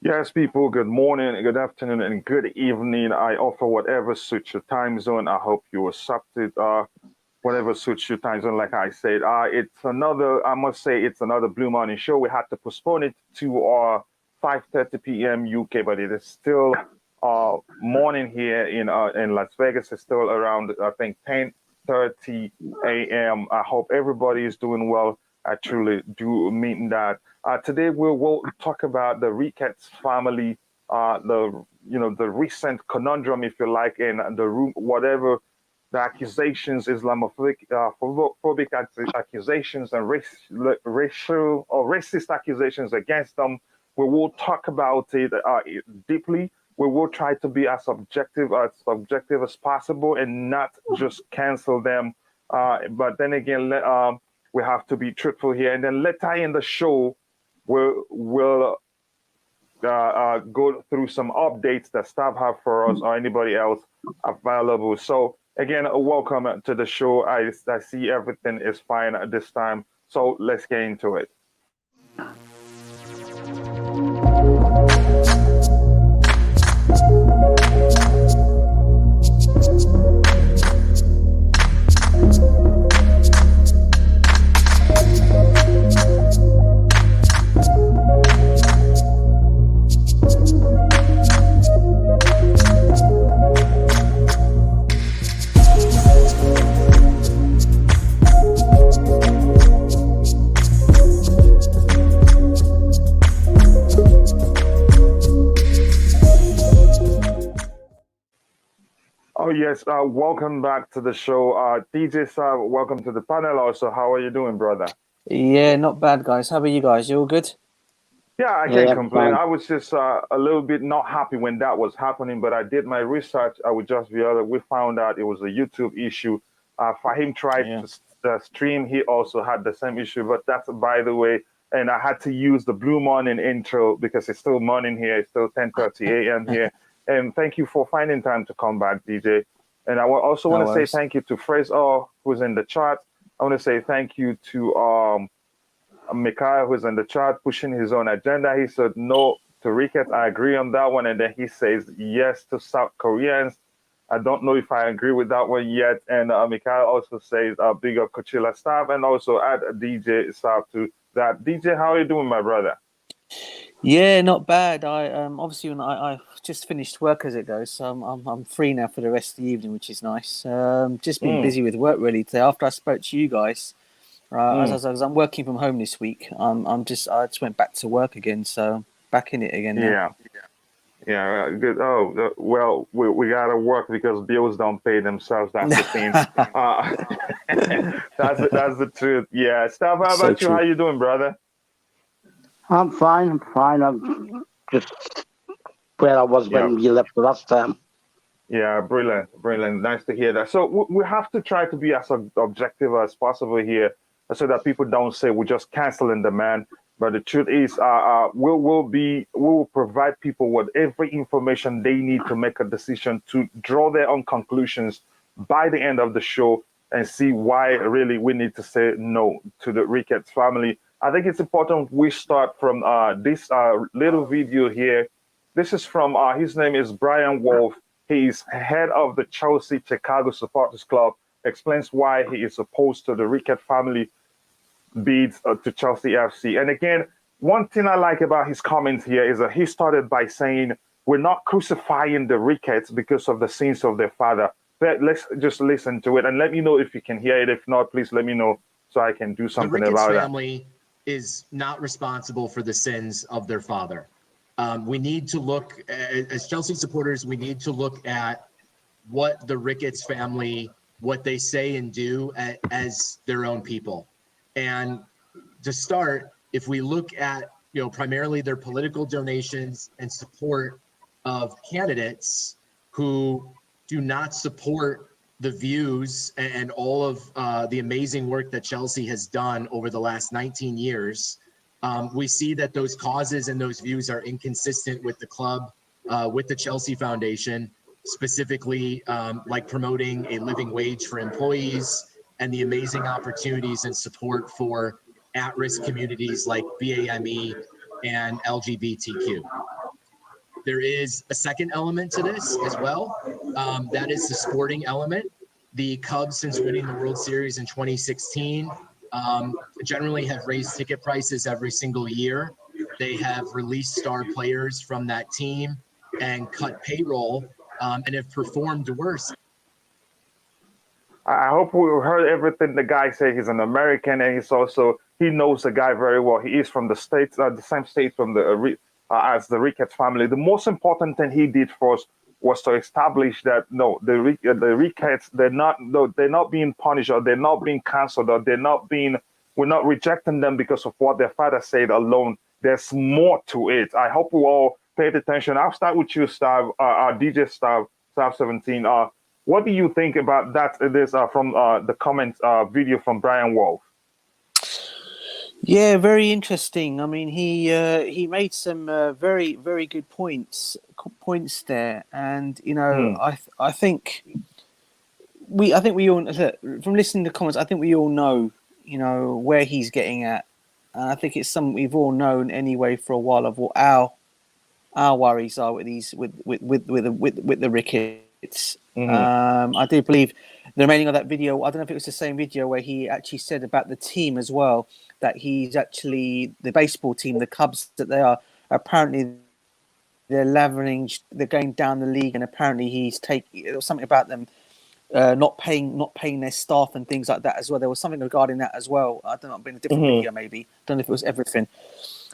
Yes, people, good morning, good afternoon, and good evening. I offer whatever suits your time zone. I hope you accepted whatever suits your time zone, like I said. It's another, I must say, it's another Blue Morning show. We had to postpone it to 5:30 p.m. UK, but it is still morning here in Las Vegas. It's still around, I think, 10:30 a.m. I hope everybody is doing well. I truly do mean that. Today we'll talk about the Ricketts family, the recent conundrum, if you like, in the room, whatever the accusations, Islamophobic accusations, and racial or racist accusations against them. We will talk about it deeply. We will try to be as possible and not just cancel them. But then again, we have to be truthful here. And then later in the show, we'll go through some updates that staff have for us or anybody else available. So again, welcome to the show. I see everything is fine at this time. So let's get into it. Oh yes, welcome back to the show. DJ Sav, welcome to the panel also. How are you doing, brother? Yeah, not bad, guys. How are you guys? You all good? Yeah, I can't complain. I was just a little bit not happy when that was happening, but I did my research. I would just be honest. We found out it was a YouTube issue. Fahim tried Yeah. to stream. He also had the same issue, but that's by the way. And I had to use the Blue Morning intro because it's still morning here. It's still 10:30 a.m. here. And thank you for finding time to come back, DJ. And I also No want to say worries. thank you to Fraser, who's in the chat. I want to say thank you to Mikhail, who's in the chat, pushing his own agenda. He said no to Ricketts. I agree on that one. And then he says yes to South Koreans. I don't know if I agree with that one yet. And Mikhail also says big up Coachila staff and also add DJ staff to that. DJ, how are you doing, my brother? Yeah, not bad. I obviously when I just finished work as it goes, so I'm free now for the rest of the evening, which is nice. Just been Mm, busy with work really today. After I spoke to you guys, mm. as I'm working from home this week, I just went back to work again, so back in it again now. Yeah, yeah, good. Oh, well, we gotta work because bills don't pay themselves. That's the thing. Uh, that's the truth. Yeah, Steph, how So about you? How true. you doing, brother? I'm fine. I'm fine. I'm just where I was Yeah, when we left the last time. yeah, brilliant, brilliant. Nice to hear that. So we have to try to be as objective as possible here, so that people don't say we're just canceling the man. But the truth is, we will provide people with every information they need to make a decision to draw their own conclusions by the end of the show and see why really we need to say no to the Ricketts family. I think it's important we start from this little video here. This is from his name is Brian Wolf. He's head of the Chelsea Chicago Supporters Club. Explains why he is opposed to the Ricketts family bids to Chelsea FC. And again, one thing I like about his comments here is that he started by saying, "We're not crucifying the Ricketts because of the sins of their father." Let's just listen to it and let me know if you can hear it. If not, please let me know so I can do The something Ricketts about that. family is not responsible for the sins of their father. We need to look, as Chelsea supporters, we need to look at what the Ricketts family, what they say and do as their own people. And to start, if we look at, primarily their political donations and support of candidates who do not support the views and all of the amazing work that Chelsea has done over the last 19 years, we see that those causes and those views are inconsistent with the club, with the Chelsea Foundation, specifically like promoting a living wage for employees and the amazing opportunities and support for at-risk communities like BAME and LGBTQ. There is a second element to this as well. That is the sporting element. The Cubs, since winning the World Series in 2016, generally have raised ticket prices every single year. They have released star players from that team and cut payroll, and have performed worse. I hope we heard everything the guy said. He's an American, and he knows the guy very well. He is from the states, the same state from as the Ricketts family. The most important thing he did for us was to establish that no, the Ricketts, they're not being punished, or they're not being canceled, or we're not rejecting them because of what their father said alone. There's more to it. I hope we all paid attention. I'll start with you, Stav, DJ Stav 17. What do you think about that? This from the comments video from Brian Wolf. Yeah, very interesting. I mean, he made some very, very good points there, and I think we all, from listening to comments, I think we all know where he's getting at, and I think it's something we've all known anyway for a while of what our worries are with the Ricketts. Mm-hmm. I do believe the remaining of that video, I don't know if it was the same video where he actually said about the team as well, that he's actually the baseball team, the Cubs that they are, apparently they're going down the league, and apparently there was something about them not paying their staff and things like that as well. There was something regarding that as well. I don't know, in a different video maybe. Don't know if it was everything.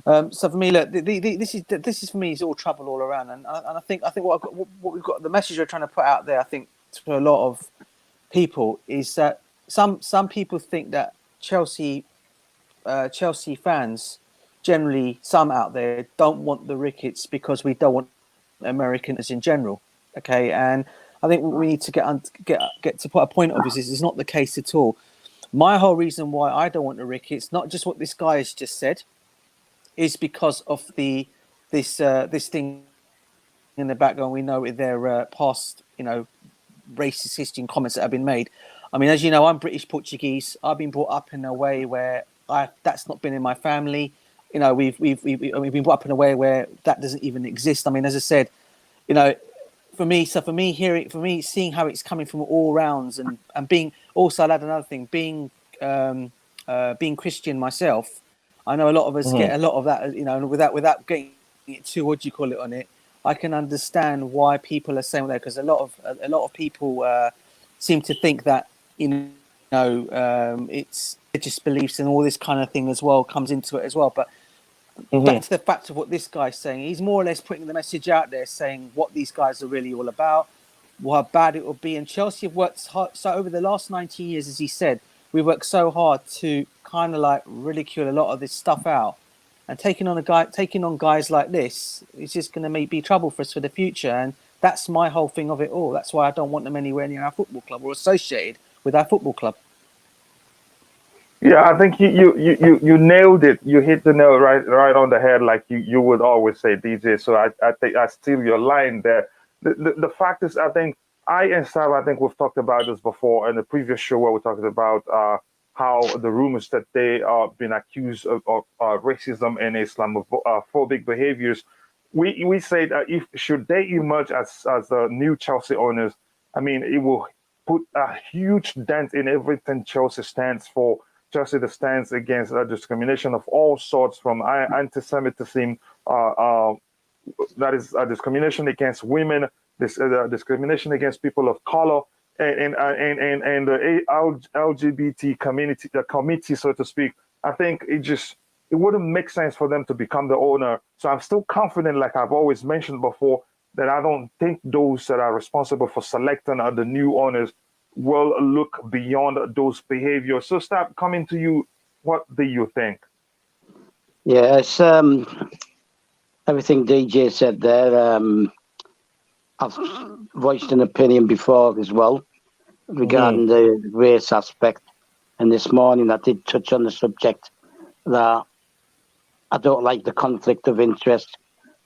So for me, look, this is for me is all trouble all around, and I think what we've got, the message we're trying to put out there, I think to a lot of people, is that some people think that Chelsea fans, generally some out there, don't want the Ricketts because we don't want Americans in general. Okay, and I think we need to get to put a point of this is not the case at all. My whole reason why I don't want the Ricketts, not just what this guy has just said, is because of this thing in the background. We know with their past, racist history and comments that have been made. I mean, as you know, I'm British Portuguese. I've been brought up in a way where that's not been in my family. We've been brought up in a way where that doesn't even exist. I mean, as I said, for me, seeing how it's coming from all rounds, and being also, I'll add another thing, being Christian myself, I know a lot of us get a lot of that, without getting too, what do you call it, on it. I can understand why people are saying that, because a lot of people seem to think that it's religious beliefs and all this kind of thing as well comes into it as well. But back to the fact of what this guy's saying, he's more or less putting the message out there, saying what these guys are really all about, how bad it will be. And Chelsea have worked hard. So over the last 19 years, as he said, we worked so hard to kind of like ridicule a lot of this stuff out. And taking on guys like this, it's just going to be trouble for us for the future. And that's my whole thing of it all. That's why I don't want them anywhere near our football club or associated with our football club. Yeah, I think you nailed it. You hit the nail right on the head, like you would always say, DJ. So I think I steal your line there. The fact is, I think we've talked about this before in the previous show where we talked about how the rumors that they are being accused of racism and Islamophobic behaviors. We say that should they emerge as the new Chelsea owners, I mean, it will put a huge dent in everything Chelsea stands for. Chelsea that stands against discrimination of all sorts, from anti-Semitism, that is discrimination against women, discrimination against people of color, and the LGBT community, the committee, so to speak. I think it wouldn't make sense for them to become the owner. So I'm still confident, like I've always mentioned before, that I don't think those that are responsible for selecting the new owners will look beyond those behaviors. So start coming to you. What do you think? Yeah, it's everything DJ said there. I've voiced an opinion before as well regarding the race aspect. And this morning I did touch on the subject that I don't like the conflict of interest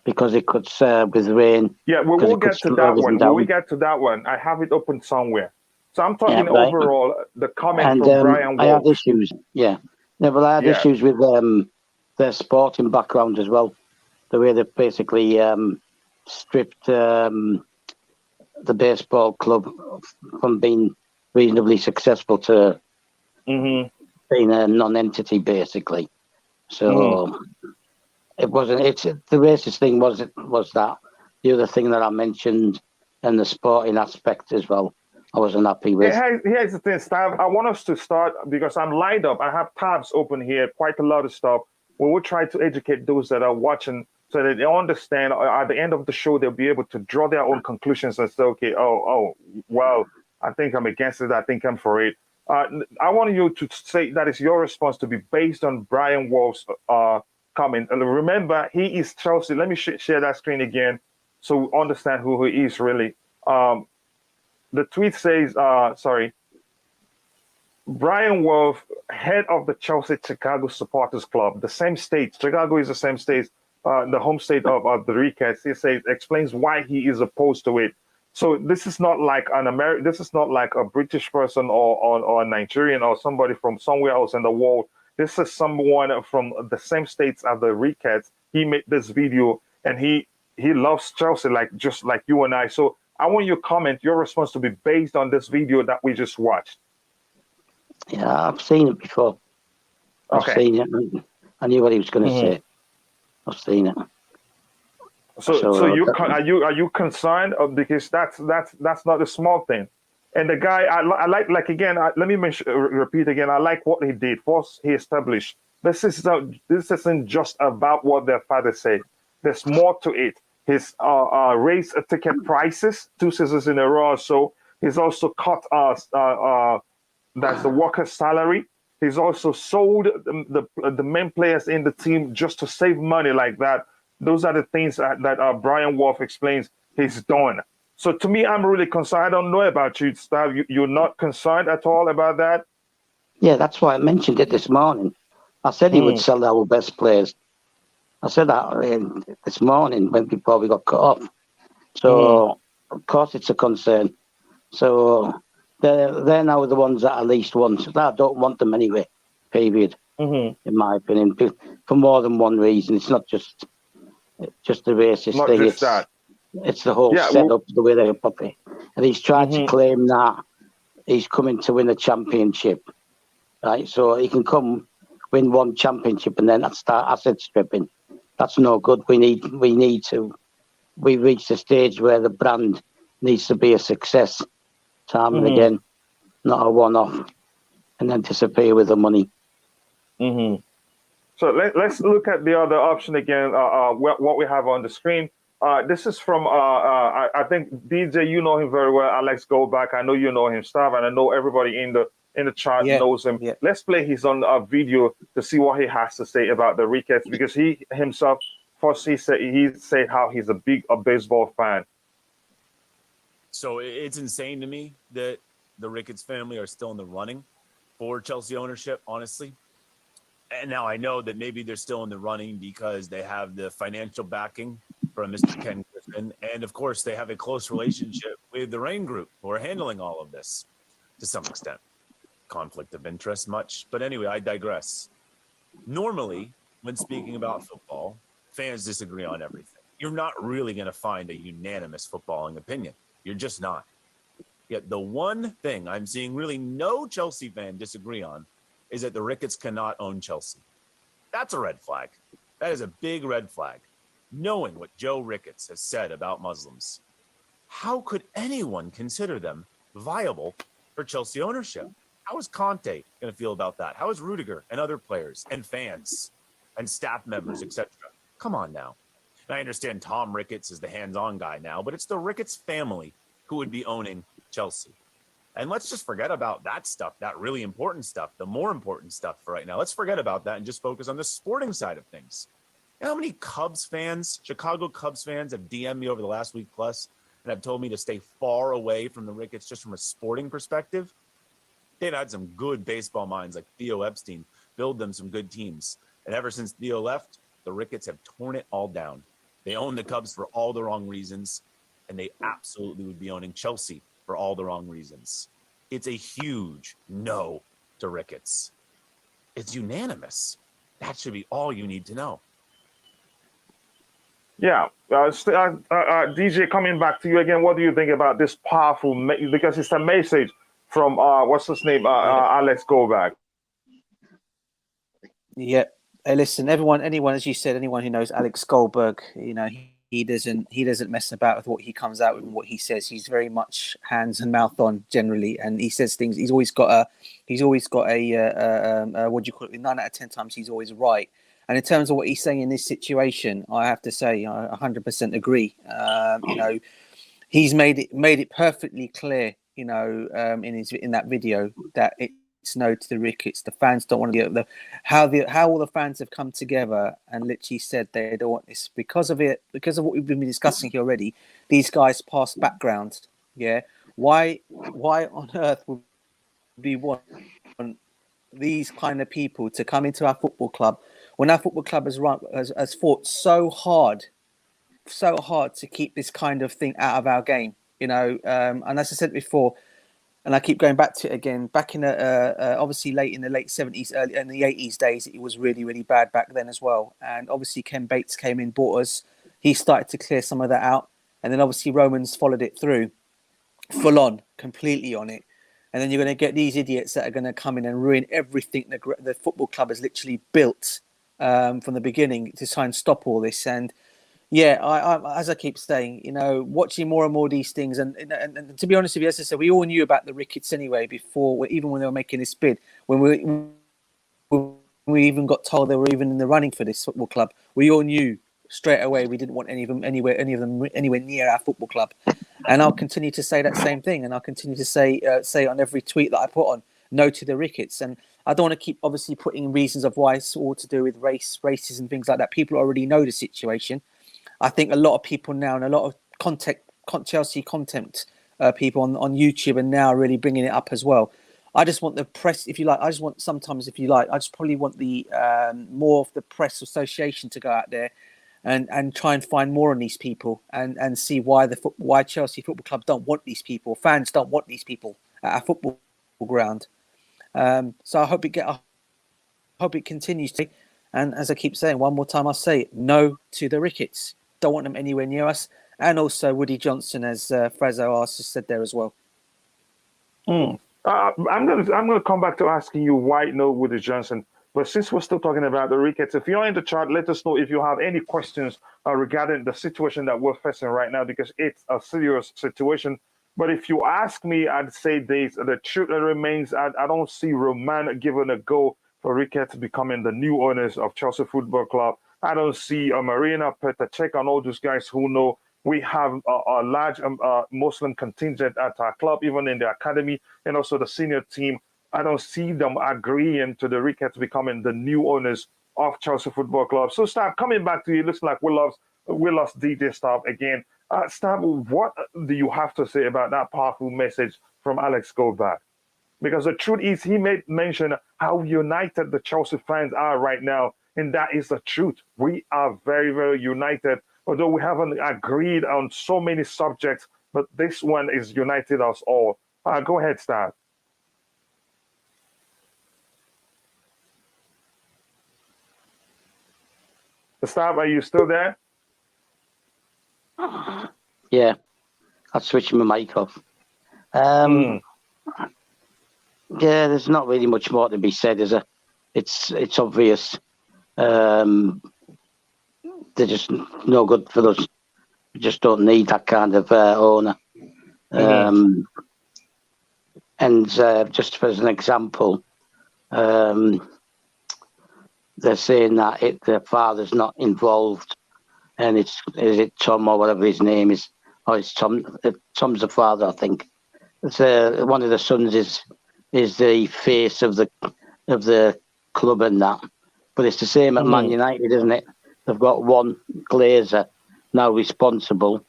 because it could serve with rain. Yeah, we'll get to that one. When we get to that one, I have it open somewhere. So I'm talking overall, the comment from Brian Wolf. I had issues, I had issues with their sporting background as well. The way they basically stripped the baseball club from being reasonably successful to Mm-hmm. being a non-entity, basically. So it wasn't. It's the racist thing was that the other thing that I mentioned, and the sporting aspect as well. I wasn't happy with. Here's the thing, Stav. I want us to start because I'm lined up. I have tabs open here, quite a lot of stuff. We will try to educate those that are watching so that they understand. At the end of the show, they'll be able to draw their own conclusions and say, okay, well, I think I'm against it. I think I'm for it. I want you to say that is your response to be based on Brian Wolf's comment. Remember, he is Chelsea. Let me share that screen again so we understand who he is really. The tweet says, Brian Wolf, head of the Chelsea Chicago Supporters Club, the same state. Chicago is the same state, the home state of the Ricketts. He says explains why he is opposed to it. So this is not like an American. This is not like a British person or a Nigerian or somebody from somewhere else in the world. This is someone from the same states as the Ricketts. He made this video and he loves Chelsea just like you and I. So I want your comment, your response to be based on this video that we just watched. Yeah, I've seen it before. I've seen it. I knew what he was going to say. I've seen it. So are you concerned because that's not a small thing, and the guy I like again. Let me repeat again. I like what he did. First, he established this isn't just about what their father said. There's more to it. He's raised ticket prices 2 seasons in a row. So he's also cut that's the worker's salary. He's also sold the main players in the team just to save money like that. Those are the things that Brian Wolf explains he's done. So to me, I'm really concerned. I don't know about you, Stav. You're not concerned at all about that? Yeah, that's why I mentioned it this morning. I said he would sell our best players. I said that this morning before we got cut off. So, of course, it's a concern. So, they're now the ones that I least want. I don't want them anyway, period, in my opinion, for more than one reason. It's not just the racist thing. It's the whole setup, the way they put it. And he's tried to claim that he's coming to win a championship, right? So he can come win one championship and then start asset stripping. That's no good. We've reached a stage where the brand needs to be a success time and again, not a one-off, and then disappear with the money. So let's look at the other option again, what we have on the screen. This is from, I think, DJ, you know him very well, Alex Goldberg. I know you know him, Stav, and I know everybody in the chat knows him. Yeah. Let's play his own video to see what he has to say about the Ricketts, because he himself, first he said how he's a baseball fan. So it's insane to me that the Ricketts family are still in the running for Chelsea ownership, honestly. And now I know that maybe they're still in the running because they have the financial backing from Mr. Ken Griffin. And of course, they have a close relationship with the Rain Group, who are handling all of this to some extent. Conflict of interest much. But anyway, I digress. Normally, when speaking about football, fans disagree on everything. You're not really going to find a unanimous footballing opinion. You're just not. Yet the one thing I'm seeing really no Chelsea fan disagree on is that the Ricketts cannot own Chelsea. That's a red flag. That is a big red flag. Knowing what Joe Ricketts has said about Muslims, how could anyone consider them viable for Chelsea ownership? How is Conte going to feel about that? How is Rudiger and other players and fans and staff members, etc.? Come on now. And I understand Tom Ricketts is the hands-on guy now, but it's the Ricketts family who would be owning Chelsea. And let's just forget about that stuff, that really important stuff, the more important stuff for right now. Let's forget about that and just focus on the sporting side of things. You know how many Cubs fans, Chicago Cubs fans, have DM'd me over the last week plus and have told me to stay far away from the Ricketts just from a sporting perspective? They've had some good baseball minds like Theo Epstein build them some good teams. And ever since Theo left, the Ricketts have torn it all down. They own the Cubs for all the wrong reasons, and they absolutely would be owning Chelsea for all the wrong reasons. It's a huge no to Ricketts. It's unanimous. That should be all you need to know. Yeah. DJ, coming back to you again, what do you think about this powerful, because it's a message from, what's his name, Alex Goldberg? Yeah. Hey, listen, anyone, as you said, anyone who knows Alex Goldberg, you know, he doesn't mess about with what he comes out with and what he says. He's very much hands and mouth on generally, and he says things. He's always got a what do you call it? 9 out of 10 times he's always right. And in terms of what he's saying in this situation, I have to say I 100% agree. You know, he's made it perfectly clear, you know, in that video that it's no to the Ricketts. The fans don't want to get how all the fans have come together and literally said they don't want this because of what we've been discussing here already. These guys past background, yeah. Why on earth would we want these kind of people to come into our football club when our football club has fought so hard to keep this kind of thing out of our game, you know? And as I said before, and I keep going back to it again, back in obviously in the late 70s, early in the 80s days, it was really, really bad back then as well. And obviously Ken Bates came in, bought us. He started to clear some of that out. And then obviously Romans followed it through full on, completely on it. And then you're going to get these idiots that are going to come in and ruin everything the football club has literally built from the beginning to try and stop all this. And yeah, I as I keep saying, you know, watching more and more of these things, and to be honest with you, as I said, we all knew about the Ricketts anyway before, even when they were making this bid. When we even got told they were even in the running for this football club, we all knew straight away we didn't want any of them anywhere near our football club. And I'll continue to say that same thing, and I'll continue to say on every tweet that I put on, no to the Ricketts. And I don't want to keep obviously putting reasons of why it's all to do with racism, things like that. People already know the situation. I think a lot of people now, and a lot of Chelsea content people on YouTube are now really bringing it up as well. I just want the press, if you like. I just probably want the more of the press association to go out there and try and find more on these people and see why Chelsea Football Club don't want these people. Fans don't want these people at our football ground. So I hope it continues to. And as I keep saying, one more time, I'll say it, no to the Ricketts. Don't want them anywhere near us. And also Woody Johnson, as Frazo also said there as well. I'm gonna come back to asking you why no Woody Johnson. But since we're still talking about the Ricketts, if you're in the chat, let us know if you have any questions regarding the situation that we're facing right now, because it's a serious situation. But if you ask me, I'd say this: the truth remains, I don't see Roman giving a go for Ricketts becoming the new owners of Chelsea Football Club. I don't see Marina, Petacek, and all those guys who know we have a large Muslim contingent at our club, even in the academy, and also the senior team. I don't see them agreeing to the Ricketts becoming the new owners of Chelsea Football Club. So, Stab, coming back to you, looks like we lost DJ Stab again. Stab, what do you have to say about that powerful message from Alex Goldberg? Because the truth is, he made mention how united the Chelsea fans are right now, and that is the truth. We are very, very united, although we haven't agreed on so many subjects, but this one is united us all. Go ahead, Stab. Stab, are you still there? Yeah, I'll switch my mic off. Yeah, there's not really much more to be said, is there? It's obvious. They're just no good for us. We just don't need that kind of owner. And just as an example, they're saying that the father's not involved, and is it Tom or whatever his name is? Oh, it's Tom. Tom's the father, I think. It's, one of the sons is the face of the club and that. But it's the same at Man United, isn't it? They've got one Glazer now responsible,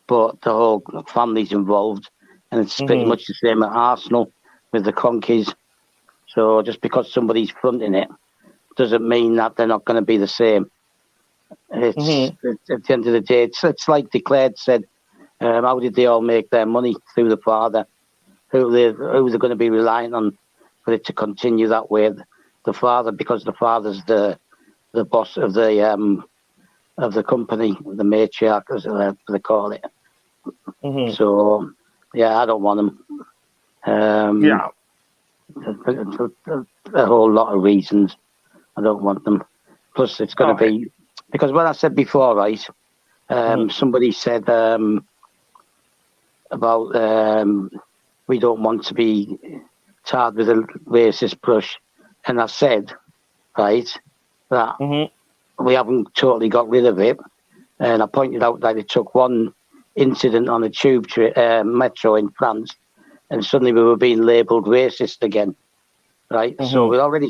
but the whole family's involved, and it's pretty much the same at Arsenal with the Cronkies. So just because somebody's fronting it doesn't mean that they're not going to be the same. It's at the end of the day, it's like Declared said. How did they all make their money? Through the father. Who they're going to be relying on for it to continue that way? The father, because the father's the boss of the of the company, the matriarch, as they call it. Mhm. So, yeah, I don't want them. Yeah. A whole lot of reasons I don't want them. Plus, it's going to Okay. be, because when I said before, right, somebody said about we don't want to be tarred with a racist brush. And I said, right, that Mhm. we haven't totally got rid of it. And I pointed out that it took one incident on a tube metro in France, and suddenly we were being labelled racist again, right? So we already,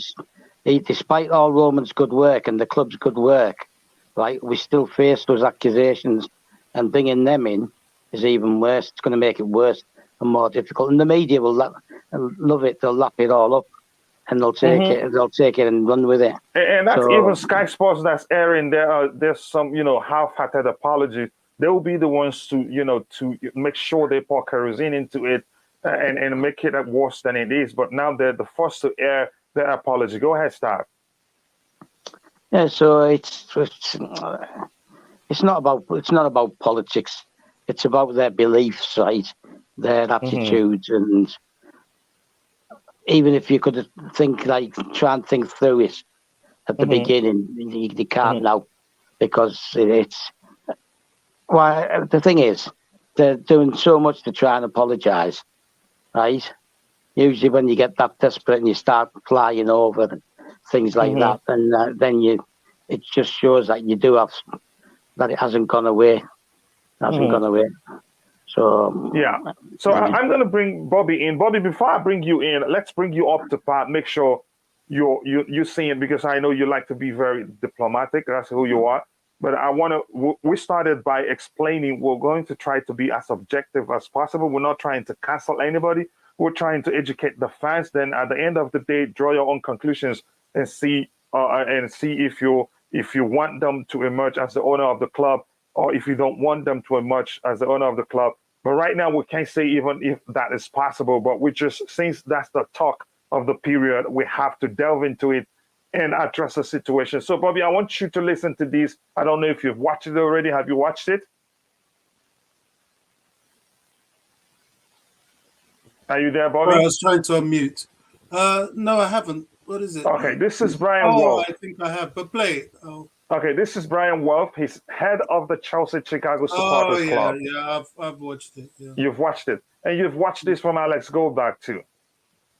despite all Roman's good work and the club's good work, right, we still face those accusations, and bringing them in is even worse. It's going to make it worse and more difficult. And the media will love it. They'll lap it all up, and they'll take it. They'll take it and run with it. And that's So, even Sky Sports that's airing. There's some, half-hearted apologies. They will be the ones to, to make sure they pour kerosene into it and make it worse than it is. But now they're the first to air their apology. Go ahead, Steve. yeah. So it's not about politics. It's about their beliefs, right? Their attitudes, and even if you could try and think through it at the beginning, you can't now, because it's. Well, the thing is, they're doing so much to try and apologise, right? Usually, when you get that desperate and you start flying over things like that, and then it just shows that you do have that it hasn't gone away. So Yeah. So I'm going to bring Bobby in. Bobby, before I bring you in, let's bring you up to par. Make sure you're seeing, because I know you like to be very diplomatic. That's who you are. But I want to. We started by explaining we're going to try to be as objective as possible. We're not trying to cancel anybody. We're trying to educate the fans. Then at the end of the day, draw your own conclusions and see if you want them to emerge as the owner of the club, or if you don't want them to emerge as the owner of the club. But right now, we can't say even if that is possible. But we just, since that's the talk of the period, we have to delve into it and address the situation. So, Bobby, I want you to listen to this. I don't know if you've watched it already. Have you watched it? Are you there, Bobby? Sorry, I was trying to unmute. No, I haven't. What is it? Okay, this is Brian Oh, Wolf. I think I have, but play it. Oh, Okay, this is Brian Wolf. He's head of the Chelsea Chicago Supporters yeah, Club. yeah. I've watched it. Yeah. You've watched it. And you've watched this from Alex Goldberg, too.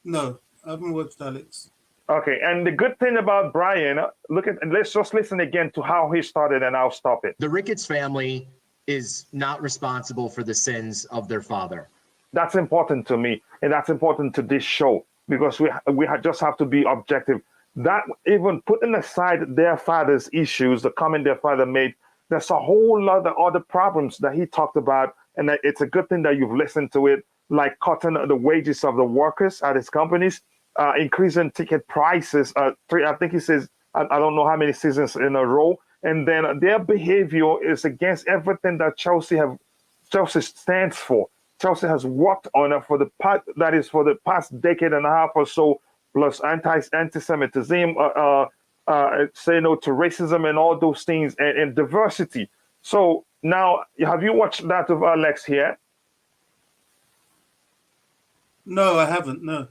No, I haven't watched Alex. Okay, and the good thing about Brian, let's just listen again to how he started, and I'll stop it. The Ricketts family is not responsible for the sins of their father. That's important to me, and that's important to this show, because we just have to be objective. That, even putting aside their father's issues, the comment their father made, there's a whole lot of other problems that he talked about, and it's a good thing that you've listened to it, like cutting the wages of the workers at his companies, increasing ticket prices. I think he says, I don't know how many seasons in a row, and then their behavior is against everything that Chelsea stands for. Chelsea has worked on it for the past decade and a half or so, plus anti-Semitism, say no to racism and all those things, and diversity. So now, have you watched that of Alex here? No, I haven't. No.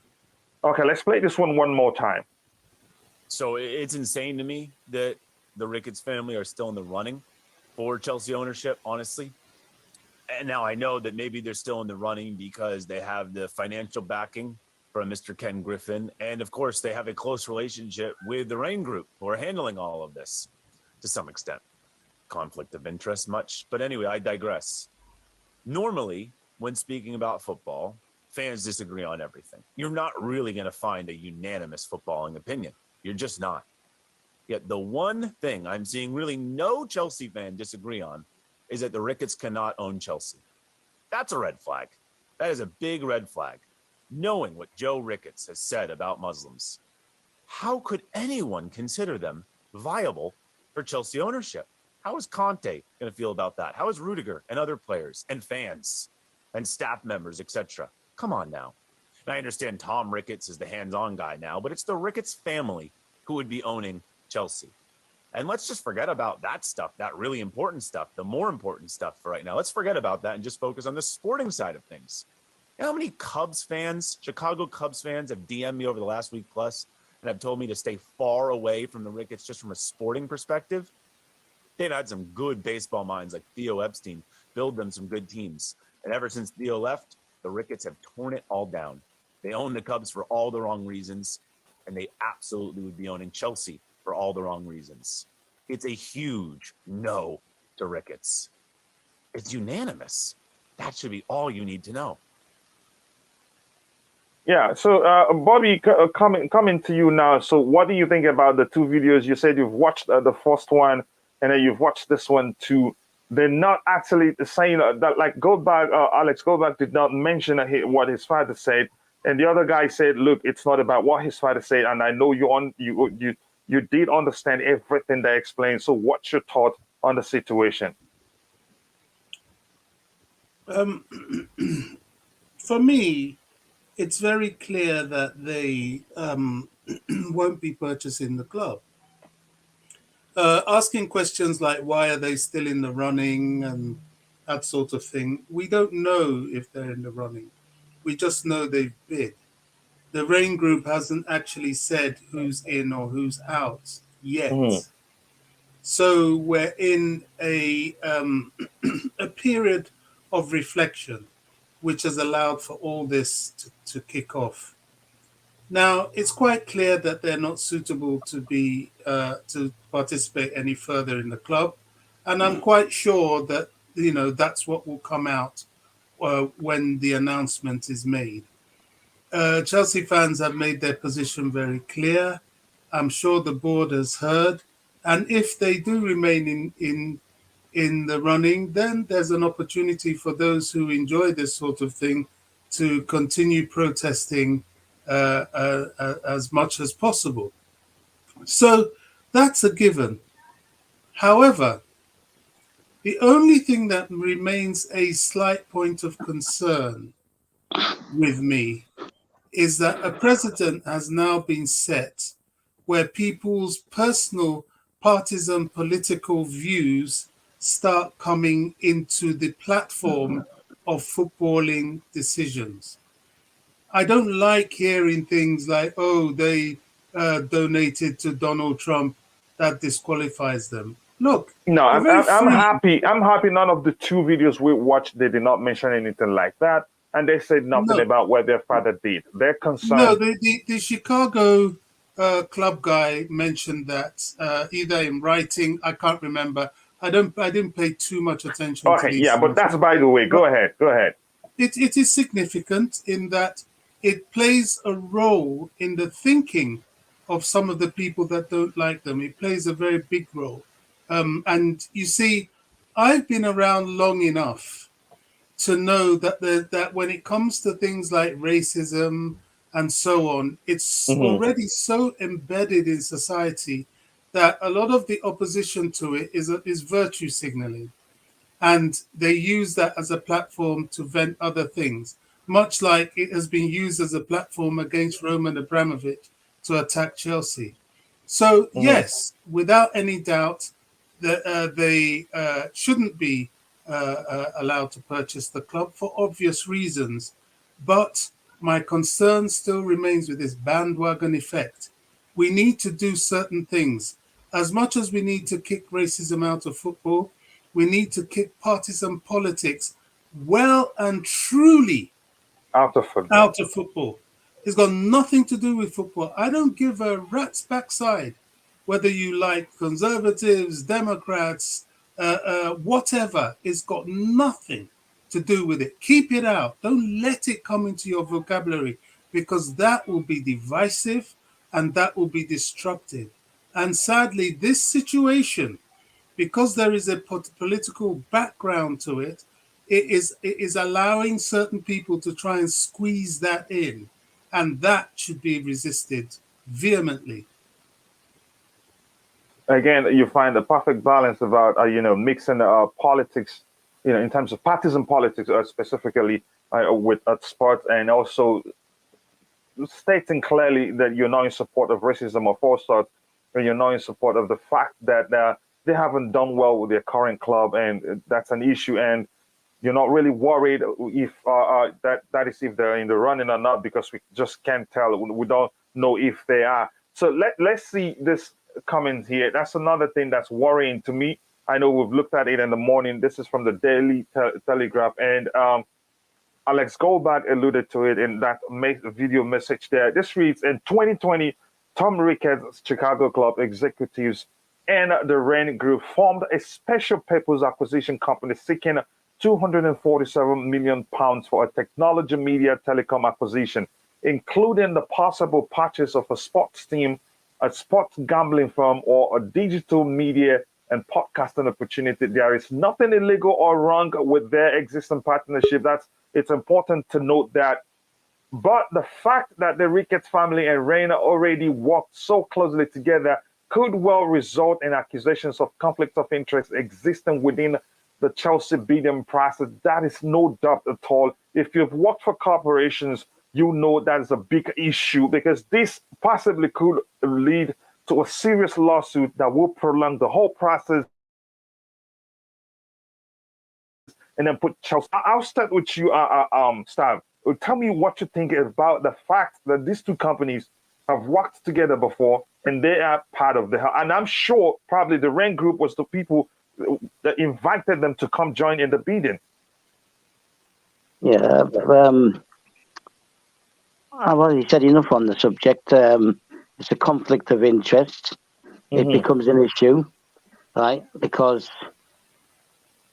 Okay, let's play this one more time. So it's insane to me that the Ricketts family are still in the running for Chelsea ownership, honestly. And now I know that maybe they're still in the running because they have the financial backing from Mr. Ken Griffin. And of course, they have a close relationship with the Rain Group, who are handling all of this to some extent. Conflict of interest much. But anyway, I digress. Normally, when speaking about football, fans disagree on everything. You're not really going to find a unanimous footballing opinion. You're just not. Yet the one thing I'm seeing really no Chelsea fan disagree on is that the Ricketts cannot own Chelsea. That's a red flag. That is a big red flag. Knowing what Joe Ricketts has said about Muslims, how could anyone consider them viable for Chelsea ownership? How is Conte going to feel about that? How is Rudiger and other players and fans and staff members, etc.? Come on now. And I understand Tom Ricketts is the hands-on guy now, but it's the Ricketts family who would be owning Chelsea. And let's just forget about that stuff, that really important stuff, the more important stuff for right now. Let's forget about that and just focus on the sporting side of things. You know how many Cubs fans, Chicago Cubs fans, have DM'd me over the last week plus and have told me to stay far away from the Ricketts just from a sporting perspective? They've had some good baseball minds like Theo Epstein build them some good teams. And ever since Theo left, the Ricketts have torn it all down. They own the Cubs for all the wrong reasons, and they absolutely would be owning Chelsea for all the wrong reasons. It's a huge no to Ricketts. It's unanimous. That should be all you need to know. Yeah. So, Bobby, coming to you now. So, what do you think about the two videos? You said you've watched the first one, and then you've watched this one too. They're not actually saying that, like Goldberg, Alex Goldberg did not mention what his father said, and the other guy said, "Look, it's not about what his father said." And I know you did understand everything they explained. So, what's your thought on the situation? For me, it's very clear that they won't be purchasing the club. Asking questions like why are they still in the running and that sort of thing, we don't know if they're in the running. We just know they've bid. The Rain Group hasn't actually said who's in or who's out yet. Mhm. So we're in a period of reflection, which has allowed for all this to kick off. Now, it's quite clear that they're not suitable to be to participate any further in the club, and I'm quite sure that that's what will come out when the announcement is made. Chelsea fans have made their position very clear. I'm sure the board has heard, and if they do remain in the running, then there's an opportunity for those who enjoy this sort of thing to continue protesting as much as possible. So that's a given. However, the only thing that remains a slight point of concern with me is that a precedent has now been set where people's personal partisan political views start coming into the platform of footballing decisions. I don't like hearing things like, oh, they donated to Donald Trump, that disqualifies them. Look, No, you're very I'm free. happy. I'm happy. None of the two videos we watched, they did not mention anything like that, and they said nothing No, about what their father did. They're no, concerned. the Chicago club guy mentioned that either in writing, I can't remember. I didn't pay too much attention to Okay, these yeah, but things. that's by the way. Go But ahead. Go ahead. it is significant in that it plays a role in the thinking of some of the people that don't like them. It plays a very big role. And you see, I've been around long enough to know that when it comes to things like racism and so on, it's Hmm. already so embedded in society that a lot of the opposition to it is virtue signaling. And they use that as a platform to vent other things, much like it has been used as a platform against Roman Abramovich to attack Chelsea. So, Hmm. yes, without any doubt, that they shouldn't be allowed to purchase the club for obvious reasons. But my concern still remains with this bandwagon effect. We need to do certain things. As much as we need to kick racism out of football, we need to kick partisan politics well and truly Out of football. out of football. It's got nothing to do with football. I don't give a rat's backside whether you like conservatives, Democrats, whatever. It's got nothing to do with it. Keep it out. Don't let it come into your vocabulary, because that will be divisive and that will be destructive. And sadly, this situation, because there is a political background to it, it is allowing certain people to try and squeeze that in, and that should be resisted vehemently. Again, you find the perfect balance about mixing politics, in terms of partisan politics, specifically with sports, and also stating clearly that you're not in support of racism of all sorts, and you're not in support of the fact that they haven't done well with their current club, and that's an issue, and you're not really worried if that is if they're in the running or not, because we just can't tell. We don't know if they are. So let's see this comment here. That's another thing that's worrying to me. I know we've looked at it in the morning. This is from the Daily Telegraph, and Alex Goldberg alluded to it in that video message there. This reads, in 2020, Tom Ricketts' Chicago club executives and the Wren Group formed a special purpose acquisition company seeking £247 million for a technology media telecom acquisition, including the possible purchase of a sports team, a sports gambling firm, or a digital media and podcasting opportunity. There is nothing illegal or wrong with their existing partnership. It's important to note that. But the fact that the Ricketts family and Reina already worked so closely together could well result in accusations of conflict of interest existing within the Chelsea bidding process. That is no doubt at all. If you've worked for corporations, you know that is a big issue, because this possibly could lead to a serious lawsuit that will prolong the whole process and then put Chelsea. I'll start with you, Stav. Tell me what you think about the fact that these two companies have worked together before and they are part of the. And I'm sure probably the Wren Group was the people that invited them to come join in the bidding. Yeah, I've already said enough on the subject. It's a conflict of interest. It becomes an issue, right? Because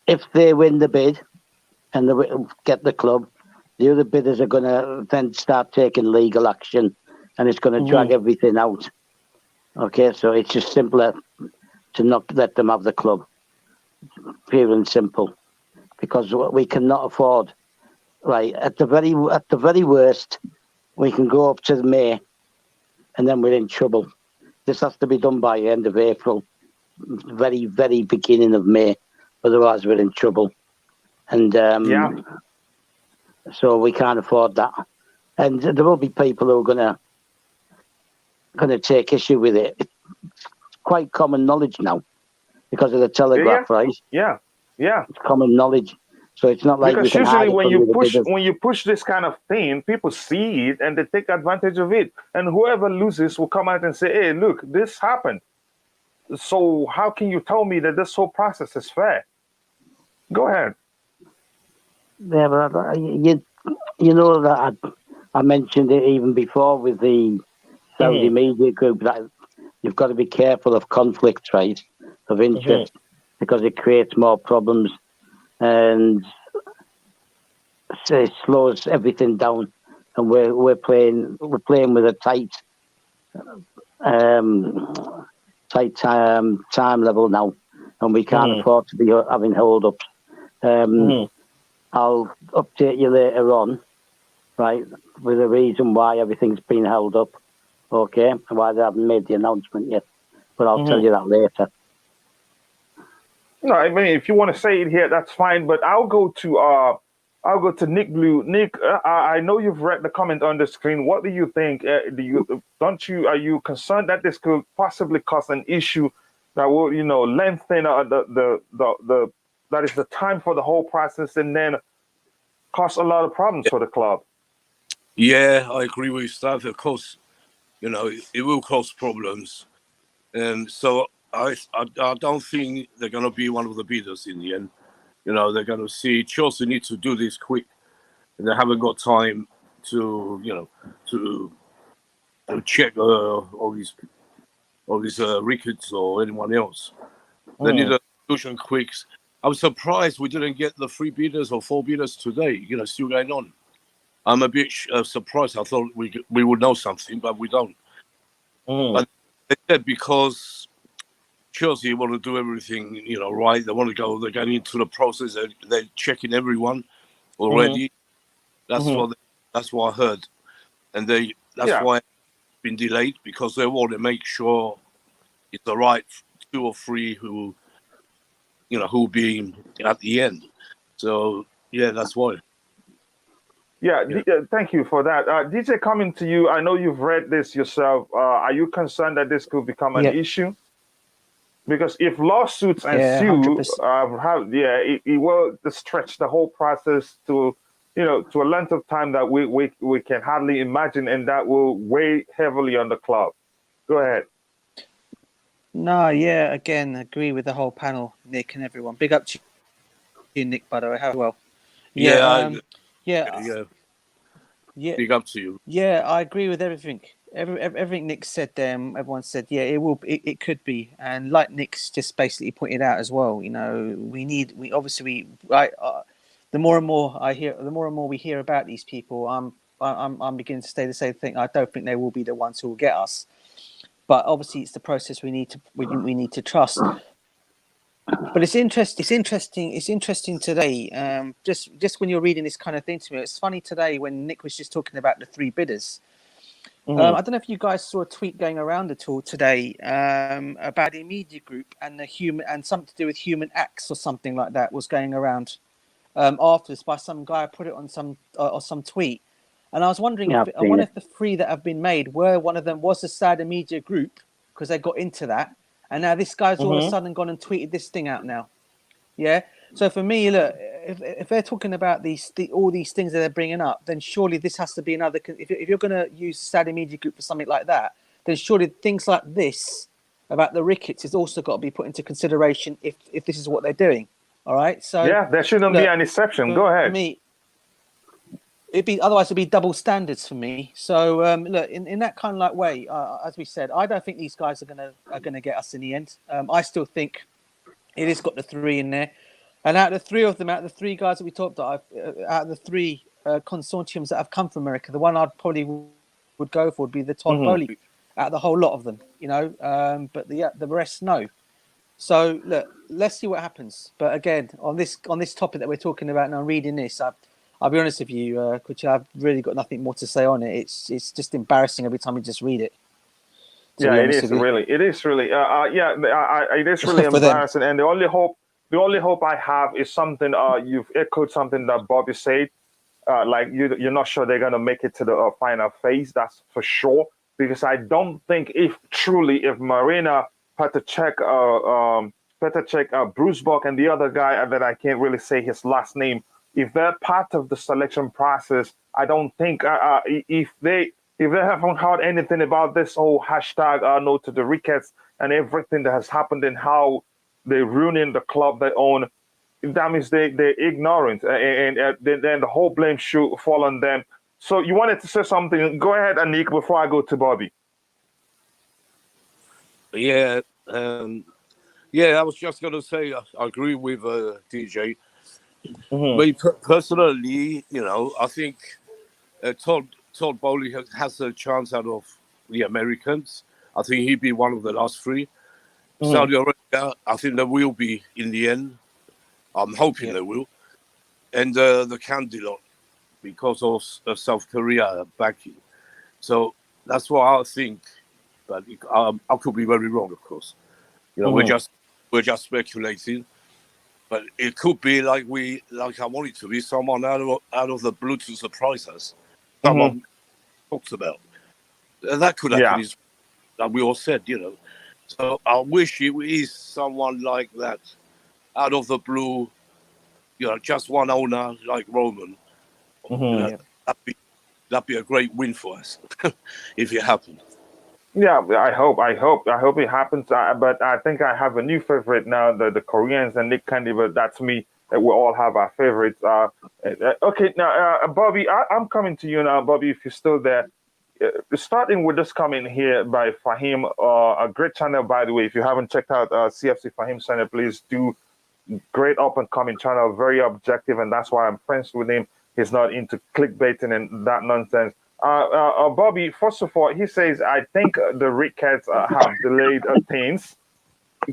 if they win the bid and they get the club, the other bidders are going to then start taking legal action, and it's going to drag everything out. Okay, so it's just simpler to not let them have the club, pure and simple, because we cannot afford. Right, at the very worst, we can go up to May, and then we're in trouble. This has to be done by the end of April, very, very beginning of May. Otherwise, we're in trouble. And so we can't afford that. And there will be people who are gonna take issue with it. It's quite common knowledge now because of the Telegraph, right? Yeah. It's common knowledge. So it's not like because we can usually hide when you push this kind of thing, people see it and they take advantage of it. And whoever loses will come out and say, "Hey, look, this happened. So how can you tell me that this whole process is fair?" Go ahead. Yeah, but you know that I mentioned it even before with the Saudi media group, that you've got to be careful of conflict, right, of interest, because it creates more problems and it slows everything down. And we're playing with a tight time level now, and we can't afford to be having hold ups. I'll update you later on, right, with the reason why everything's been held up, okay, and why they haven't made the announcement yet. But I'll tell you that later. No, I mean, if you want to say it here, that's fine. But I'll go to Nick Blue. Nick, I know you've read the comment on the screen. What do you think? Are you concerned that this could possibly cause an issue that will, lengthen that is the time for the whole process, and then cause a lot of problems for the club? Yeah, I agree with Stav. Of course, it will cause problems, and so I don't think they're going to be one of the bidders in the end. They're going to see Chelsea need to do this quick, and they haven't got time to check all these Ricketts or anyone else. They need a solution quick. I was surprised we didn't get the 3 bidders or 4 bidders today. Still going on. I'm a bit surprised. I thought we would know something, but we don't. But they said because Chelsea want to do everything, right. They want to go. They're going into the process. They're checking everyone already. That's what I heard, and that's why it's been delayed, because they want to make sure it's the right 2 or 3 who will be at the end. So yeah, that's why. Thank you for that. DJ, coming to you, I know you've read this yourself. Are you concerned that this could become an issue? Because if lawsuits ensue, 100%. it will stretch the whole process to, to a length of time that we can hardly imagine, and that will weigh heavily on the club. Go ahead. No, again, agree with the whole panel, Nick and everyone. Big up to you, Nick, by the way. How well? Big up to you. Yeah, I agree with everything. Everything Nick said there, everyone said, it could be. And like Nick's just basically pointed out as well, the more and more we hear about these people, I'm beginning to say the same thing. I don't think they will be the ones who will get us. But obviously, it's the process we need to trust. But it's interesting today. Just when you're reading this kind of thing to me, it's funny today when Nick was just talking about the three bidders. I don't know if you guys saw a tweet going around at all today about the media group and something to do with human acts or something like that was going around after this by some guy. Put it on some tweet. And I was wondering, if the three that have been made one of them was the Saudi media group, because they got into that. And now this guy's all of a sudden gone and tweeted this thing out now. Yeah. So for me, look, if they're talking about all these things that they're bringing up, then surely this has to be another. If you're going to use Saudi media group for something like that, then surely things like this about the Ricketts has also got to be put into consideration if this is what they're doing. All right. So there shouldn't be an exception. Go ahead. For me, otherwise it'd be double standards for me. So look, in that kind of like way, as we said, I don't think these guys are gonna get us in the end. I still think it has got the three in there, and out of the three guys that we talked about, out of the three consortiums that have come from America, the one I'd probably would go for would be the Todd Bowley out of the whole lot of them, but the rest no. So look, let's see what happens. But again, on this topic that we're talking about now, reading this, I'll be honest with you, Coachila, I've really got nothing more to say on it. It's just embarrassing every time we just read it. It is really. It is really embarrassing. And the only hope I have is something. You've echoed something that Bobby said. Like you're not sure they're gonna make it to the final phase. That's for sure. Because I don't think if Marina Petacek, Bruce Buck, and the other guy that I can't really say his last name, if they're part of the selection process, I don't think if they haven't heard anything about this whole hashtag no to the Ricketts and everything that has happened and how they're ruining the club they own, that means they're ignorant, and then the whole blame should fall on them. So you wanted to say something? Go ahead, Anik, before I go to Bobby. I was just going to say I agree with DJ. Me personally, I think Todd Bowley has a chance out of the Americans. I think he'd be one of the last three. Saudi Arabia, I think they will be in the end. I'm hoping they will. And the candidate, because of South Korea backing. So that's what I think. But I could be very wrong, of course. We're just speculating. But it could be like I want it to be someone out of the blue to surprise us. Someone talks about. That could happen, like we all said, So I wish it is someone like that, out of the blue, just one owner like Roman. That'd be a great win for us if it happened. Yeah, I hope it happens. But I think I have a new favorite now, the Koreans and Nick Candy. But that's me. We all have our favorites. Okay, now Bobby, I'm coming to you now, Bobby. If you're still there, starting with this comment here by Fahim, a great channel, by the way. If you haven't checked out CFC Fahim's channel, please do. Great up and coming channel, very objective, and that's why I'm friends with him. He's not into clickbaiting and that nonsense. Bobby, first of all, he says, I think the Ricketts have delayed things.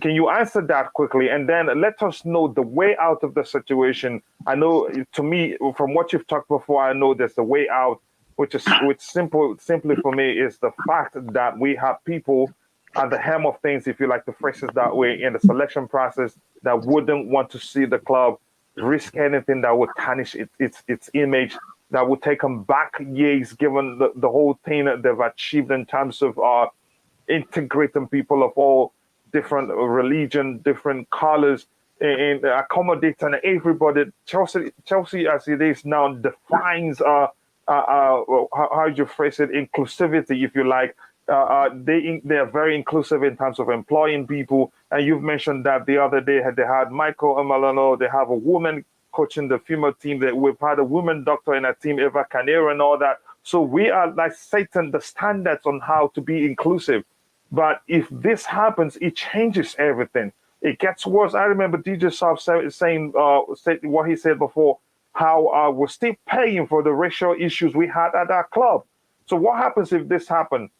Can you answer that quickly? And then let us know the way out of the situation. I know, to me, from what you've talked before, I know there's a way out, which simply for me is the fact that we have people at the helm of things, if you like to phrase it that way, in the selection process that wouldn't want to see the club risk anything that would tarnish its image. that would take them back years, given the whole thing that they've achieved in terms of integrating people of all different religion, different colors, and accommodating everybody. Chelsea, as it is now, defines how you phrase it, inclusivity, if you like. They are very inclusive in terms of employing people. And you've mentioned that the other day they had Michael Amalano. They have a woman coaching the female team. We've had a woman doctor in our team, Eva Canero, and all that. So we are like setting the standards on how to be inclusive. But if this happens, it changes everything. It gets worse. I remember DJ Soft saying what he said before, how we're still paying for the racial issues we had at our club. So what happens if this happens?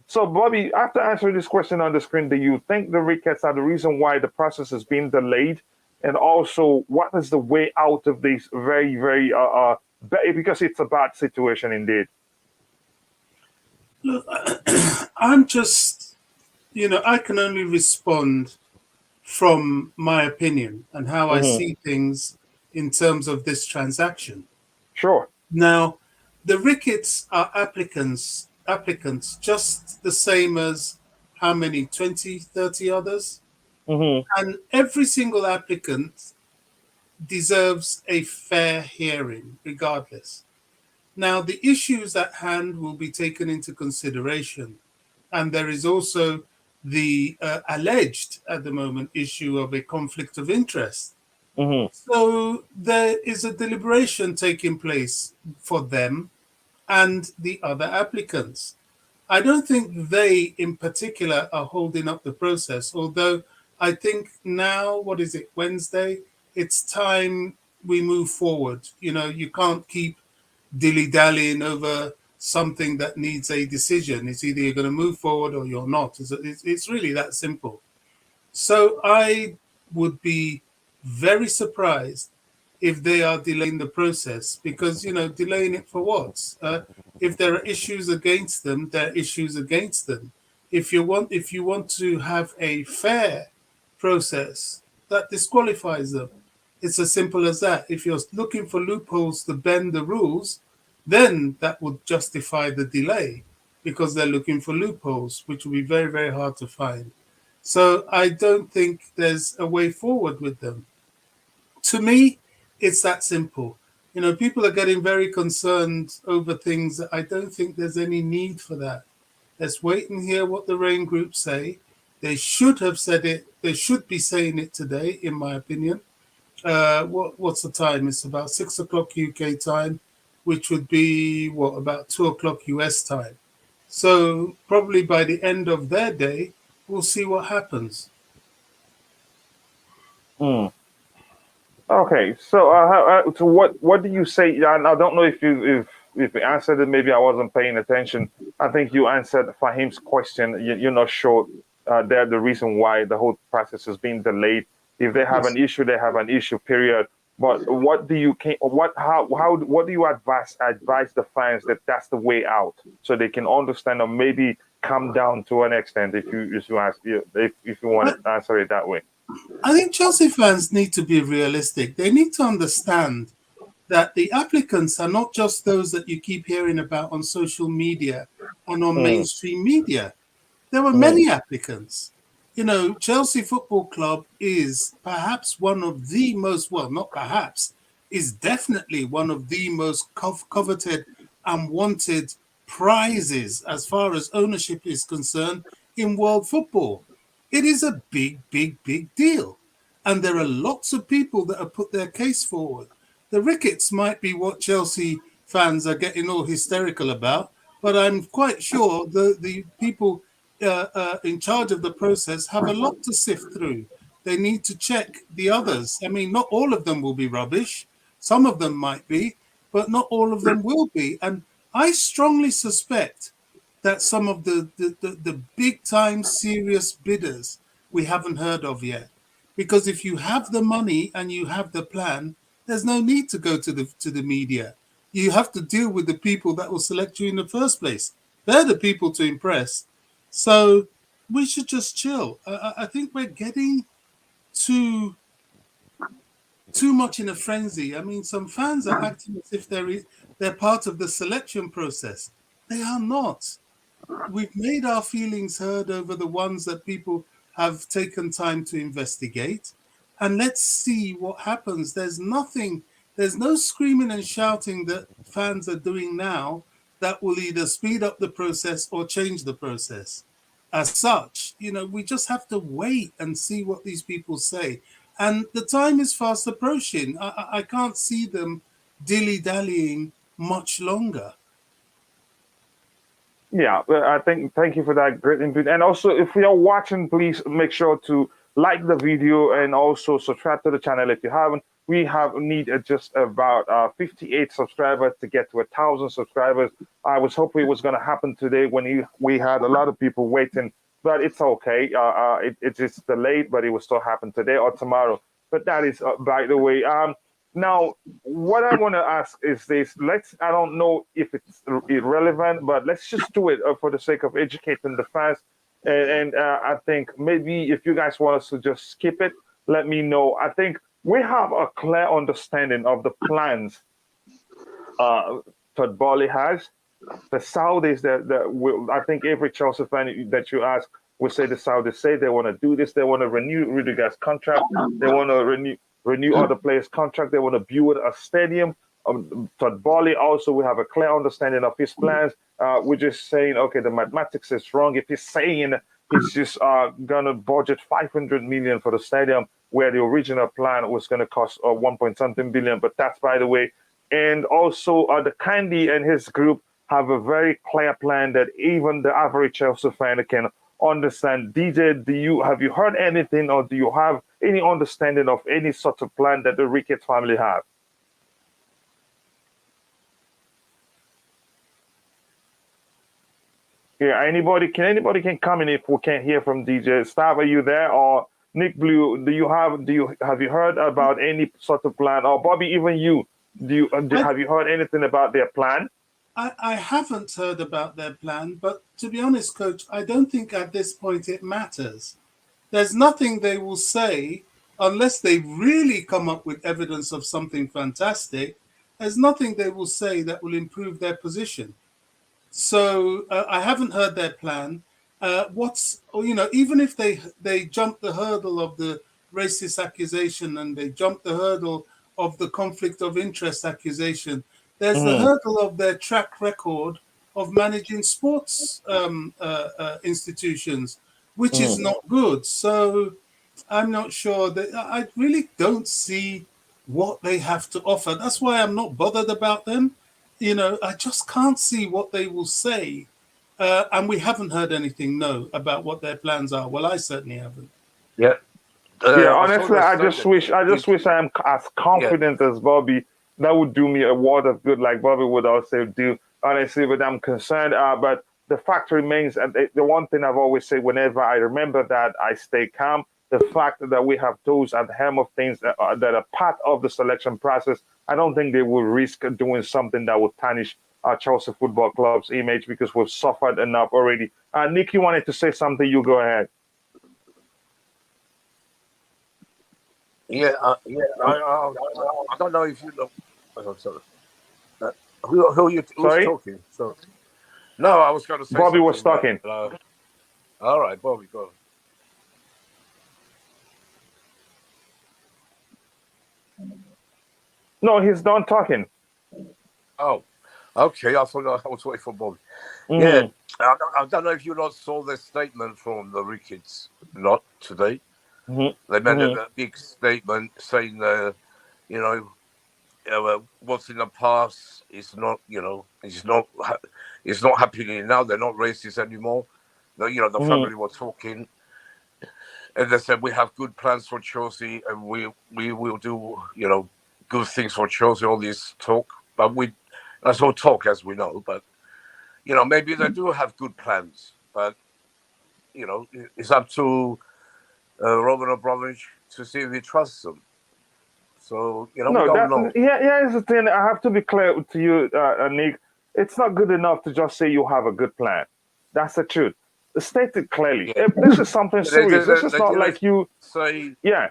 So, Bobby, after answering this question on the screen, do you think the Ricketts are the reason why the process is being delayed? And also, what is the way out of this very, very, because it's a bad situation indeed? Look, I'm just, I can only respond from my opinion and how I see things in terms of this transaction. Sure. Now, the Ricketts are applicants just the same as how many, 20, 30 others? And every single applicant deserves a fair hearing, regardless. Now, the issues at hand will be taken into consideration. And there is also the alleged, at the moment, issue of a conflict of interest. So there is a deliberation taking place for them and the other applicants. I don't think they in particular are holding up the process, although I think now, Wednesday? It's time we move forward. You can't keep dilly-dallying over something that needs a decision. It's either you're going to move forward or you're not. It's really that simple. So I would be very surprised if they are delaying the process, because delaying it for what? If there are issues against them, there are issues against them. If you want to have a fair process, that disqualifies them. It's as simple as that. If you're looking for loopholes to bend the rules, then that would justify the delay, because they're looking for loopholes, which will be very, very hard to find. So I don't think there's a way forward with them. To me, it's that simple. People are getting very concerned over things that I don't think there's any need for that. Let's wait and hear what the RAIN group say. They should have said it. They should be saying it today, in my opinion. What's the time? It's about 6 o'clock UK time, which would be, about 2 o'clock US time. So probably by the end of their day, we'll see what happens. Okay, so so what do you say? I don't know if you answered it. Maybe I wasn't paying attention. I think you answered Fahim's question. You're not sure they're the reason why the whole process is being delayed. If they have an issue, they have an issue. Period. But what do you advise the fans that that's the way out, so they can understand or maybe come down to an extent if you want to answer it that way? I think Chelsea fans need to be realistic. They need to understand that the applicants are not just those that you keep hearing about on social media and on mainstream media. There were many applicants. Chelsea Football Club is perhaps one of the most, is definitely one of the most coveted and wanted prizes as far as ownership is concerned in world football. It is a big, big, big deal. And there are lots of people that have put their case forward. The Ricketts might be what Chelsea fans are getting all hysterical about, but I'm quite sure the people in charge of the process have a lot to sift through. They need to check the others. I mean, not all of them will be rubbish. Some of them might be, but not all of them will be. And I strongly suspect that some of the big time serious bidders we haven't heard of yet. Because if you have the money and you have the plan, there's no need to go to the media. You have to deal with the people that will select you in the first place. They're the people to impress. So we should just chill. I think we're getting too too much in a frenzy. I mean, some fans are acting as if they're part of the selection process. They are not. We've made our feelings heard over the ones that people have taken time to investigate. And let's see what happens. There's no screaming and shouting that fans are doing now that will either speed up the process or change the process. As such, we just have to wait and see what these people say. And the time is fast approaching. I can't see them dilly-dallying much longer. Yeah, I think thank you for that great input. And also, if you're watching, please make sure to like the video and also subscribe to the channel if you haven't. We need just about 58 subscribers to get to 1,000 subscribers. I was hoping it was going to happen today when we had a lot of people waiting, but it's okay. It's just delayed, but it will still happen today or tomorrow. But that is by the way. Now, what I want to ask is this. I don't know if it's irrelevant, but let's just do it for the sake of educating the fans. And I think maybe if you guys want us to just skip it, let me know. I think we have a clear understanding of the plans Todd Bowley has. The Saudis I think every Chelsea fan that you ask will say the Saudis say they want to do this. They want to renew Rudiger's contract. They want to renew other players' contract. They want to build a stadium. Todd Bowley also, we have a clear understanding of his plans. We're just saying, okay, the mathematics is wrong. If he's saying he's just going to budget 500 million for the stadium, where the original plan was going to cost 1 billion, but that's by the way. And also, the Candy and his group have a very clear plan that even the average Chelsea fan can understand. DJ, have you heard anything, or do you have any understanding of any sort of plan that the Ricketts family have? Yeah, anybody can come in if we can't hear from DJ. Stav, are you there? Or Nick Blue, have you heard about any sort of plan? Or Bobby, even you, have you heard anything about their plan? I haven't heard about their plan, but to be honest, Coach, I don't think at this point it matters. There's nothing they will say unless they really come up with evidence of something fantastic. There's nothing they will say that will improve their position. So I haven't heard their plan. Even if they jump the hurdle of the racist accusation and they jump the hurdle of the conflict of interest accusation, there's the hurdle of their track record of managing sports institutions, which is not good. So I'm not sure that I really don't see what they have to offer. That's why I'm not bothered about them. I just can't see what they will say. And we haven't heard anything, about what their plans are. Well, I certainly haven't. Yeah. Honestly, I just wish I am as confident as Bobby. That would do me a world of good, like Bobby would also do, honestly, but I'm concerned. But the fact remains, and the one thing I've always said whenever I remember that, I stay calm. The fact that we have those at the helm of things that are part of the selection process, I don't think they will risk doing something that would tarnish our Chelsea Football Club's image, because we've suffered enough already. Nick, you wanted to say something? You go ahead. Yeah, I don't know if you know. Oh, sorry. Who's talking? So, no, I was going to say Bobby was talking. All right, Bobby, go. No, he's done talking. Oh, okay. I thought I was waiting for Bobby. Yeah, I don't know if you lot saw the statement from the Ricketts lot today. They made a big statement saying, what's in the past is not, it's not happening now. They're not racist anymore. The family were talking, and they said we have good plans for Chelsea, and we will do, good things for Chelsea. All this talk, but that's all talk, as we know. But maybe they do have good plans, but it's up to Roman Abramovich to see if he trusts them. So we don't know. Here's the thing. I have to be clear to you, Nick. It's not good enough to just say you have a good plan. That's the truth. State it clearly. If this is something serious. This is not like you say. Yeah.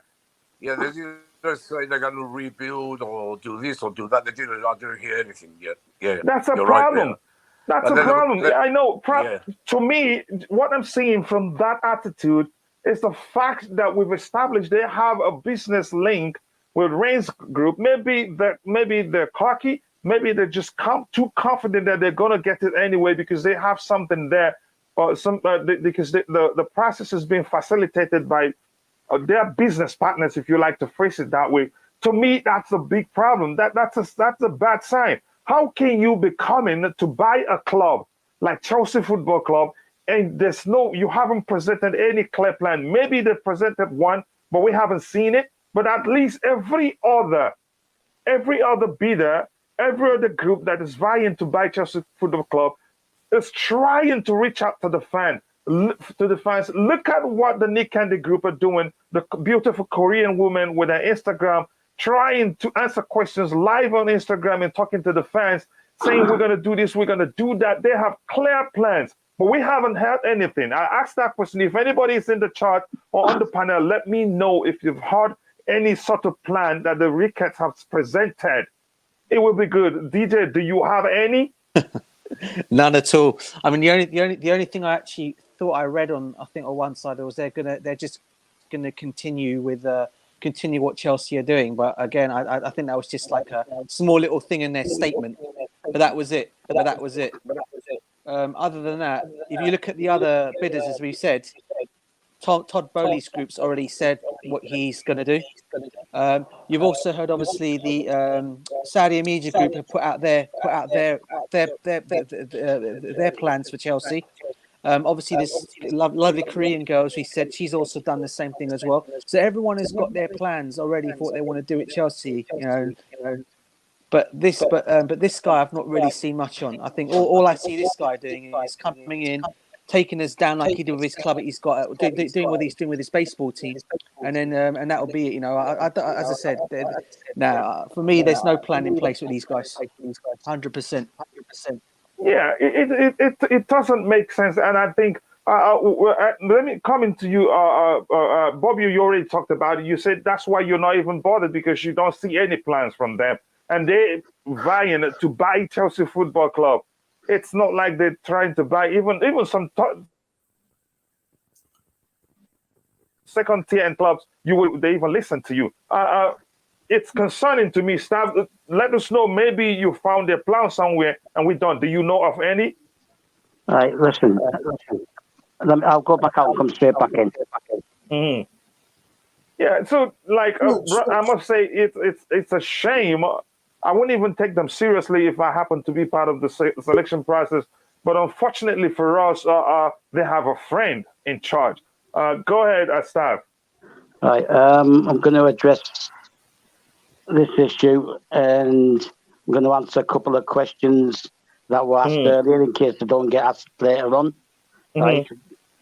Yeah, they didn't just say they're going to rebuild or do this or do that. I didn't hear anything yet. Yeah, That's a you're problem. Right That's and a then, problem. then, I know. yeah. To me, what I'm seeing from that attitude is the fact that we've established they have a business link with Rain's group. Maybe they're cocky. Maybe they're just too confident that they're gonna get it anyway because they have something there, or because the process is being facilitated by their business partners, if you like to phrase it that way. To me, that's a big problem. That's a bad sign. How can you be coming to buy a club like Chelsea Football Club and you haven't presented any clear plan? Maybe they presented one, but we haven't seen it. But at least every other bidder, every other group that is vying to buy Chelsea Football Club is trying to reach out to the fans. Look at what the Nick Candy group are doing. The beautiful Korean woman with her Instagram trying to answer questions live on Instagram and talking to the fans, saying we're going to do this, we're going to do that. They have clear plans, but we haven't heard anything. I asked that question. If anybody is in the chat or on the panel, let me know if you've heard any sort of plan that the Ricketts have presented. It will be good. DJ, do you have any? None at all. I mean, the only thing I actually thought I read on one side was they're just gonna continue what Chelsea are doing. But again, I think that was just like a small little thing in their statement. But that was it. Other than that, if you look at the other bidders, as we said, Todd Bowley's group's already said what he's going to do. You've also heard, obviously, the Saudi Media Group have put out their plans for Chelsea. Obviously, this lovely Korean girl, as we said, she's also done the same thing as well. So everyone has got their plans already for what they want to do at Chelsea. But this guy I've not really seen much on. I think all I see this guy doing is coming in, taking us down like he did with his club that he's got, doing what he's doing with his baseball team, and then and that'll be it. As I said, for me, there's no plan in place with these guys. 100%. Yeah, it doesn't make sense, and I think let me come into you, Bobby. You already talked about it. You said that's why you're not even bothered because you don't see any plans from them, and they're vying to buy Chelsea Football Club. It's not like they're trying to buy even some second tier and clubs. They even listen to you. It's concerning to me. Staff, let us know. Maybe you found a plan somewhere and we don't. Do you know of any? All right, listen. I'll go back out and come straight back in. Mm-hmm. Yeah. So, I must say, it's a shame. I wouldn't even take them seriously if I happen to be part of the selection process. But unfortunately for us, they have a friend in charge. Go ahead, Stav. All right. I'm going to address this issue, and I'm going to answer a couple of questions that were asked earlier in case they don't get asked later on. Right?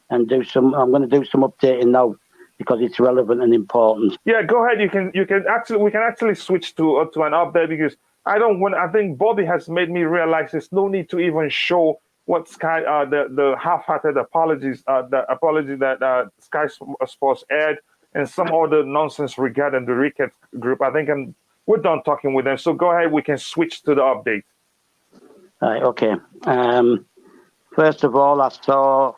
And I'm going to do some updating now because it's relevant and important. Yeah, go ahead. We can actually switch to an update because I think Bobby has made me realize there's no need to even show what Sky the half-hearted apology that Sky Sports aired and some other nonsense regarding the Ricketts group. I think we're done talking with them. So go ahead. We can switch to the update. All right. Okay. First of all, I saw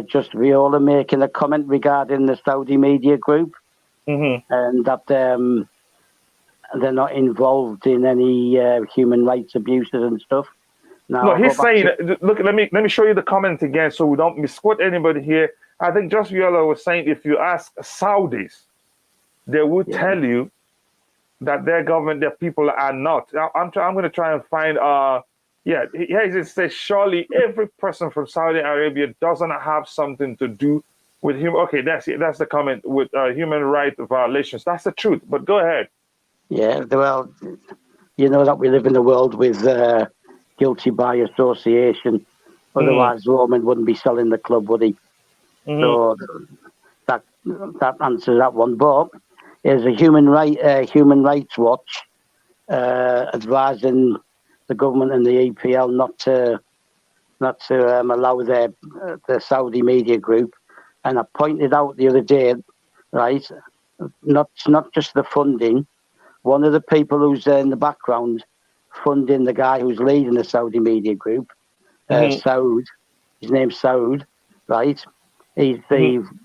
just Viola making a comment regarding the Saudi Media Group and that they're not involved in any human rights abuses and stuff. Now, no, he's saying, look, let me show you the comment again so we don't misquote anybody here. I think just Viola was saying if you ask Saudis, they will tell you that their government, their people are not. I'm going to try and find, here it says, surely every person from Saudi Arabia doesn't have something to do with him. Okay, that's it. That's the comment with human rights violations. That's the truth, but go ahead. Yeah, well, you know that we live in a world with guilty by association. Otherwise, Roman wouldn't be selling the club, would he? So that answers that one. But there's a Human Rights Watch advising the government and the EPL not to allow the Saudi Media Group. And I pointed out the other day, right, not just the funding. One of the people who's in the background funding the guy who's leading the Saudi media group, Saud. His name's Saud, right? He's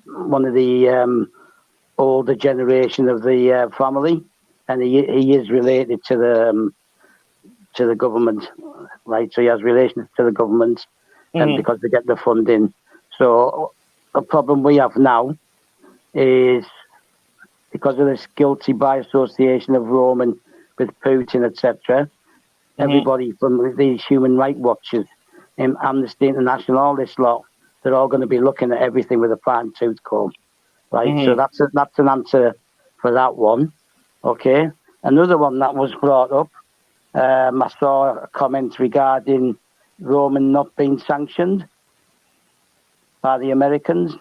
one of the older generation of the family, and he is related to the government, right? So he has relations to the government, and because they get the funding. So the problem we have now is because of this guilty by association of Roman with Putin, etc. Everybody from these human rights watchers, Amnesty International, all this lot, they're all going to be looking at everything with a fine-tooth comb, right? So that's an answer for that one. Okay. Another one that was brought up, I saw a comment regarding Roman not being sanctioned by the Americans.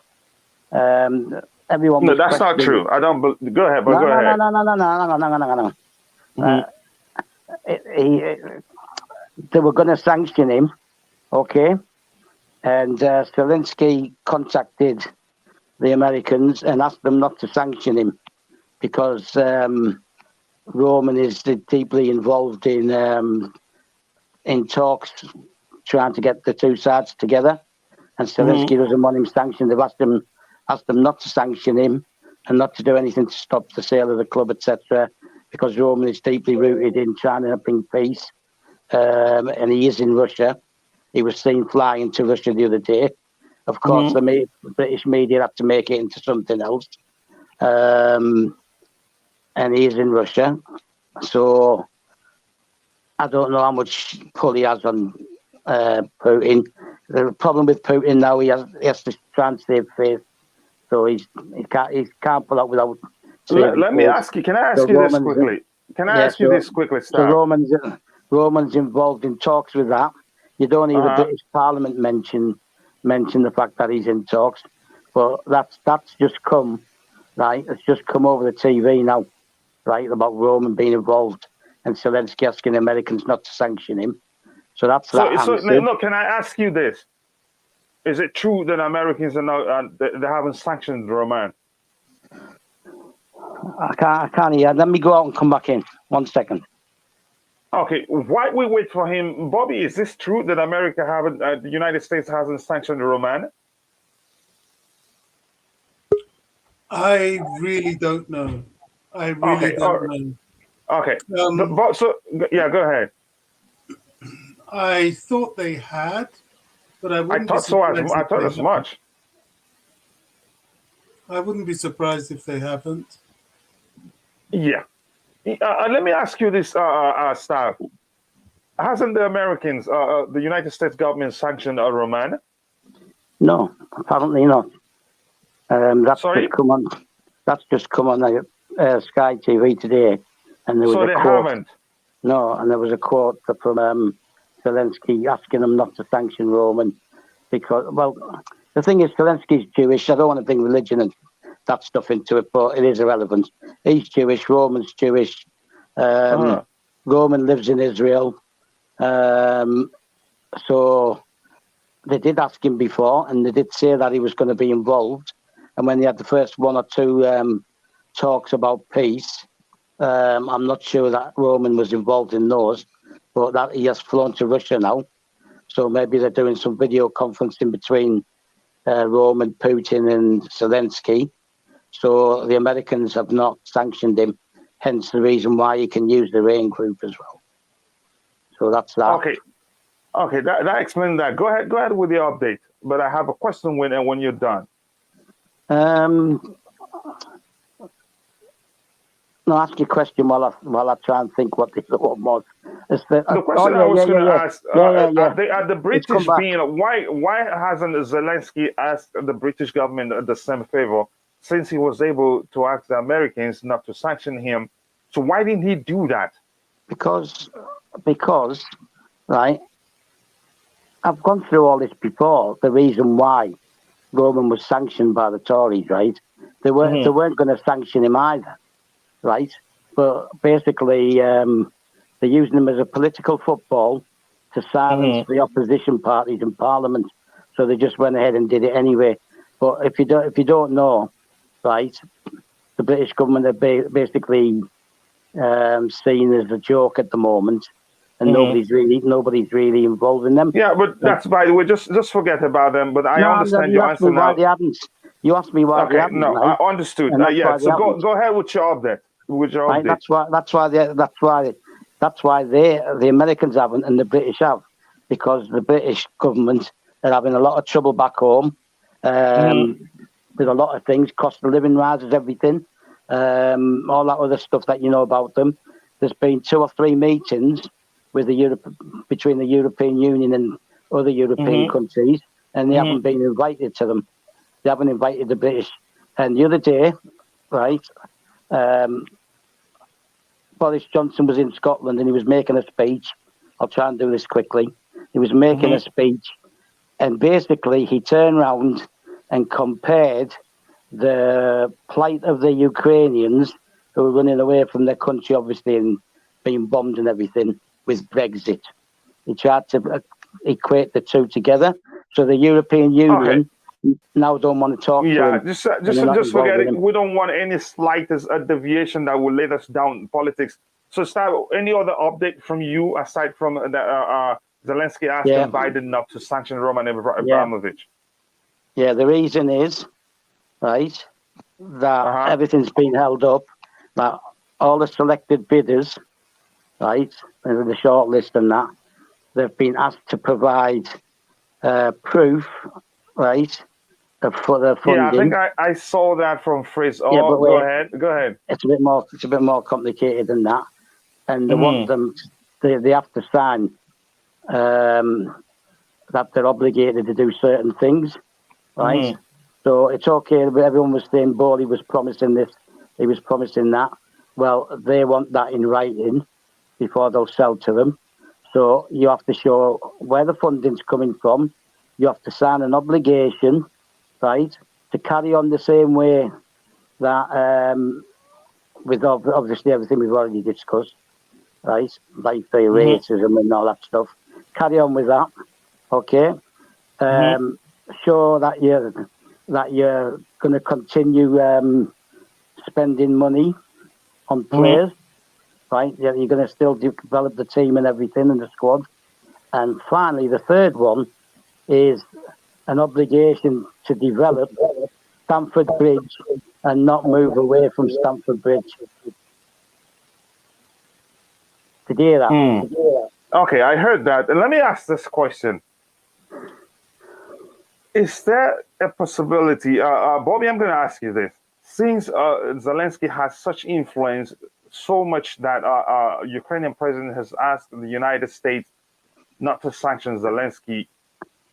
Everyone. No, that's not true. I don't. Go ahead, but go ahead. No. They were going to sanction him, okay? And Zelensky contacted the Americans and asked them not to sanction him because Roman is deeply involved in talks, trying to get the two sides together. And Zelensky doesn't want him sanctioned. They've asked them not to sanction him and not to do anything to stop the sale of the club, etc., because Roman is deeply rooted in trying to bring peace. And he is in Russia. He was seen flying to Russia the other day. Of course, the British media had to make it into something else. And he is in Russia. So I don't know how much pull he has on Putin. The problem with Putin now, he has to try and save face. So he can't pull out without. Let me ask you. Can I ask you this quickly? So Roman's involved in talks with that. You don't hear the British Parliament mention the fact that he's in talks, but that's just come, right? It's just come over the TV now, right? About Roman being involved and Zelensky asking Americans not to sanction him. So that's that. So no, can I ask you this? Is it true that Americans are now they haven't sanctioned Roman? I can't hear. Let me go out and come back in. 1 second. Okay, why we wait for him, Bobby? Is this true that the United States hasn't sanctioned Roman? I really don't know. I really don't know. Okay. Go ahead. I thought they had, but I wouldn't. I thought as much. I wouldn't be surprised if they haven't. Yeah. Let me ask you this, Stav. Hasn't the Americans, the United States government sanctioned Roman? No, apparently not. That's just come on Sky TV today, and there was a quote. Haven't. No, and there was a quote from Zelensky asking them not to sanction Roman because, well, the thing is, Zelensky's Jewish. I don't want to bring religion and that stuff into it, but it is irrelevant. He's Jewish. Roman's Jewish. Roman lives in Israel. So they did ask him before, and they did say that he was going to be involved. And when they had the first one or two talks about peace, I'm not sure that Roman was involved in those, but that he has flown to Russia now. So maybe they're doing some video conferencing between Roman, Putin, and Zelensky. So the Americans have not sanctioned him, hence the reason why he can use the RAIN group as well. So that's that. Okay, that explains that. Go ahead with the update. But I have a question when you're done. No, ask your question while I try and think what this one was. The question I was going to ask: Are the British being why hasn't Zelensky asked the British government the same favor since he was able to ask the Americans not to sanction him? So why didn't he do that? Because right, I've gone through all this before. The reason why Roman was sanctioned by the Tories, right? They weren't going to sanction him either, right? But basically, they're using him as a political football to silence the opposition parties in Parliament. So they just went ahead and did it anyway. But if you don't know, right, the British government are basically seen as a joke at the moment, and nobody's really involved in them. Yeah, but that's by the way. Just forget about them. But I understand you your asked answer me why now. they hadn't. You asked me why they Okay, hadn't. no, Right? I understood. And that's Yeah, why they so haven't. go ahead with your update. Right? That's why the Americans haven't and the British have, because the British government are having a lot of trouble back home with a lot of things, cost of living rises, everything, all that other stuff that you know about them. There's been 2 or 3 meetings with between the European Union and other European countries, and they haven't been invited to them. They haven't invited the British. And the other day, right, Boris Johnson was in Scotland and he was making a speech. I'll try and do this quickly. He was making a speech, and basically he turned around and compared the plight of the Ukrainians who were running away from their country, obviously, and being bombed and everything, with Brexit. He tried to equate the two together. So the European Union now don't want to talk to him. Just forget it. We don't want any slightest deviation that will lead us down in politics. So, Stav, any other update from you aside from Zelensky asking Biden not to sanction Roman Abramovich? Yeah, the reason is, right, that everything's been held up, that all the selected bidders, right, and the shortlist and that, they've been asked to provide proof, right, for the funding. Yeah, I think I saw that from Frizz. Oh, go ahead. It's a bit more complicated than that, and they want them. They have to sign that they're obligated to do certain things, right? So it's okay. But everyone was saying Bowley was promising this, he was promising that. Well, they want that in writing before they'll sell to them. So you have to show where the funding's coming from. You have to sign an obligation, right, to carry on the same way that, with obviously everything we've already discussed, right, like the racism and all that stuff. Carry on with that, okay? Show that you're going to continue spending money on players, right? You're going to still develop the team and everything and the squad. And finally, the third one is an obligation to develop Stamford Bridge and not move away from Stamford Bridge. Did you hear that? Okay, I heard that. And let me ask this question. Is there a possibility, Bobby, I'm going to ask you this. Since Zelensky has such influence, so much that Ukrainian president has asked the United States not to sanction Zelensky,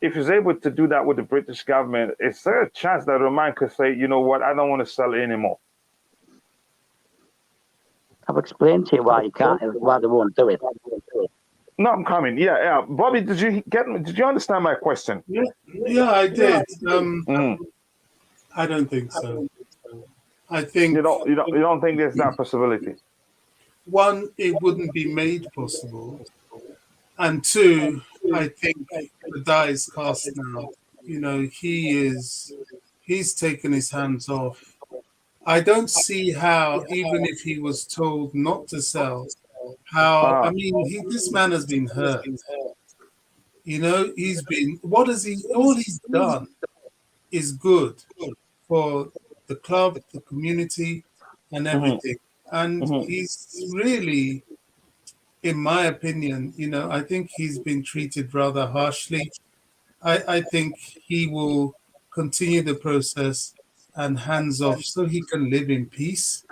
if he's able to do that with the British government, is there a chance that Roman could say, you know what, I don't want to sell anymore? I've explained to you why they won't do it. No, I'm coming. Yeah. Bobby, did you understand my question? Yeah, I did. I don't think so. I think you don't think there's that possibility. One, it wouldn't be made possible, and two, I think the die is cast now. You know, he's taken his hands off. I don't see how, even if he was told not to sell, how, I mean, this man has been hurt. You know, all he's done is good for the club, the community, and everything. And he's really, in my opinion, you know, I think he's been treated rather harshly. I think he will continue the process and hands off so he can live in peace.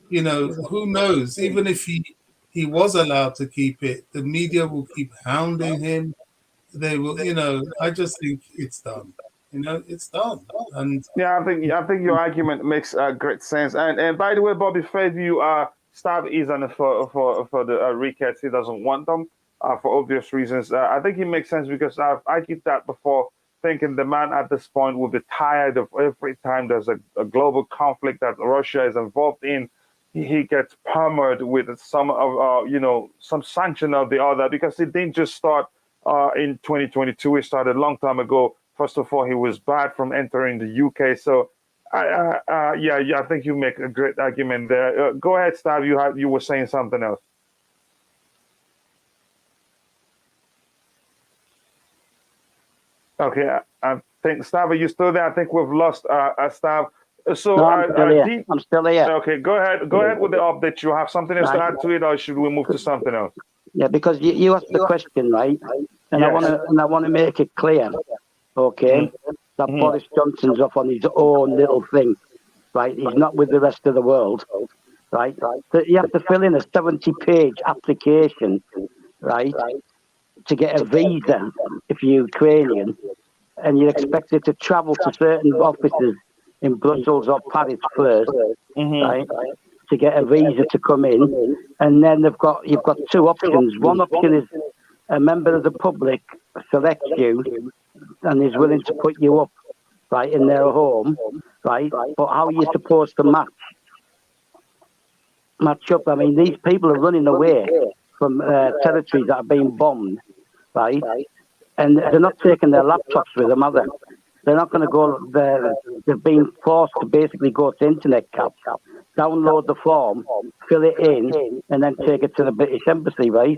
You know, who knows? Even if he was allowed to keep it, the media will keep hounding him. They will, you know, I just think it's done. You know, it's done. And yeah, I think your argument makes great sense. And by the way, Bobby Fairview, Stav is on for the Ricketts. He doesn't want them for obvious reasons. I think it makes sense because I've argued that before, thinking the man at this point will be tired of every time there's a global conflict that Russia is involved in, he gets pummeled with some of some sanction or the other, because it didn't just start in 2022. It started a long time ago. First of all, he was barred from entering the UK. So Yeah, I think you make a great argument there. Go ahead, Stav. You were saying something else. Okay, I think Stav, are you still there? I think we've lost Stav. So, No, I'm still here. Deep, I'm still here. okay, go ahead. Go ahead with the update. You have something else to add to it, or should we move to something else? Yeah, because you asked the question, right? And Yes. I want to make it clear, okay, that Boris Johnson's off on his own little thing, right? He's not with the rest of the world, right? So you have to fill in a 70-page application, right, to get a visa if you're Ukrainian, and you're expected to travel to certain offices in Brussels or Paris first, right, to get a visa to come in, and then you've got two options. One option is a member of the public selects you and is willing to put you up, right, in their home, right. But how are you supposed to match up? I mean, these people are running away from territories that are being bombed, right, and they're not taking their laptops with them, are they? They're not going to go there. They're being forced to basically go to internet cafes, download the form, fill it in, and then take it to the British Embassy, right?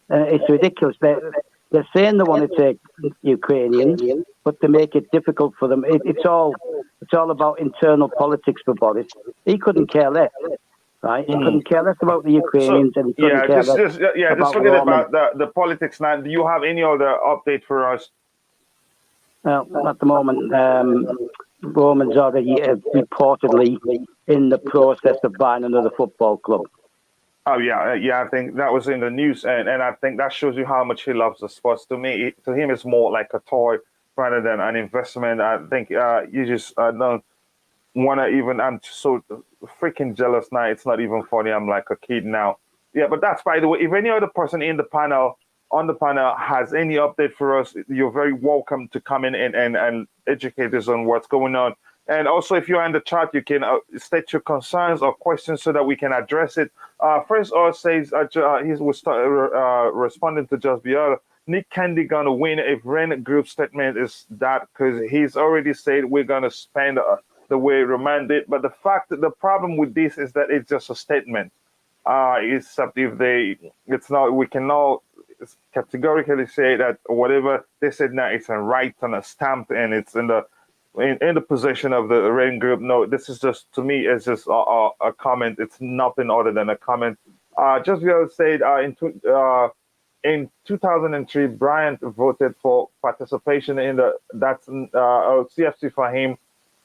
It's ridiculous. They're saying they want to take Ukrainians, but to make it difficult for them, it's all about internal politics for Boris. He couldn't care less, right? He couldn't care less about the Ukrainians, and he couldn't care less just forget about the politics now. Do you have any other update for us? Well, at the moment, Roman's already reportedly in the process of buying another football club. Oh yeah. I think that was in the news, and I think that shows you how much he loves the sports. To me, to him, it's more like a toy rather than an investment. I think you just don't want to even. I'm so freaking jealous now. It's not even funny. I'm like a kid now. Yeah, but that's, by the way. If any other person on the panel has any update for us, you're very welcome to come in and educate us on what's going on. And also, if you're in the chat, you can state your concerns or questions so that we can address it. First, says he was responding to Just Beyond. Nick Candy gonna win if Ren Group statement is that, because he's already said we're gonna spend the way Roman did. But the problem with this is that it's just a statement. Except if it's not, we cannot categorically say that whatever they said now it's a right on a stamp and it's in the possession of the Ren Group. No, this is just, to me, it's just a comment. It's nothing other than a comment. Just the other said in 2003, Bryant voted for participation in that's CFC for him.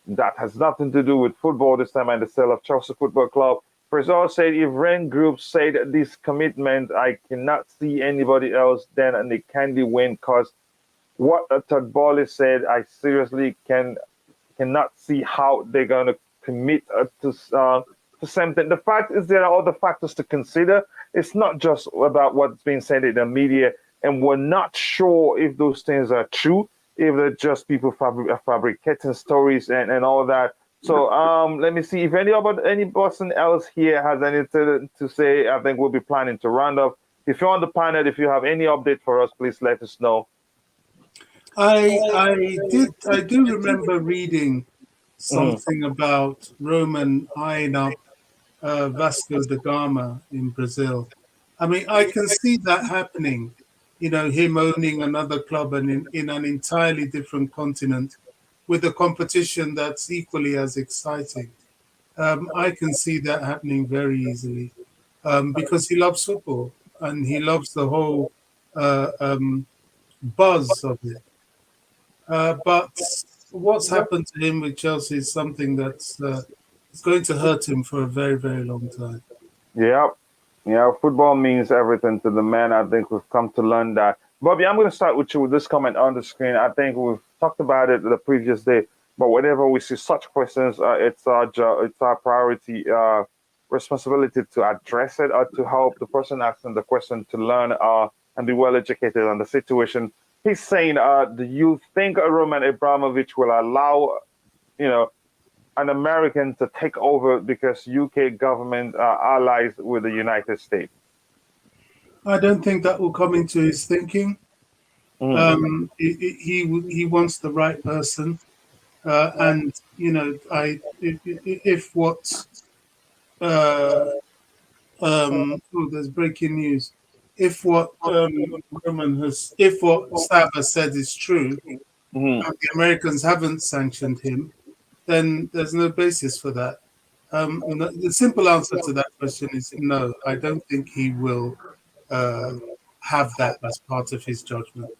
That has nothing to do with football this time and the sale of Chelsea Football Club. Prezor said, if Ren Group said this commitment, I cannot see anybody else then, and they can't win, because what Todd Bowley said, I seriously cannot see how they're going to commit to something. The fact is there are other factors to consider. It's not just about what's being said in the media, and we're not sure if those things are true, if they're just people fabricating stories and all that. So let me see if any person else here has anything to say. I think we'll be planning to round up. If you're on the panel, if you have any update for us, please let us know. I do remember reading something about Roman eyeing up Vasco da Gama in Brazil. I mean, I can see that happening. You know, him owning another club and in an entirely different continent, with a competition that's equally as exciting. I can see that happening very easily because he loves football and he loves the whole buzz of it. But what's happened to him with Chelsea is something that's going to hurt him for a very, very long time. Yeah, football means everything to the man. I think we've come to learn that. Bobby, I'm going to start with you with this comment on the screen. I think we've talked about it the previous day, but whenever we see such questions, it's our priority, responsibility to address it or to help the person asking the question to learn and be well educated on the situation. He's saying, do you think Roman Abramovich will allow, an American to take over because UK government allies with the United States? I don't think that will come into his thinking. He wants the right person. And you know, if what there's breaking news. If what if what Stav has said is true, Mhm. and the Americans haven't sanctioned him, then there's no basis for that. The simple answer to that question is no. I don't think he will have that as part of his judgment.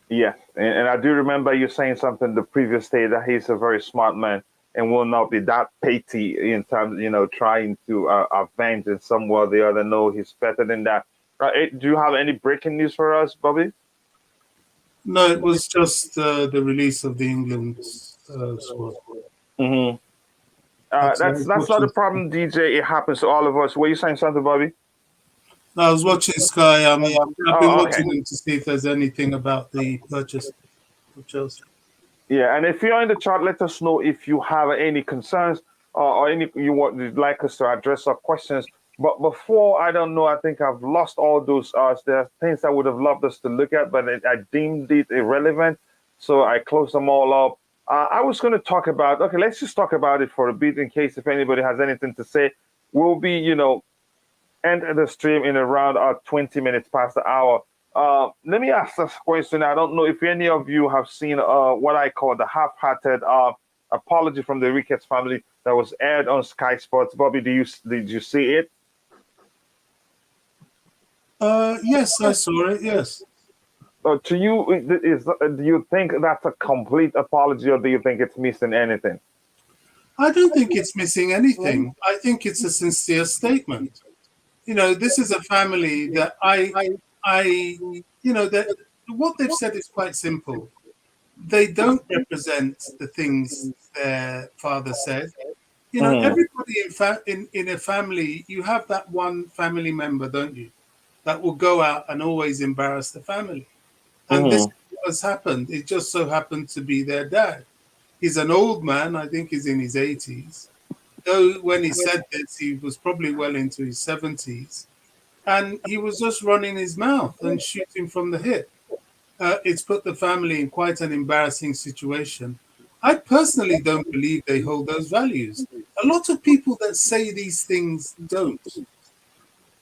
Yes, and I do remember you saying something the previous day that he's a very smart man and will not be that petty in terms, trying to avenge in some way or the other. No, he's better than that. Do you have any breaking news for us, Bobby? No, it was just the release of the England squad. Hmm. That's not a problem, DJ. It happens to all of us. Were you saying something, Bobby? I was watching Sky. I've been Oh, okay. watching them to see if there's anything about the purchase of Chelsea. Yeah, and if you're in the chat, let us know if you have any concerns or any you'd like us to address or questions. But before, I don't know, I think I've lost all those. There are things I would have loved us to look at, but I deemed it irrelevant, so I closed them all up. I was going to talk about. Okay, let's just talk about it for a bit in case if anybody has anything to say. We'll be, end the stream in around 20 minutes past the hour. Let me ask this question. I don't know if any of you have seen what I call the half-hearted apology from the Ricketts family that was aired on Sky Sports. Bobby, did you see it? Yes, I saw it. Yes. To you, do you think that's a complete apology, or do you think it's missing anything? I don't think it's missing anything. I think it's a sincere statement. This is a family that that what they've said is quite simple. They don't represent the things their father said. Everybody in a family, you have that one family member, don't you, that will go out and always embarrass the family. And this has happened. It just so happened to be their dad. He's an old man. I think he's in his 80s. Though when he said this, he was probably well into his 70s. And he was just running his mouth and shooting from the hip. It's put the family in quite an embarrassing situation. I personally don't believe they hold those values. A lot of people that say these things don't.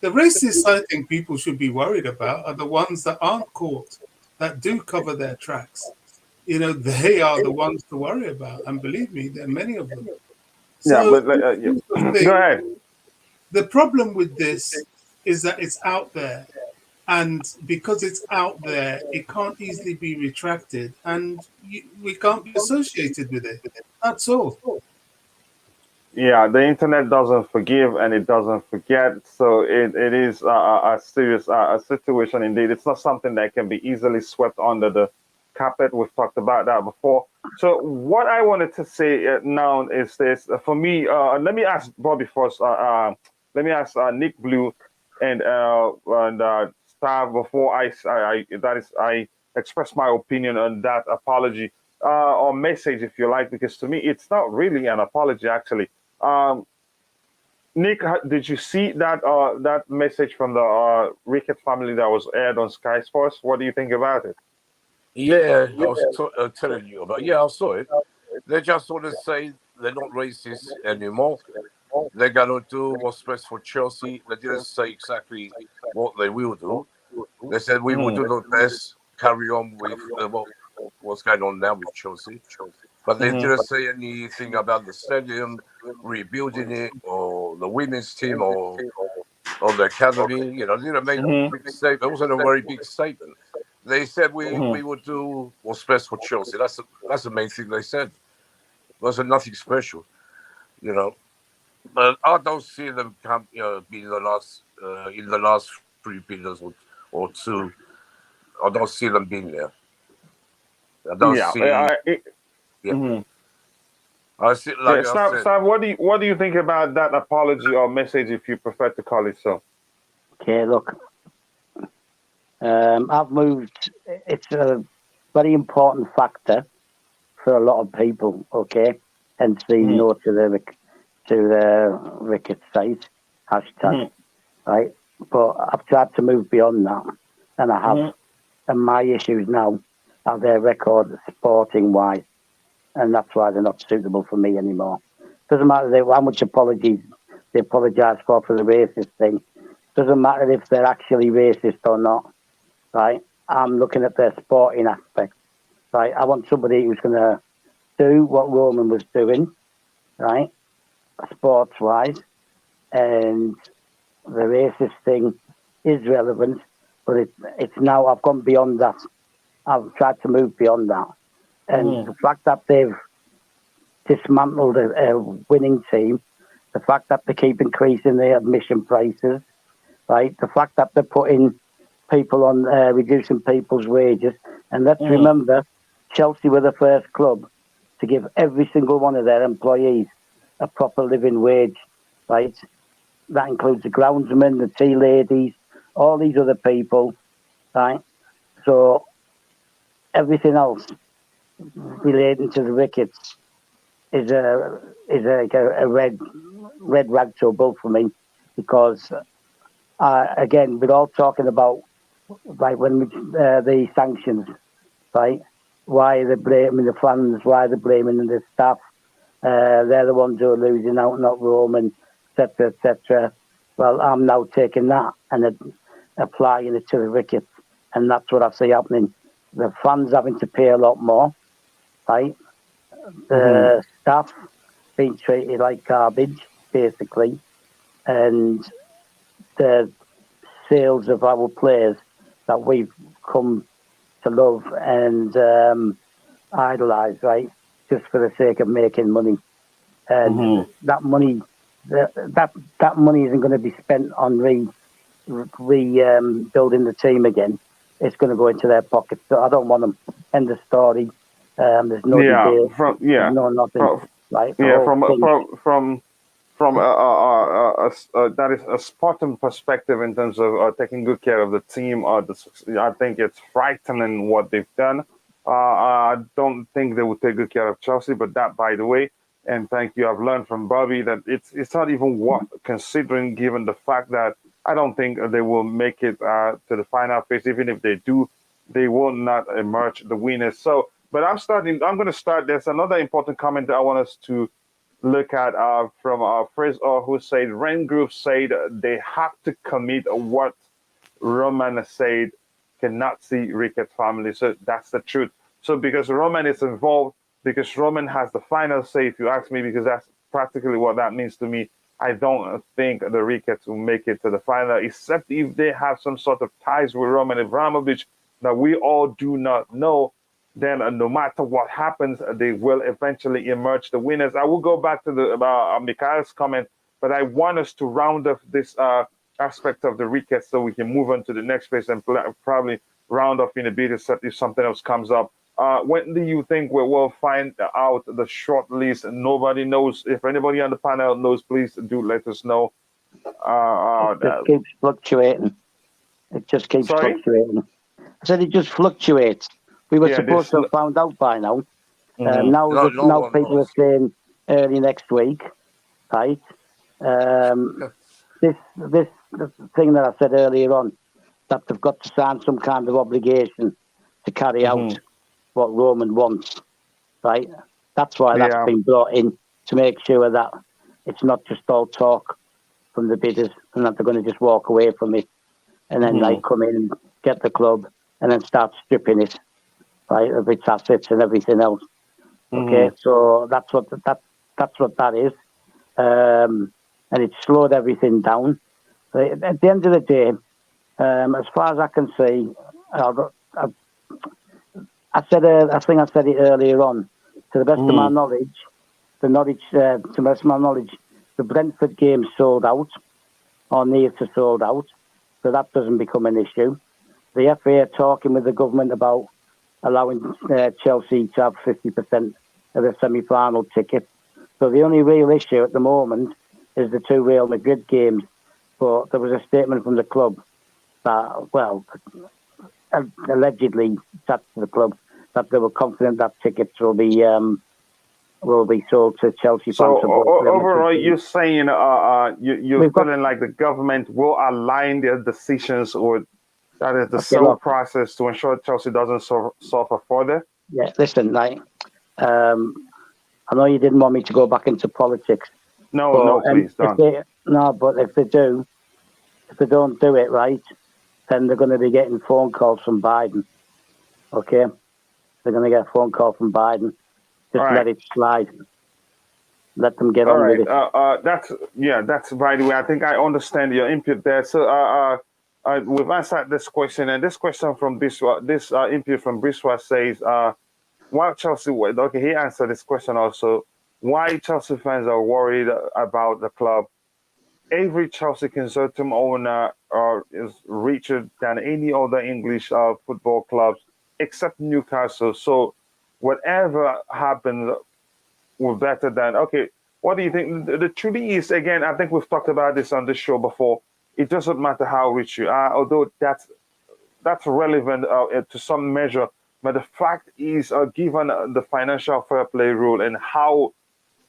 The racists I think people should be worried about are the ones that aren't caught, that do cover their tracks. They are the ones to worry about. And believe me, there are many of them. Yeah, So but go ahead. the problem with this is that it's out there. And because it's out there, it can't easily be retracted. And we can't be associated with it. That's all. Yeah, the internet doesn't forgive and it doesn't forget. So it is a serious a situation indeed. It's not something that can be easily swept under the carpet. We've talked about that before. So what I wanted to say now is this. For me, let me ask Bobby first. Let me ask Nick Blue and Stav before I express my opinion on that apology or message, if you like, because to me it's not really an apology actually. Nick, did you see that message from the Ricketts family that was aired on Sky Sports? What do you think about it? Yeah, I was telling you about. Yeah, I saw it. They just want to say they're not racist anymore. They're going to do what's best for Chelsea. They didn't say exactly what they will do. They said we will do the best, carry on with what's going on now with Chelsea. But they didn't say anything about the stadium, rebuilding it, or the women's team, or the academy. They didn't make a big statement. It wasn't a very big statement. They said we would do what's best for Chelsea. That's the main thing they said. It wasn't nothing special, But I don't see them be in the last 3 pillars or 2. I don't see them being there. I don't see. I see. Like I said. Sam, what do you think about that apology or message, if you prefer to call it so? Okay, look. I've moved. It's a very important factor for a lot of people. Okay, hence the no to the Ricketts site hashtag, right? But I've tried to move beyond that, and I have. And my issues now are their record sporting wise. and that's why they're not suitable for me anymore. Doesn't matter how much apologies they apologise for the racist thing. Doesn't matter if they're actually racist or not, right? I'm looking at their sporting aspect, right? I want somebody who's going to do what Roman was doing, right, sports-wise, and the racist thing is relevant, but it's now, I've gone beyond that. I've tried to move beyond that. And the fact that they've dismantled a winning team, the fact that they keep increasing the admission prices, right, the fact that they're putting people on, reducing people's wages, and let's remember, Chelsea were the first club to give every single one of their employees a proper living wage, right? That includes the groundsmen, the tea ladies, all these other people, right? So everything else relating to the Ricketts is a red rag to a bull for me, because again, we're all talking about, like, when the sanctions, right? Why they're blaming the fans, why they're blaming the staff. They're the ones who are losing out, not Roman, etc., etc. Well, I'm now taking that and applying it to the Ricketts, and that's what I see happening. The fans having to pay a lot more, right? The staff being treated like garbage, basically, and the sales of our players that we've come to love and idolise, right, just for the sake of making money. And that money isn't going to be spent on rebuilding the team again. It's going to go into their pockets. So I don't want them. End of story. There's no debate. There's no nothing. Right? From that is a Spartan perspective in terms of taking good care of the team. I think it's frightening what they've done. I don't think they would take good care of Chelsea, but that, by the way, and thank you, I've learned from Bobby that it's not even worth considering, given the fact that I don't think they will make it to the final phase. Even if they do, they will not emerge the winners. So, but I'm going to start. There's another important comment that I want us to look at from our Fraser, who said, Ren Group said they have to commit what Roman said, cannot see Ricketts family. So that's the truth. So because Roman is involved, because Roman has the final say, if you ask me, because that's practically what that means to me, I don't think the Ricketts will make it to the final, except if they have some sort of ties with Roman Abramovich that we all do not know. Then no matter what happens, they will eventually emerge the winners. I will go back to the Mikhail's comment, but I want us to round up this aspect of the Ricketts so we can move on to the next phase and probably round off in a bit if something else comes up. When do you think we will find out the short list? Nobody knows. If anybody on the panel knows, please do let us know. It keeps fluctuating. It just keeps fluctuating. I said it just fluctuates. We were supposed to have found out by now. Now people are saying early next week, right? This thing that I said earlier on, that they've got to sign some kind of obligation to carry out what Roman wants, right? That's why that's been brought in, to make sure that it's not just all talk from the bidders and that they're going to just walk away from it and then like come in and get the club and then start stripping it, right, of its assets and everything else. Okay, so that's what that is, and it's slowed everything down. At the end of the day, as far as I can see, I think I said it earlier on. To the best of my knowledge, to the best of my knowledge, the Brentford game sold out, or near to sold out, so that doesn't become an issue. The FA are talking with the government about allowing Chelsea to have 50% of the semi-final ticket. So the only real issue at the moment is the two Real Madrid games. But there was a statement from the club that, well, allegedly that's the club, that they were confident that tickets will be sold to Chelsea fans. So overall, you're saying you're feeling like the government will align their decisions, or that is the sole process to ensure Chelsea doesn't suffer further? Yeah, listen, like, I know you didn't want me to go back into politics. No, please don't. But if they don't do it right, then they're going to be getting phone calls from Biden. Okay? They're going to get a phone call from Biden. Just let it slide. Let them get on with it. That's by the way. I think I understand your input there. So we've answered this question, and this question from this input from Biswa says, why Chelsea? Okay, he answered this question also. Why Chelsea fans are worried about the club? Every Chelsea consortium owner is richer than any other English football clubs except Newcastle. So whatever happens, we're better than. Okay, what do you think? The truth is, again, I think we've talked about this on this show before. It doesn't matter how rich you are, although that's relevant to some measure. But the fact is, given the financial fair play rule and how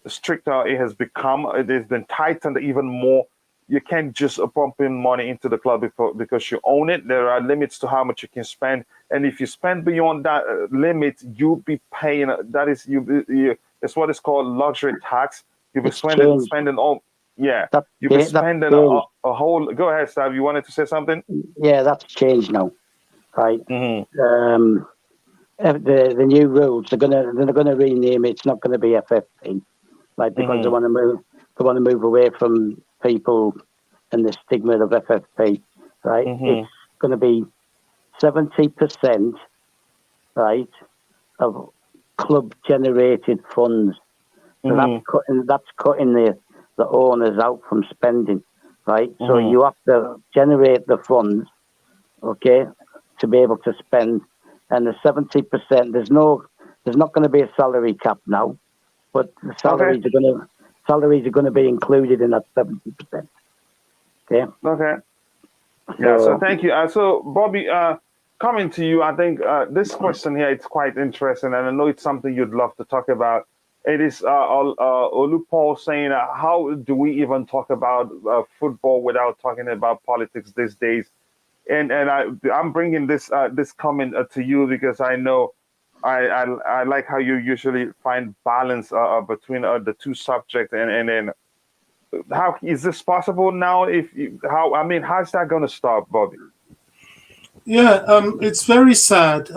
stricter it has become, it has been tightened even more. You can't just pump in money into the club because you own it. There are limits to how much you can spend, and if you spend beyond that limit, you'll be paying. That is, it's what is called luxury tax. You'll be spending all. Yeah, you'll be spending a whole. Go ahead, Sav. You wanted to say something? Yeah, that's changed now, right? Mm-hmm. The new rules they're gonna rename it. It's not going to be FFP, right? Because they want to move away from people and the stigma of FFP, right? It's going to be 70%, right, of club generated funds. So that's cutting the owners out from spending, right? So you have to generate the funds, okay, to be able to spend. And the 70%, there's not going to be a salary cap now, but the salaries are going to be included in that 70%. Okay. Okay. Yeah. So thank you. So Bobby, coming to you, I think this question here is quite interesting, and I know it's something you'd love to talk about. It is Olupol saying, how do we even talk about football without talking about politics these days? And I'm bringing this comment to you because I know I like how you usually find balance between the two subjects, and then how is this possible now? How's that going to stop, Bobby? Yeah, it's very sad.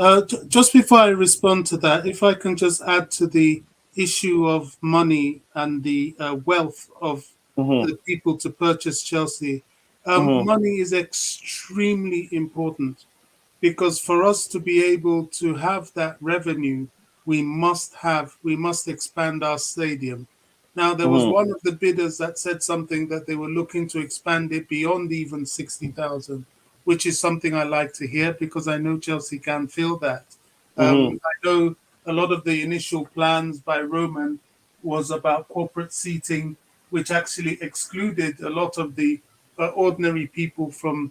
Just before I respond to that, if I can just add to the issue of money and the wealth of the people to purchase Chelsea. Money is extremely important because for us to be able to have that revenue, we must expand our stadium. Now, there was one of the bidders that said something that they were looking to expand it beyond even 60,000, which is something I like to hear because I know Chelsea can feel that. I know a lot of the initial plans by Roman was about corporate seating, which actually excluded a lot of the ordinary people from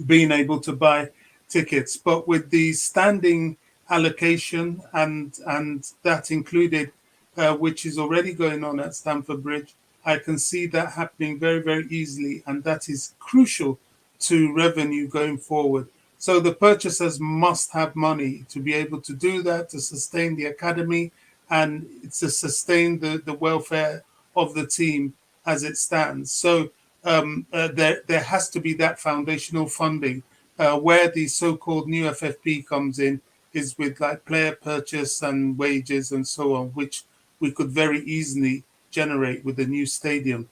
being able to buy tickets. But with the standing allocation and that included, which is already going on at Stamford Bridge, I can see that happening very, very easily. And that is crucial to revenue going forward. So the purchasers must have money to be able to do that, to sustain the academy and to sustain the welfare of the team as it stands. So there has to be that foundational funding. Where the so-called new FFP comes in is with like player purchase and wages and so on, which we could very easily generate with the new stadium.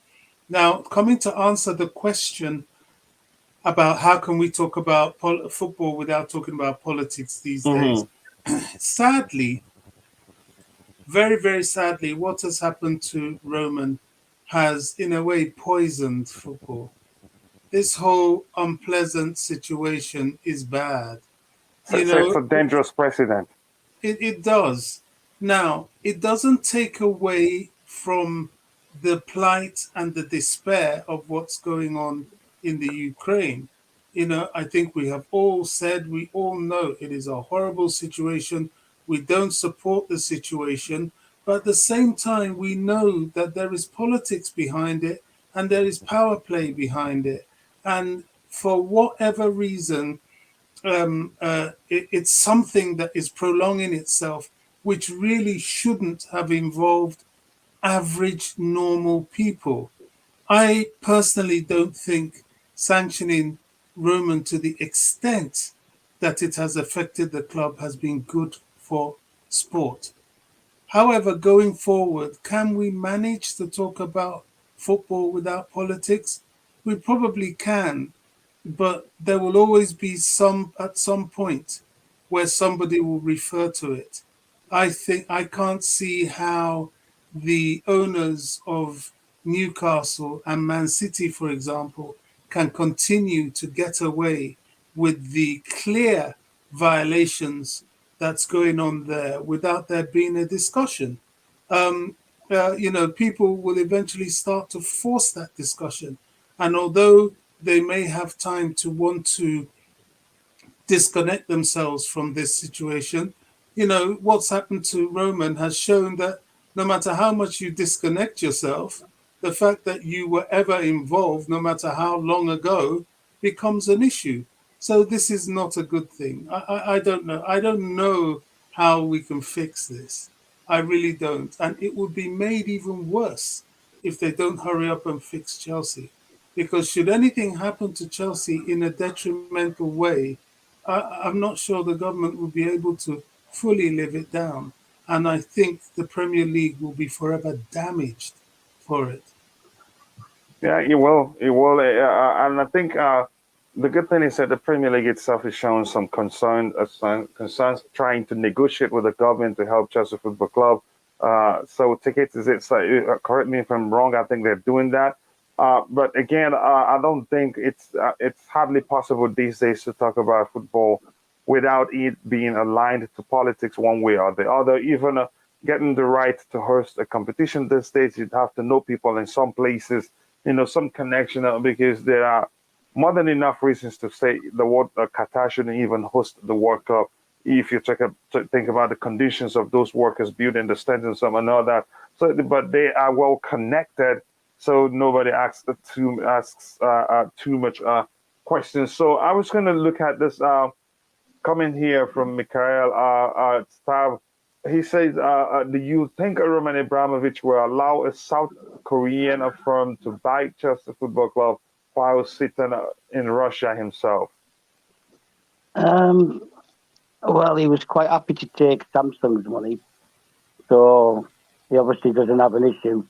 Now, coming to answer the question about how can we talk about football without talking about politics these days. Sadly, very, very sadly, what has happened to Roman has, in a way, poisoned football. This whole unpleasant situation is bad. It's a dangerous precedent. It does. Now, it doesn't take away from the plight and the despair of what's going on in the Ukraine. I think we have all said, we all know it is a horrible situation. We don't support the situation. But at the same time, we know that there is politics behind it and there is power play behind it. And for whatever reason, it's something that is prolonging itself which really shouldn't have involved average, normal people. I personally don't think sanctioning Roman to the extent that it has affected the club has been good for sport. However, going forward, can we manage to talk about football without politics? We probably can, but there will always be at some point where somebody will refer to it. I think I can't see how the owners of Newcastle and Man City, for example, can continue to get away with the clear violations that's going on there without there being a discussion. People will eventually start to force that discussion. And although they may have time to want to disconnect themselves from this situation, what's happened to Roman has shown that no matter how much you disconnect yourself, the fact that you were ever involved, no matter how long ago, becomes an issue. So this is not a good thing. I don't know. I don't know how we can fix this. I really don't. And it would be made even worse if they don't hurry up and fix Chelsea. Because should anything happen to Chelsea in a detrimental way, I'm not sure the government will be able to fully live it down. And I think the Premier League will be forever damaged for it. Yeah, it will. It will. And I think the good thing is that the Premier League itself is showing some concerns trying to negotiate with the government to help Chelsea Football Club. So tickets, correct me if I'm wrong, I think they're doing that. But again, I don't think it's hardly possible these days to talk about football without it being aligned to politics one way or the other. Even getting the right to host a competition these days, you'd have to know people in some places, some connection, because there are more than enough reasons to say the word Qatar shouldn't even host the World Cup. If you think about the conditions of those workers building the stadiums and all that, but they are well connected, so nobody asks too much questions. So I was going to look at this comment here from Mikhail Stav. He says, do you think Roman Abramovich will allow a South Korean firm to buy Chelsea Football Club while sitting in Russia himself? Well, he was quite happy to take Samsung's money. So he obviously doesn't have an issue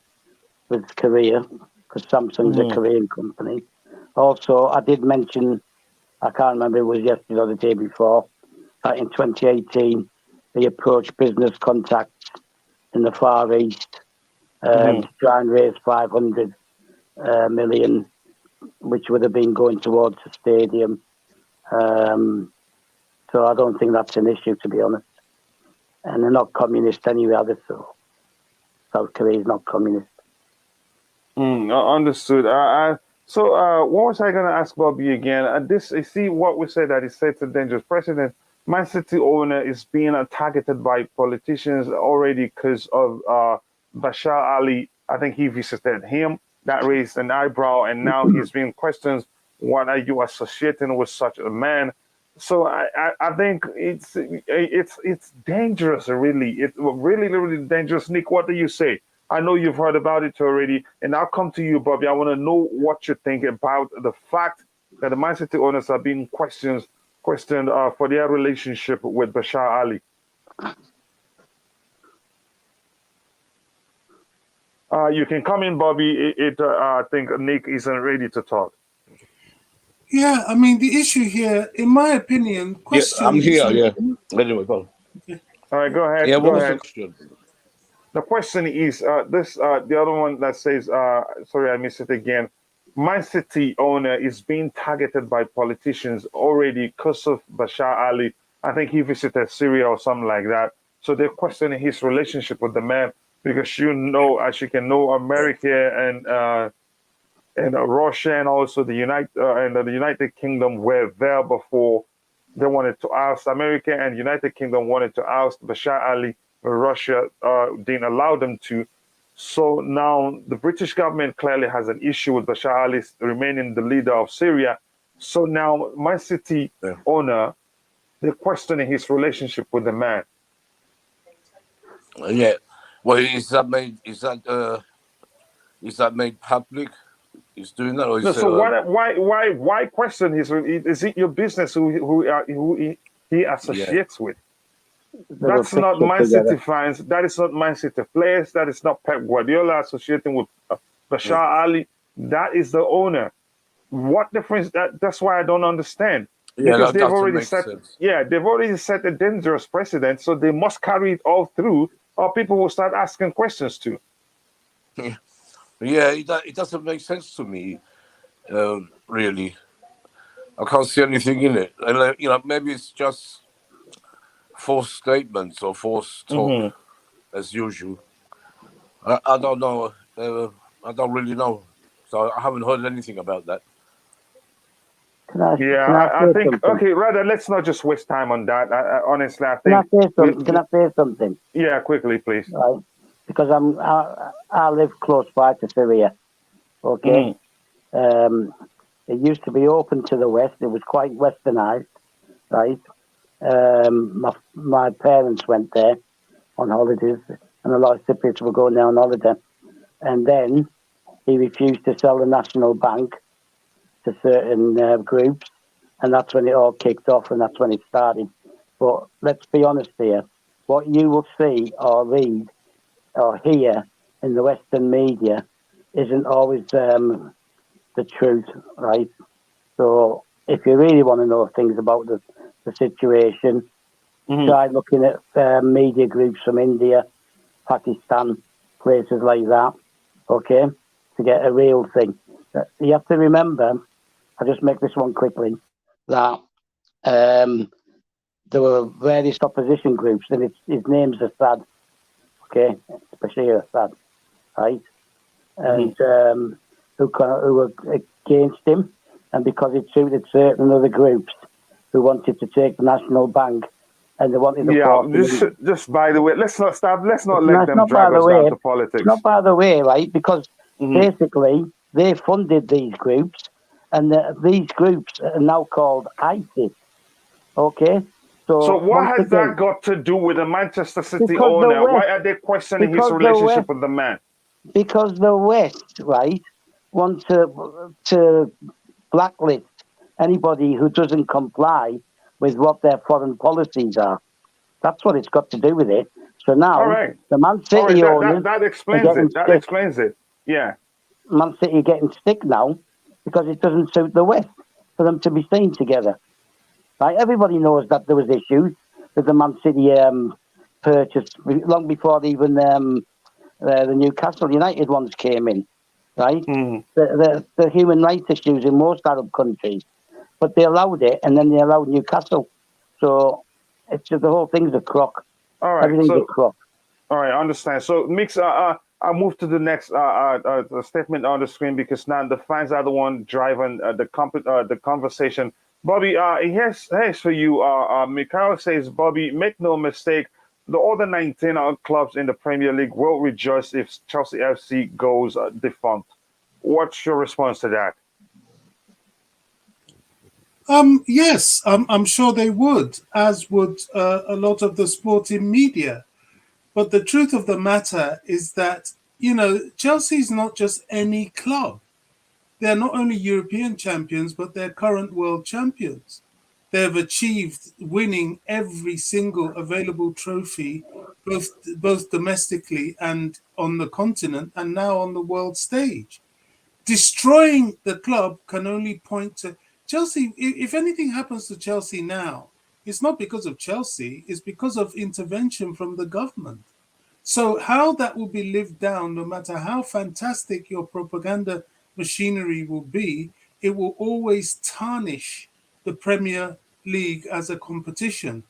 with Korea because Samsung's a Korean company. Also, I did mention, I can't remember if it was yesterday or the day before, that in 2018, he approached business contacts in the Far East to try and raise 500 million, which would have been going towards the stadium. So I don't think that's an issue, to be honest. And they're not communist anyway, are they? So South Korea is not communist. Understood. So what was I going to ask Bobby again? See what we said that he said to dangerous precedent. Man City owner is being targeted by politicians already because of Bashar Ali. I think he visited him. That raised an eyebrow, and now he's being questioned. What are you associating with such a man? So I think it's dangerous, really. It's really, really dangerous. Nick, what do you say? I know you've heard about it already, and I'll come to you, Bobby. I want to know what you think about the fact that the Man City owners are being questioned for their relationship with Bashar Ali. You can come in, Bobby. I think Nick isn't ready to talk. Yeah, I mean, the issue here, in my opinion, question. Yeah, I'm here, yeah. Anyway, go on. Okay. All right, go ahead. Yeah, what was ahead. the question? The question is the other one that says, sorry, I missed it again. Man City owner is being targeted by politicians already because of Bashar Ali. I think he visited Syria or something like that. So they're questioning his relationship with the man because as you can know, America and Russia and also the United Kingdom were there before. They wanted to oust America, and United Kingdom wanted to oust Bashar Ali. Russia didn't allow them to. So now the British government clearly has an issue with Bashar Ali remaining the leader of Syria. So now Man City owner, they're questioning his relationship with the man. Yeah. Well, is that made public? Is doing that, or No, is so why question his? Is it your business he yeah, associates with? They were That's not pictured Man City together. fans. That is not Man City players. That is not Pep Guardiola associating with yeah, Bashar Ali. That is the owner. What difference? That's why I don't understand. yeah, Because that doesn't make sense. they've already set a dangerous precedent, so they must carry it all through, or people will start asking questions too. Yeah, it doesn't make sense to me, really. I can't see anything in it. And, maybe it's just false statements or false talk Hmm. as usual. I don't know. I don't really know. So I haven't heard anything about that. Yeah, Can I I say think something? okay. Rather, let's not just waste time on that. Honestly, I Can I think say we, something? Can I say something? yeah, quickly, please. Right? Because I live close by to Syria. Okay. Mm. It used to be open to the West. It was quite westernized, right? My parents went there on holidays, and a lot of Cypriots were going there on holiday. And then he refused to sell the National Bank to certain groups, and that's when it all kicked off, and that's when it started. But let's be honest here: what you will see or read or hear in the Western media isn't always the truth, right? So if you really want to know things about the situation, try looking at media groups from India, Pakistan, places like that, okay, to get a real thing. You have to remember, I'll just make this one quickly, that there were various opposition groups, and his name's Assad, okay, Bashir Assad, right? And who were against him, and because it suited certain other groups who wanted to take the National Bank, and they wanted to Yeah, force him. just by the way, let's not stop. Let's not No, let it's them not by drag the us way. down to It's politics. not by the way, right? Because Hmm. basically they funded these groups, and these groups are now called ISIS. Okay, So so what once has that again, got to do with the Manchester City because the owner? West, Why are they questioning his because the relationship West, with the man? because the West, right, want to blacklist anybody who doesn't comply with what their foreign policies are. That's what it's got to do with it. So All now right, the Man all right. City owners That are explains getting it. That stick. explains it. Yeah. Man City are getting stick now because it doesn't suit the West for them to be seen together. Right? Everybody knows that there was issues with the Man City purchase long before even the Newcastle United ones came in. Right? Mhm. The human rights issues in most Arab countries, but they allowed it, and then they allowed Newcastle. So it's just the whole thing's a crock. All right. Everything's a So crock. all right, I understand. So mix. I'll move to the next statement on the screen because now the fans are the one driving the conversation. Bobby, here's for you. Mikhail says, Bobby, make no mistake, the other 19 clubs in the Premier League will rejoice if Chelsea FC goes defunct. What's your response to that? Yes, I'm sure they would, as would a lot of the sporting media. But the truth of the matter is that, Chelsea's not just any club. They're not only European champions, but they're current world champions. They've achieved winning every single available trophy, both domestically and on the continent, and now on the world stage. Destroying the club can only point to Chelsea. If anything happens to Chelsea now, it's not because of Chelsea, it's because of intervention from the government. So how that will be lived down, no matter how fantastic your propaganda machinery will be, it will always tarnish the Premier League as a competition.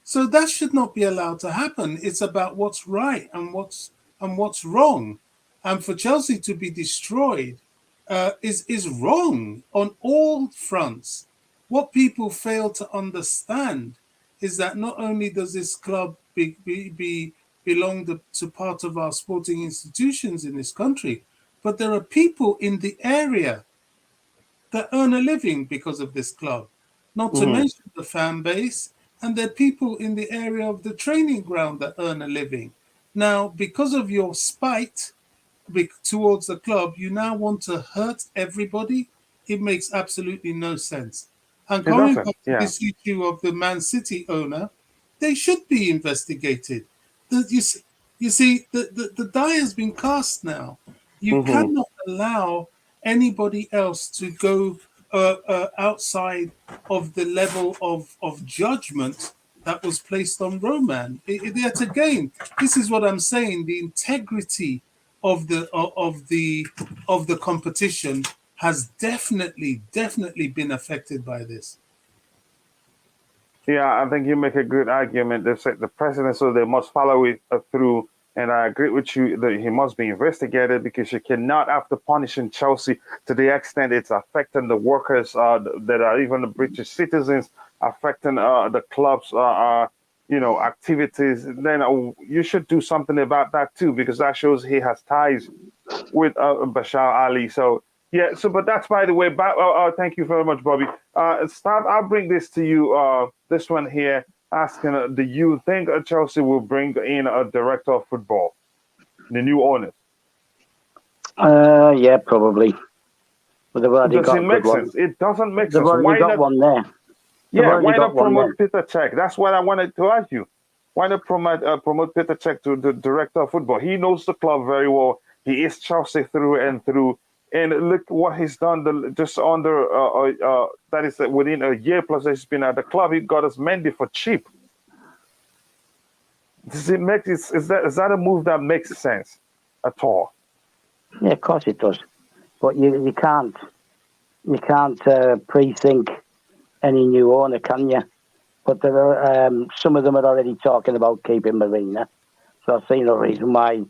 So that should not be allowed to happen. It's about what's right and what's wrong. And for Chelsea to be destroyed is wrong on all fronts. What people fail to understand is that not only does this club belong to part of our sporting institutions in this country, but there are people in the area that earn a living because of this club, not to Hmm. mention the fan base, and there are people in the area of the training ground that earn a living. Now, because of your spite towards the club, you now want to hurt everybody. It makes absolutely no sense. And It coming doesn't. back to Yeah. this issue of the Man City owner, they should be investigated. You see, the die has been cast now. You Mm-hmm. cannot allow anybody else to go outside of the level of judgment that was placed on Roman. Yet again, this is what I'm saying: the integrity of the competition has definitely been affected by this. Yeah, I think you make a good argument. They said the president, so they must follow it through. And I agree with you that he must be investigated because you cannot, after punishing Chelsea to the extent it's affecting the workers that are even the British citizens, affecting the club's, activities. Then you should do something about that too, because that shows he has ties with Bashar Ali. So yeah. So, but that's by the way. Thank you very much, Bobby. I'll bring this to you. This one here asking, do you think Chelsea will bring in a director of football, the new owners? Yeah, probably. But they've already Does got it a make good one. sense? It doesn't make They've sense. already Why got not? one there. They've Yeah, already why got not one promote there. Peter Cech? That's what I wanted to ask you. Why not promote Peter Cech to the director of football? He knows the club very well. He is Chelsea through and through. And look what he's done. Just under that is within a year plus he's been at the club. He got us Mendy for cheap. Does it make is that a move that makes sense at all? Yeah, of course it does. But you can't pre-think any new owner, can you? But there are some of them are already talking about keeping Marina. So I see no reason why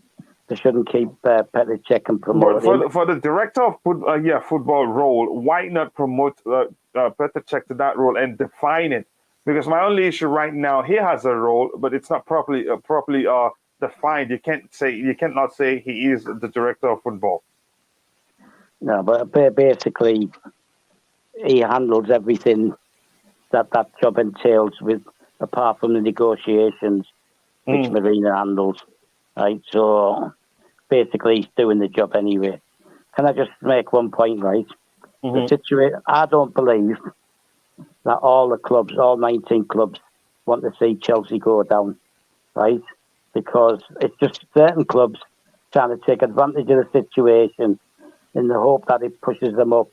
they shouldn't keep Petr Cech and promote But him. for the director of football role, why not promote Petr Cech to that role and define it? Because my only issue right now, he has a role, but it's not properly defined. You cannot say he is the director of football. No, but basically he handles everything that job entails, with apart from the negotiations, which Marina handles. Right, so basically he's doing the job anyway. Can I just make one point, right? The situation, I don't believe that all the clubs, all 19 clubs, want to see Chelsea go down, right? Because it's just certain clubs trying to take advantage of the situation in the hope that it pushes them up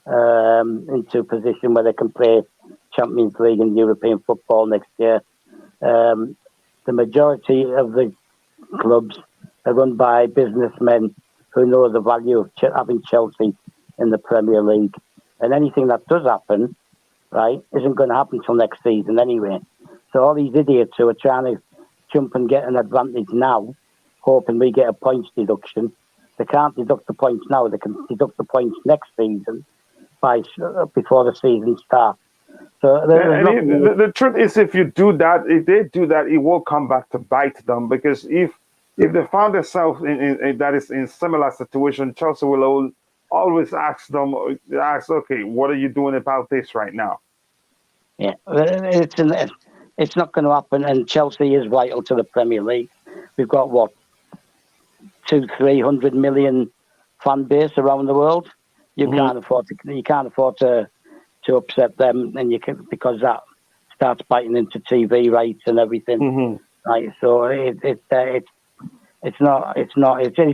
into a position where they can play Champions League and European football next year. The majority of the clubs are run by businessmen who know the value of having Chelsea in the Premier League. And anything that does happen, right, isn't going to happen until next season anyway. So all these idiots who are trying to jump and get an advantage now, hoping we get a points deduction, they can't deduct the points now. They can deduct the points next season before the season starts. So the truth is, if they do that, it will come back to bite them. Because if they found themselves in similar situation, Chelsea will always ask, okay, what are you doing about this right now? Yeah, it's not going to happen. And Chelsea is vital to the Premier League. We've got what, 200-300 million fan base around the world. You can't afford to upset them, and because that starts biting into TV rights and everything. Right, so it's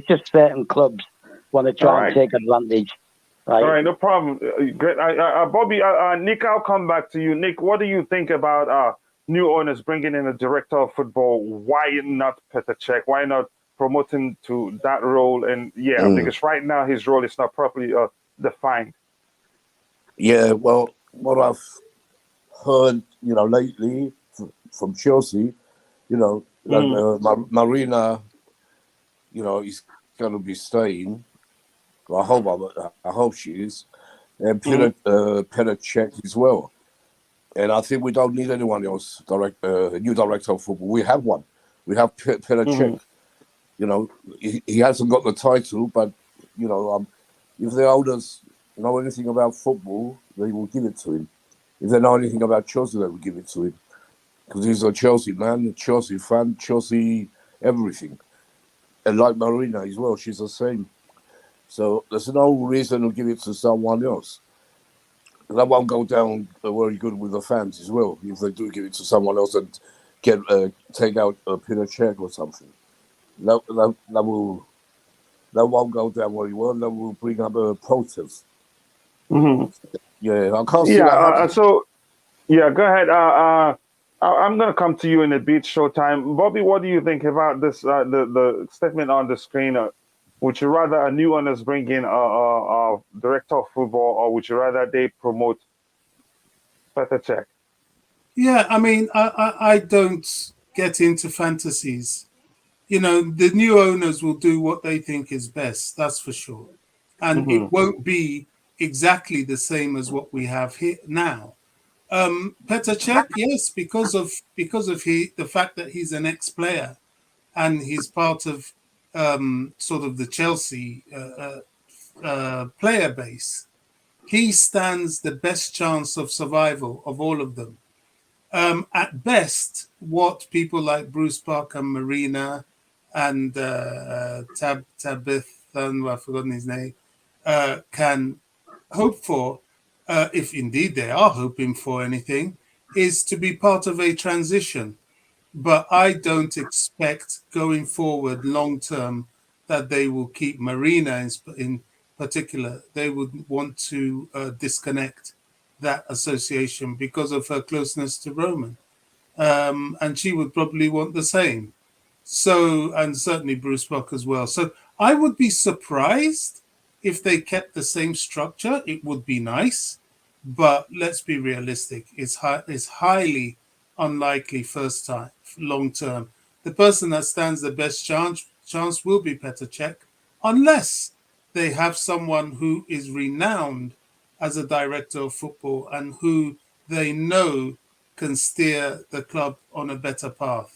just certain clubs want to try and take advantage. Right. All right, no problem. Great, Bobby. Nick, I'll come back to you. Nick, what do you think about new owners bringing in a director of football? Why not Petr Cech? Why not promoting to that role? And because right now his role is not properly defined. Yeah, well, what I've heard, lately from Chelsea, Marina, is going to be staying. I hope she is, and Petr Cech as well. And I think we don't need anyone else. New director of football. We have one. We have Petr Cech. He hasn't got the title, but if the owners know anything about football, they will give it to him. If they know anything about Chelsea, they will give it to him, because he's a Chelsea man, a Chelsea fan, Chelsea everything. And like Marina as well, she's the same. So there's no reason to give it to someone else. That won't go down very good with the fans as well if they do give it to someone else and get take out Peter Cech or something. That won't go down very well. That will bring up a protest. Yeah, I can't see that happening. Go ahead. I'm going to come to you in a bit, Showtime. Bobby, what do you think about this? The statement on the screen. Would you rather a new owners bring in a director of football, or would you rather they promote Petr Cech? Yeah, I mean, I don't get into fantasies. You know, the new owners will do what they think is best. That's for sure, and it won't be exactly the same as what we have here now. Petr Cech, yes, because of the fact that he's an ex-player and he's part of sort of the Chelsea player base. He stands the best chance of survival of all of them. At best, what people like Bruce Parker, Marina, and Tabith, I've forgotten his name, can hope for, if indeed they are hoping for anything, is to be part of a transition. But I don't expect going forward long term that they will keep Marina in particular. They would want to disconnect that association because of her closeness to Roman. And she would probably want the same. So, and certainly Bruce Buck as well. So I would be surprised if they kept the same structure. It would be nice, but let's be realistic. It's highly unlikely first time, long term. The person that stands the best chance will be Petr Cech, unless they have someone who is renowned as a director of football and who they know can steer the club on a better path.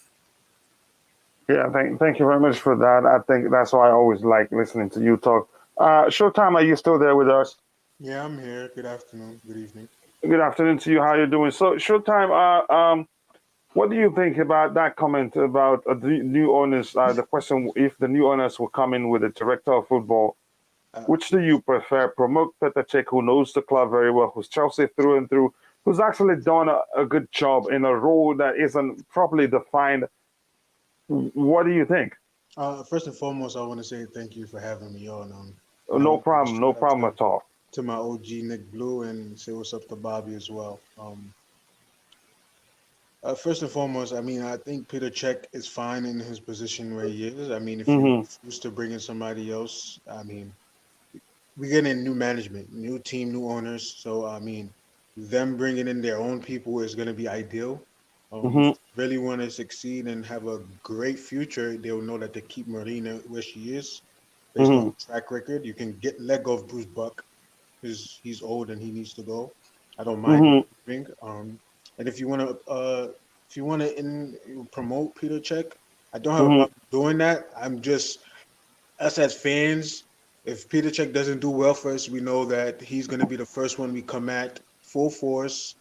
Yeah, thank you very much for that. I think that's why I always like listening to you talk. Showtime, are you still there with us? Yeah, I'm here. Good afternoon. Good evening. Good afternoon to you. How are you doing? So, Showtime, what do you think about that comment about the new owners? The question if the new owners will come in with a director of football, which do you prefer? Promote Petr Cech, who knows the club very well, who's Chelsea through and through, who's actually done a good job in a role that isn't properly defined. What do you think? First and foremost, I want to say thank you for having me on. No problem at all. To my OG Nick Blue, and say what's up to Bobby as well. First and foremost, I mean, I think Petr Cech is fine in his position where he is. I mean, if you choose to bring in somebody else, I mean, we're getting new management, new team, new owners. So, I mean, them bringing in their own people is going to be ideal. Really want to succeed and have a great future, they'll know that they keep Marina where she is based on track record. You can let go of Bruce Buck because he's old and he needs to go. I don't mind moving. And if you want to promote Petr Cech, I don't have a problem doing that. I'm just us as fans. If Petr Cech doesn't do well for us, we know that he's going to be the first one we come at full force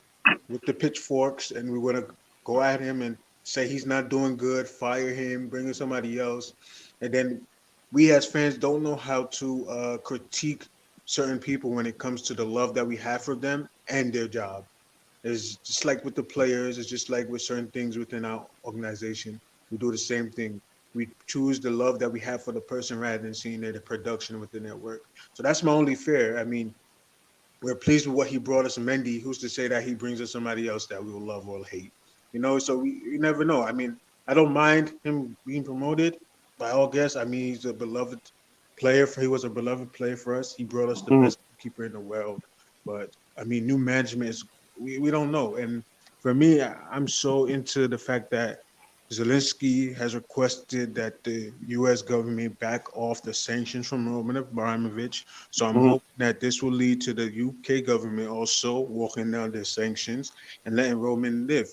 with the pitchforks, and we want to go at him and say he's not doing good, fire him, bring in somebody else. And then we as fans don't know how to critique certain people when it comes to the love that we have for them and their job. It's just like with the players. It's just like with certain things within our organization. We do the same thing. We choose the love that we have for the person rather than seeing the production within their work. So that's my only fear. I mean, we're pleased with what he brought us. Mendy, who's to say that he brings us somebody else that we will love or hate? You know, so we never know. I mean, I don't mind him being promoted by all guests. I mean, he's a beloved player. He was a beloved player for us. He brought us the best keeper in the world. But, I mean, new management is we don't know. And for me, I'm so into the fact that Zelensky has requested that the U.S. government back off the sanctions from Roman Abramovich. So I'm hoping that this will lead to the U.K. government also walking down their sanctions and letting Roman live.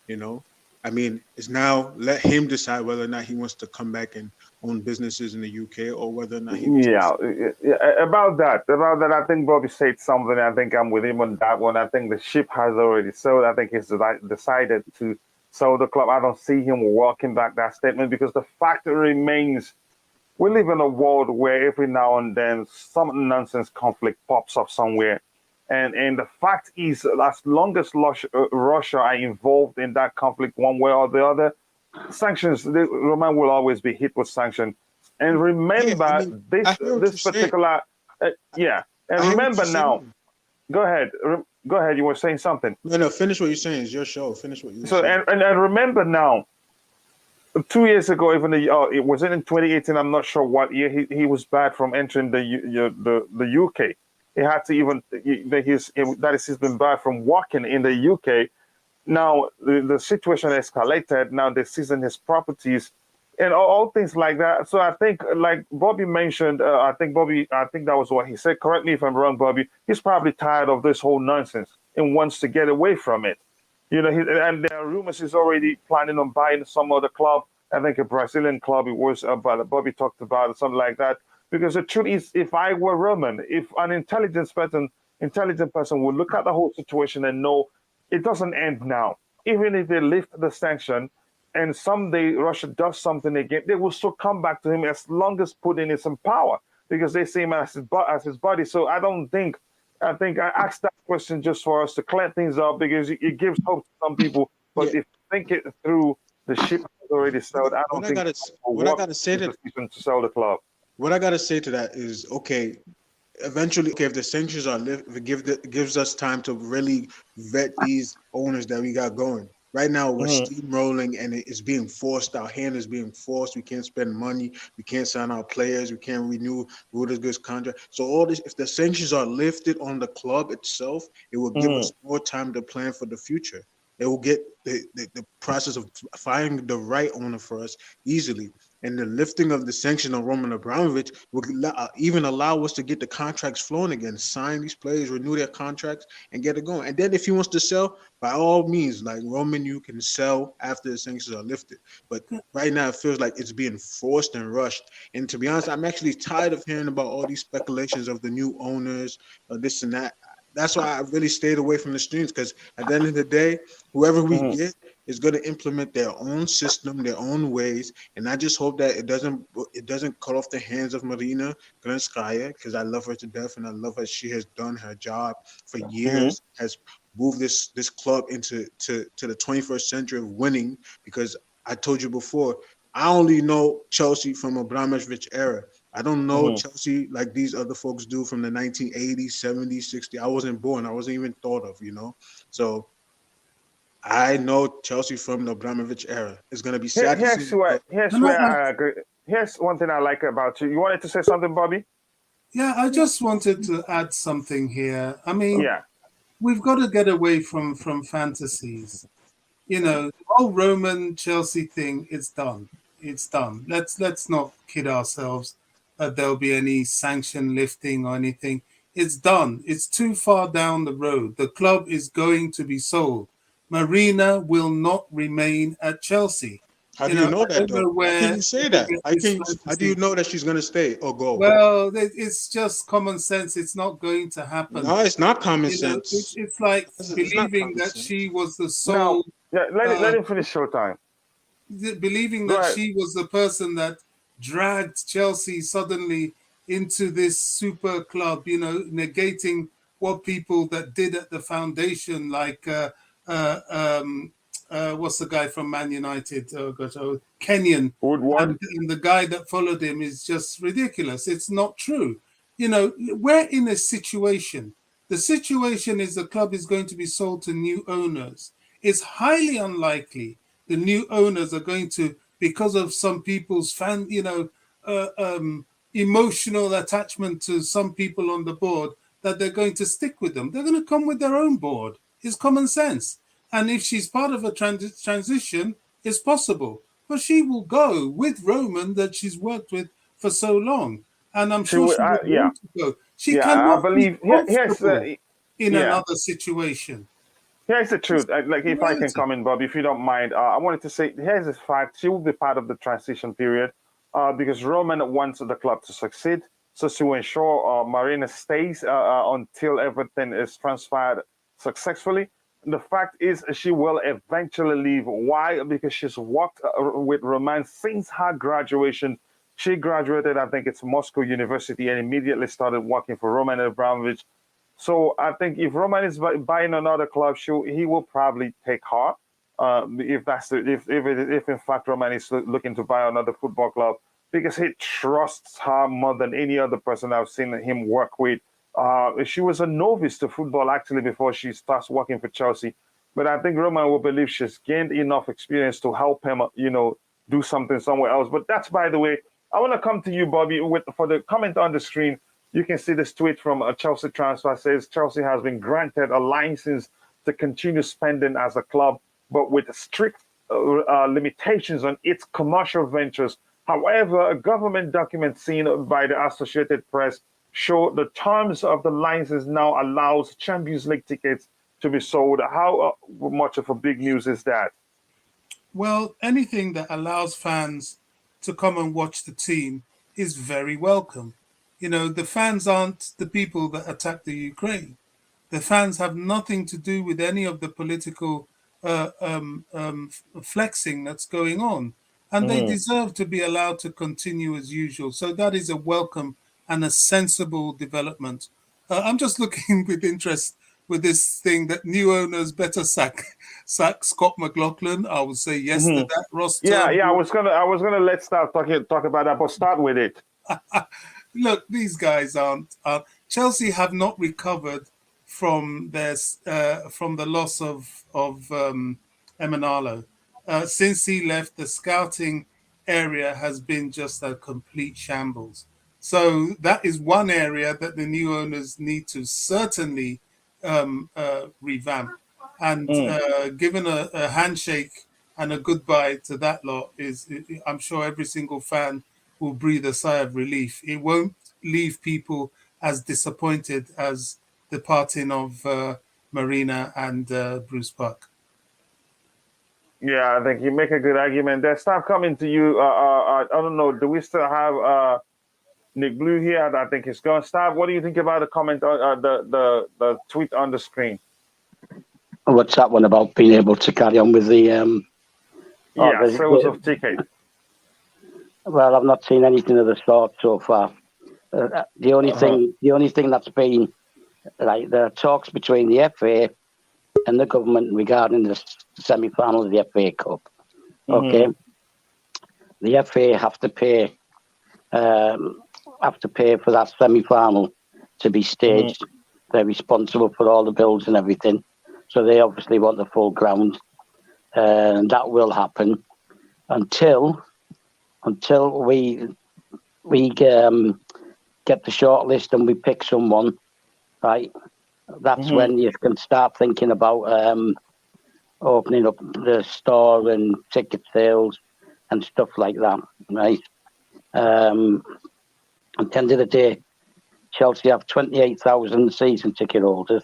You know, I mean, it's now let him decide whether or not he wants to come back and own businesses in the UK or whether or not he wants about that, I think Bobby said something. I think I'm with him on that one. I think the ship has already sailed. I think he's decided to sell the club. I don't see him walking back that statement because the fact remains, we live in a world where every now and then some nonsense conflict pops up somewhere. And the fact is, as long as Russia are involved in that conflict one way or the other, sanctions, Roman will always be hit with sanctions. And remember, I hear what you're this saying. particular, yeah. And I hear what remember you're now, saying. go ahead. Go ahead. You were saying something. No, finish what you're saying. It's your show. Finish what you're So, saying. and remember now, 2 years ago, even it was in 2018. I'm not sure what year he was banned from entering the UK. He had to even he's been banned from working in the UK. Now the situation escalated. Now they're seizing his properties and all things like that. So I think, like Bobby mentioned, I think that was what he said. Correct me if I'm wrong, Bobby. He's probably tired of this whole nonsense and wants to get away from it. You know, and there are rumors he's already planning on buying some other club. I think a Brazilian club. It was about Bobby talked about something like that. Because the truth is, if I were Roman, if an intelligent person would look at the whole situation and know it doesn't end now. Even if they lift the sanction, and someday Russia does something again, they will still come back to him as long as Putin is in power, because they see him as his buddy. So I think I asked that question just for us to clear things up, because it gives hope to some people. But if you think it through, the ship has already sailed. I don't think what I gotta say to sell the club. What I gotta say to that is, okay, eventually, okay, if the sanctions are lifted, it gives us time to really vet these owners that we got going. Right now, we're steamrolling, and it's being forced. Our hand is being forced. We can't spend money. We can't sign our players. We can't renew Rudiger's goods contract. So all this, if the sanctions are lifted on the club itself, it will give us more time to plan for the future. It will get the process of finding the right owner for us easily. And the lifting of the sanction on Roman Abramovich will even allow us to get the contracts flowing again, sign these players, renew their contracts, and get it going. And then if he wants to sell, by all means, like Roman, you can sell after the sanctions are lifted. But right now, it feels like it's being forced and rushed. And to be honest, I'm actually tired of hearing about all these speculations of the new owners, this and that. That's why I really stayed away from the streams, because at the end of the day, whoever we get is going to implement their own system, their own ways, and I just hope that it doesn't cut off the hands of Marina Granovskaia, because I love her to death, and I love her. She has done her job for years, has moved this club into the 21st century of winning. Because I told you before, I only know Chelsea from Abramovich era. I don't know Chelsea like these other folks do from the 1980s, 70s, 60s. I wasn't born. I wasn't even thought of, So I know Chelsea from the Abramovich era. It's going to be sad to see. Here's where I agree. Here's one thing I like about you. You wanted to say something, Bobby? Yeah, I just wanted to add something here. I mean, we've got to get away from fantasies. The whole Roman Chelsea thing is done. It's done. Let's not kid ourselves that there'll be any sanction lifting or anything. It's done. It's too far down the road. The club is going to be sold. Marina will not remain at Chelsea. How do you know that, though? How can you say that? How do you know that she's going to stay or go? Well, it's just common sense. It's not going to happen. No, it's not common sense. It's like believing that she was the sole. Let him finish showtime. Believing that she was the person that dragged Chelsea suddenly into this super club, negating what people that did at the foundation, like what's the guy from Man United? Kenyan. Woodward. And the guy that followed him is just ridiculous. It's not true. We're in a situation. The situation is the club is going to be sold to new owners. It's highly unlikely the new owners are going to, because of some people's emotional attachment to some people on the board, that they're going to stick with them. They're going to come with their own board. It's common sense. And if she's part of a transition, it's possible. But she will go with Roman that she's worked with for so long. And I'm sure she will want to go. She cannot be comfortable in another situation. Here's the truth. If I can come in, Bob, if you don't mind, I wanted to say, here's the fact. She will be part of the transition period because Roman wants the club to succeed. So to ensure Marina stays until everything is transferred successfully. The fact is, she will eventually leave. Why? Because she's worked with Roman since her graduation. She graduated, I think it's Moscow University, and immediately started working for Roman Abramovich. So I think if Roman is buying another club, he will probably take her. If in fact Roman is looking to buy another football club, because he trusts her more than any other person I've seen him work with. She was a novice to football actually before she starts working for Chelsea. But I think Roman will believe she's gained enough experience to help him, do something somewhere else. But that's, by the way, I want to come to you, Bobby, for the comment on the screen. You can see this tweet from a Chelsea transfer says Chelsea has been granted a license to continue spending as a club, but with strict limitations on its commercial ventures. However, a government document seen by the Associated Press show the terms of the license now allows Champions League tickets to be sold. How much of a big news is that? Well, anything that allows fans to come and watch the team is very welcome. The fans aren't the people that attack the Ukraine. The fans have nothing to do with any of the political flexing that's going on. And they deserve to be allowed to continue as usual. So that is a welcome and a sensible development. I'm just looking with interest with this thing that new owners better sack Scott McLaughlin. I would say yes to that. Ross Yeah. I was gonna let's talk about that, but start with it. Look, these guys aren't. Chelsea have not recovered from from the loss of Emanalo. Since he left, the scouting area has been just a complete shambles. So that is one area that the new owners need to certainly revamp. And giving a handshake and a goodbye to that lot I'm sure every single fan will breathe a sigh of relief. It won't leave people as disappointed as the parting of Marina and Bruce Park. Yeah, I think you make a good argument. There's stuff coming to you. I don't know. Do we still have Nick Blue here? I think he's going to start. What do you think about the comment, the tweet on the screen? What's that one about being able to carry on with the sales of tickets? Well, I've not seen anything of the sort so far. The only thing that's been like the talks between the FA and the government regarding the semi-final of the FA Cup. Okay, the FA have to pay for that semi-final to be staged. They're responsible for all the bills and everything, so they obviously want the full ground, and that will happen until we get the shortlist and we pick someone, right? That's when you can start thinking about opening up the store and ticket sales and stuff like that, right? At the end of the day, Chelsea have 28,000 season ticket holders.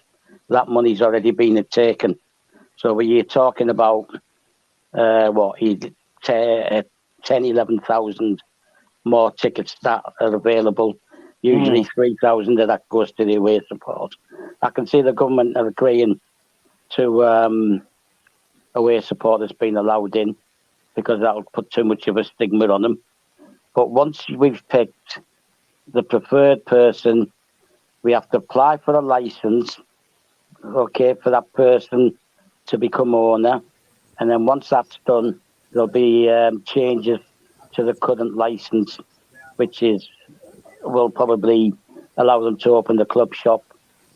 That money's already been taken. So when you're talking about 11,000 more tickets that are available, usually 3,000 of that goes to the away support. I can see the government are agreeing to away supporters being allowed in because that'll put too much of a stigma on them. But once we've picked the preferred person, we have to apply for a license, okay, for that person to become owner. And then once that's done, there'll be changes to the current license, which will probably allow them to open the club shop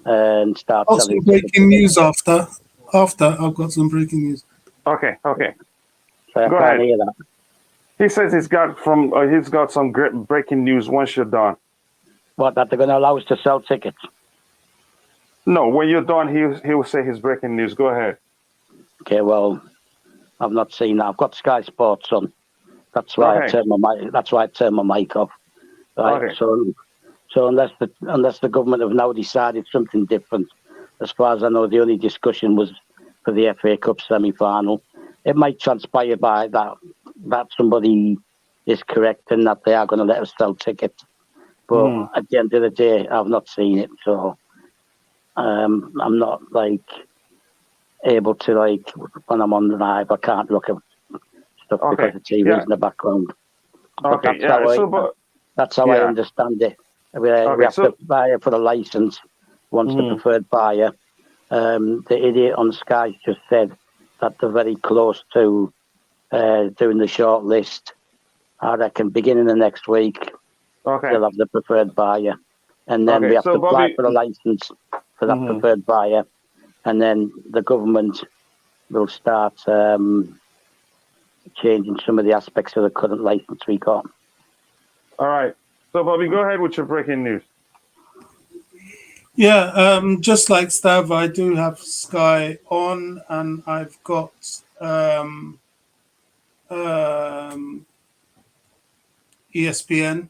and start selling. Breaking news after I've got some breaking news. Okay. So Go I can't ahead. hear that. He says he's got some great breaking news once you're done. What, that they're going to allow us to sell tickets? No, when you're done, he will say his breaking news. Go ahead. Okay, well, I've not seen that. I've got Sky Sports on. That's why I turned my mic off. Right. Okay. So unless the government have now decided something different, as far as I know, the only discussion was for the FA Cup semi-final. It might transpire by that somebody is correct and that they are going to let us sell tickets. But at the end of the day, I've not seen it, so I'm not like able to, like, when I'm on the live, I can't look at stuff because the TV's in the background. But that's how I understand it. We have to buy it for the license once the preferred buyer. The idiot on Sky just said that they're very close to doing the shortlist. I reckon beginning of next week, they'll have the preferred buyer. And then we have to apply for the license for that preferred buyer. And then the government will start changing some of the aspects of the current license we got. All right. So, Bobby, go ahead with your breaking news. Yeah, just like Stav, I do have Sky on, and I've got ESPN.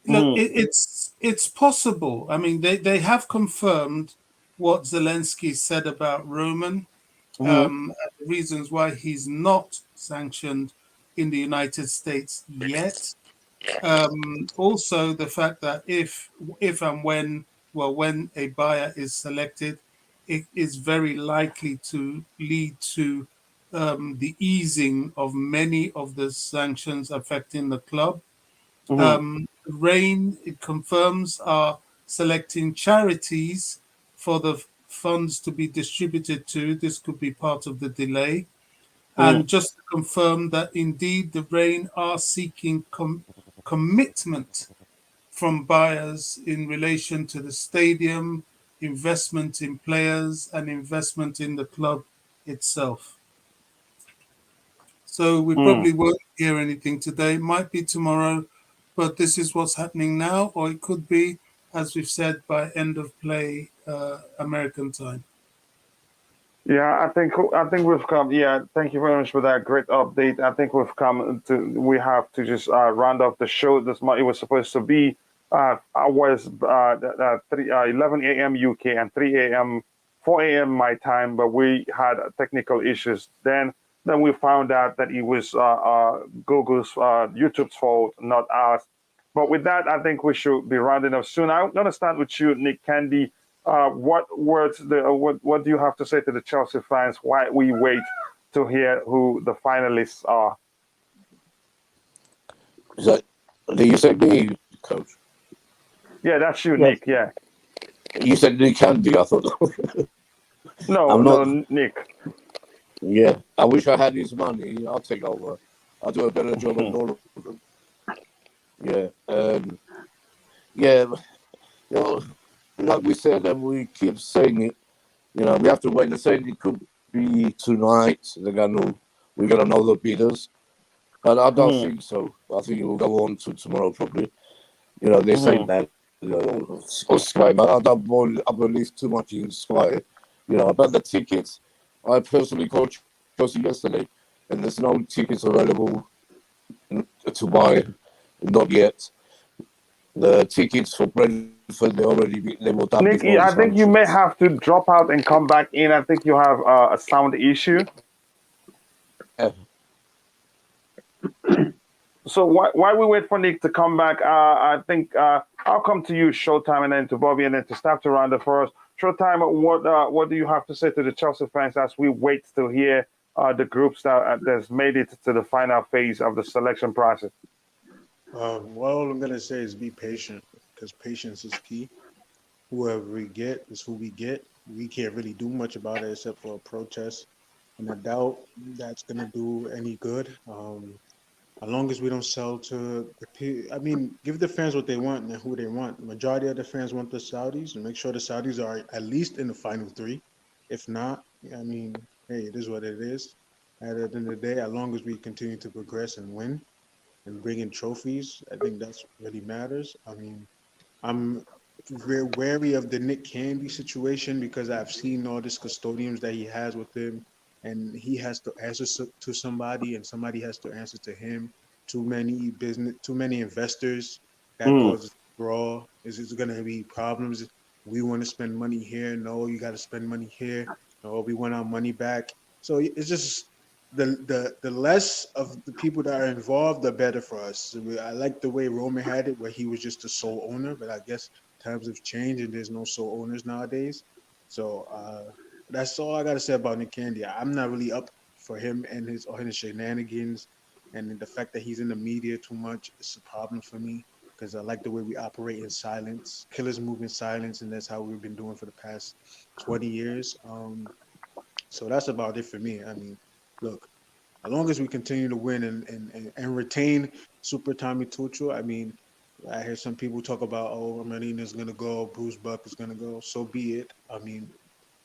Look, it's possible. I mean, they have confirmed what Zelensky said about Roman, the reasons why he's not sanctioned in the United States yet. Also, the fact that if and when a buyer is selected, it is very likely to lead to the easing of many of the sanctions affecting the club. Rain, it confirms, are selecting charities for the funds to be distributed to. This could be part of the delay. And just to confirm that indeed the Rain are seeking commitment from buyers in relation to the stadium, investment in players, and investment in the club itself. So we probably won't hear anything today. Might be tomorrow, but this is what's happening now, or it could be, as we've said, by end of play American time. Yeah, I think we've come. Yeah, thank you very much for that great update. I think we've come to. We have to just round off the show. This month it was supposed to be. I was 11 a.m. UK and 3 a.m. 4 a.m. my time, but we had technical issues. Then we found out that it was Google's YouTube's fault, not ours. But with that, I think we should be rounding up soon. I'm gonna start with you, Nick Candy. What do you have to say to the Chelsea fans while we wait to hear who the finalists are? Do you say me, Coach? Yeah, that's you, Nick. Yeah. You said Nick Candy. I thought. No, Nick. Yeah, I wish I had his money. I'll take over. I'll do a better job than all of them. Yeah. Like we said, and we keep saying it, we have to wait and say it could be tonight. We're gonna know the bidders, but I don't think so. I think it will go on to tomorrow probably. They say that on Sky, but I don't believe too much in Sky. About the tickets, I personally called Chelsea yesterday, and there's no tickets available to buy, not yet. The tickets for Brentford, they were done. Nick, I think you may have to drop out and come back in. I think you have a sound issue. Yeah. So while we wait for Nick to come back, I think I'll come to you, Showtime, and then to Bobby, and then to Staff to round up for us. Showtime, what do you have to say to the Chelsea fans as we wait to hear the groups that's made it to the final phase of the selection process? All I'm gonna say is be patient, because patience is key. Whoever we get is who we get. We can't really do much about it except for a protest, and I doubt that's gonna do any good. As long as we don't sell to give the fans what they want and who they want. The majority of the fans want the Saudis, and make sure the Saudis are at least in the final three. If not, hey, it is what it is. At the end of the day, as long as we continue to progress and win and bring in trophies, I think that's what really matters. I'm very wary of the Nick Candy situation because I've seen all these custodians that he has with him, and he has to answer to somebody, and somebody has to answer to him. Too many investors that causes brawl. Is it going to be problems? We want to spend money here. No, you got to spend money here. No, we want our money back. So it's just the less of the people that are involved, the better for us. I like the way Roman had it, where he was just the sole owner, but I guess times have changed and there's no sole owners nowadays. So That's all I gotta say about Nick Candy. I'm not really up for him and his shenanigans, and the fact that he's in the media too much is a problem for me because I like the way we operate in silence. Killers move in silence, and that's how we've been doing for the past 20 years. So that's about it for me. I mean, look, as long as we continue to win and retain Super Tommy Tuchel, I mean, I hear some people talk about, oh, Marina's gonna go, Bruce Buck is gonna go. So be it. I mean,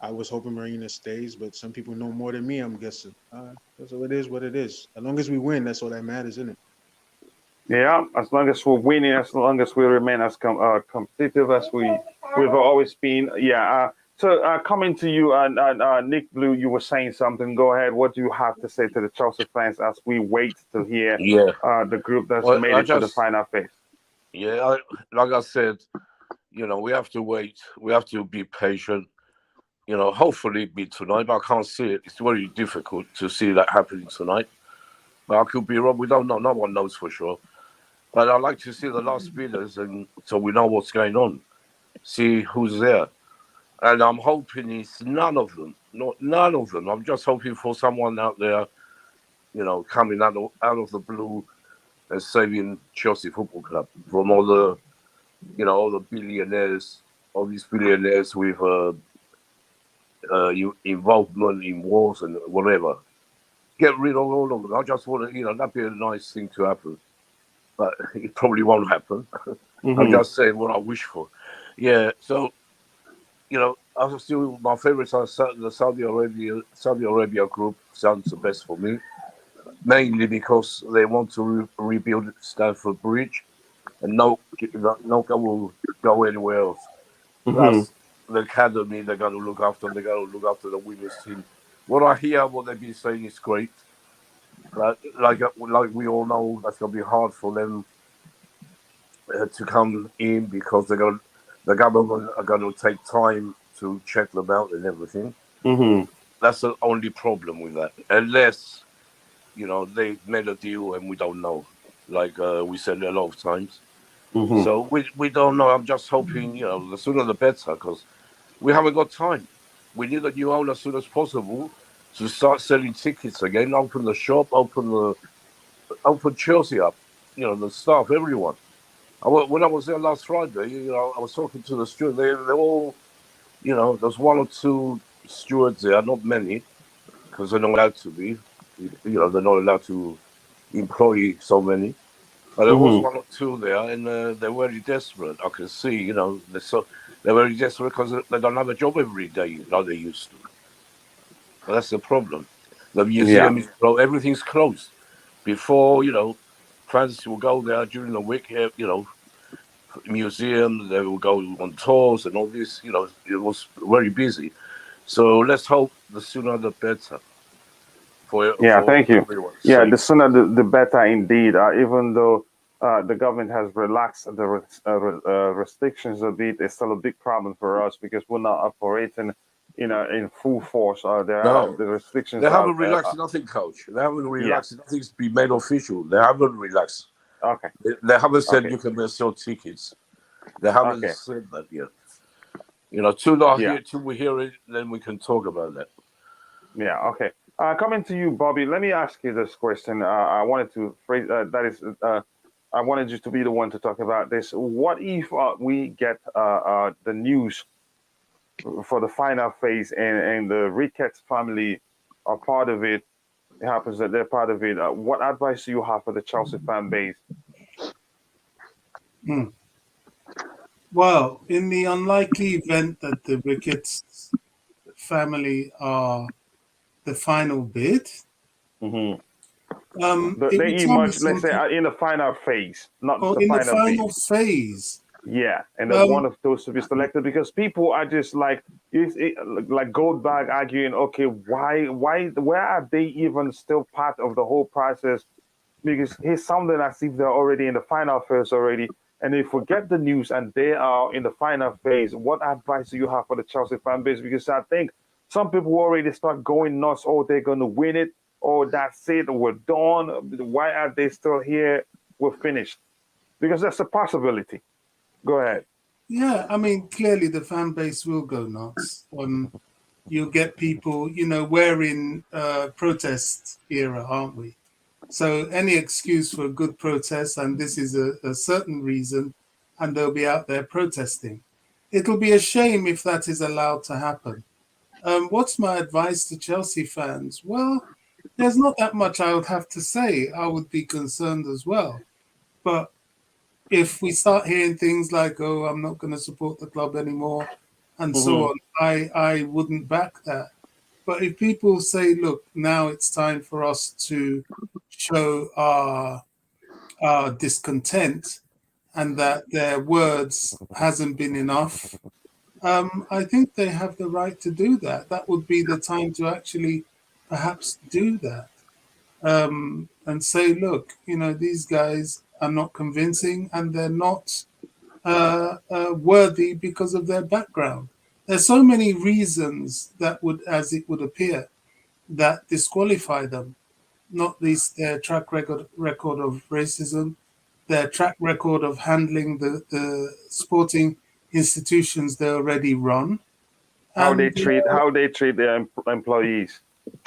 I was hoping Marina stays, but some people know more than me, I'm guessing. So it is what it is. As long as we win, that's all that matters, isn't it? Yeah, as long as we're winning, as long as we remain as competitive as we've always been. Yeah. So coming to you, Nick Blue, you were saying something. Go ahead. What do you have to say to the Chelsea fans as we wait to hear Yeah. the group that's Well, made it to the final phase? Yeah, like I said, we have to wait. We have to be patient. Hopefully it'll be tonight, but I can't see it. It's very difficult to see that happening tonight. But I could be wrong. We don't know. No one knows for sure. But I'd like to see the last bidders, and so we know what's going on. See who's there. And I'm hoping it's none of them. Not none of them. I'm just hoping for someone out there, coming out of the blue and saving Chelsea Football Club from all the billionaires, all these billionaires with involvement in wars and whatever. Get rid of all of them. I just want to, that'd be a nice thing to happen. But it probably won't happen. I'm just saying what I wish for. Yeah, so, I still, my favorites are the Saudi Arabia group sounds the best for me. Mainly because they want to rebuild Stamford Bridge, and no one will go anywhere else. Plus, the academy they got to look after. They got to look after the women's team. What I hear, what they've been saying is great. But like we all know, that's gonna be hard for them to come in because the government are going to take time to check them out and everything. That's the only problem with that, unless they made a deal and we don't know, like we said a lot of times. So we don't know. I'm just hoping the sooner the better, because we haven't got time. We need a new owner as soon as possible to start selling tickets again, open the shop, open Chelsea up, the staff, everyone. When I was there last Friday, I was talking to the steward. They're all, there's one or two stewards there, not many, because they're not allowed to be. They're not allowed to employ so many. But there was one or two there, and they're very desperate. I can see, they're very desperate because they don't have a job every day like they used to. But that's the problem. The museum is closed. Everything's closed. Before, fans will go there during the week, museum, they will go on tours and all this, it was very busy. So let's hope the sooner the better for Thank you. everyone's Yeah, sake. the sooner the better indeed. Even though the government has relaxed the restrictions a bit, it's still a big problem for us because we're not operating, in full force. The restrictions. They haven't relaxed nothing, coach. They haven't relaxed. Nothing's been made official. They haven't relaxed. Okay. They haven't said you can sell tickets. They haven't said that yet. Till we hear it, then we can talk about that. Yeah. Okay. Coming to you, Bobby. Let me ask you this question. I wanted to phrase I wanted you to be the one to talk about this. What if we get the news for the final phase and the Ricketts family are part of it? It happens that they're part of it. What advice do you have for the Chelsea fan base? Well, in the unlikely event that the Ricketts family are the final bid, They it emerge, let's say, in the final phase, not the in the final bid. final phase. Yeah, and then one of those to be selected because people are just like Goldberg arguing, okay, where are they even still part of the whole process? Because he's sounding as if they're already in the final phase already. And if we get the news and they are in the final phase, what advice do you have for the Chelsea fan base? Because I think some people already start going nuts. Oh, they're going to win it. Oh, that's it. We're done. Why are they still here? We're finished. Because that's a possibility. Go ahead. Yeah, I mean, clearly the fan base will go nuts. you'll get people, we're in protest era, aren't we? So any excuse for a good protest, and this is a certain reason, and they'll be out there protesting. It'll be a shame if that is allowed to happen. What's my advice to Chelsea fans? Well, there's not that much I would have to say. I would be concerned as well. But if we start hearing things like, oh, I'm not going to support the club anymore, and so on, I wouldn't back that. But if people say, look, now it's time for us to show our discontent and that their words hasn't been enough, I think they have the right to do that. That would be the time to actually perhaps do that, and say, look, these guys are not convincing and they're not worthy because of their background. There's so many reasons that would, as it would appear, that disqualify them, not least their track record of racism, their track record of handling the sporting institutions they already run. How And, they treat their employees.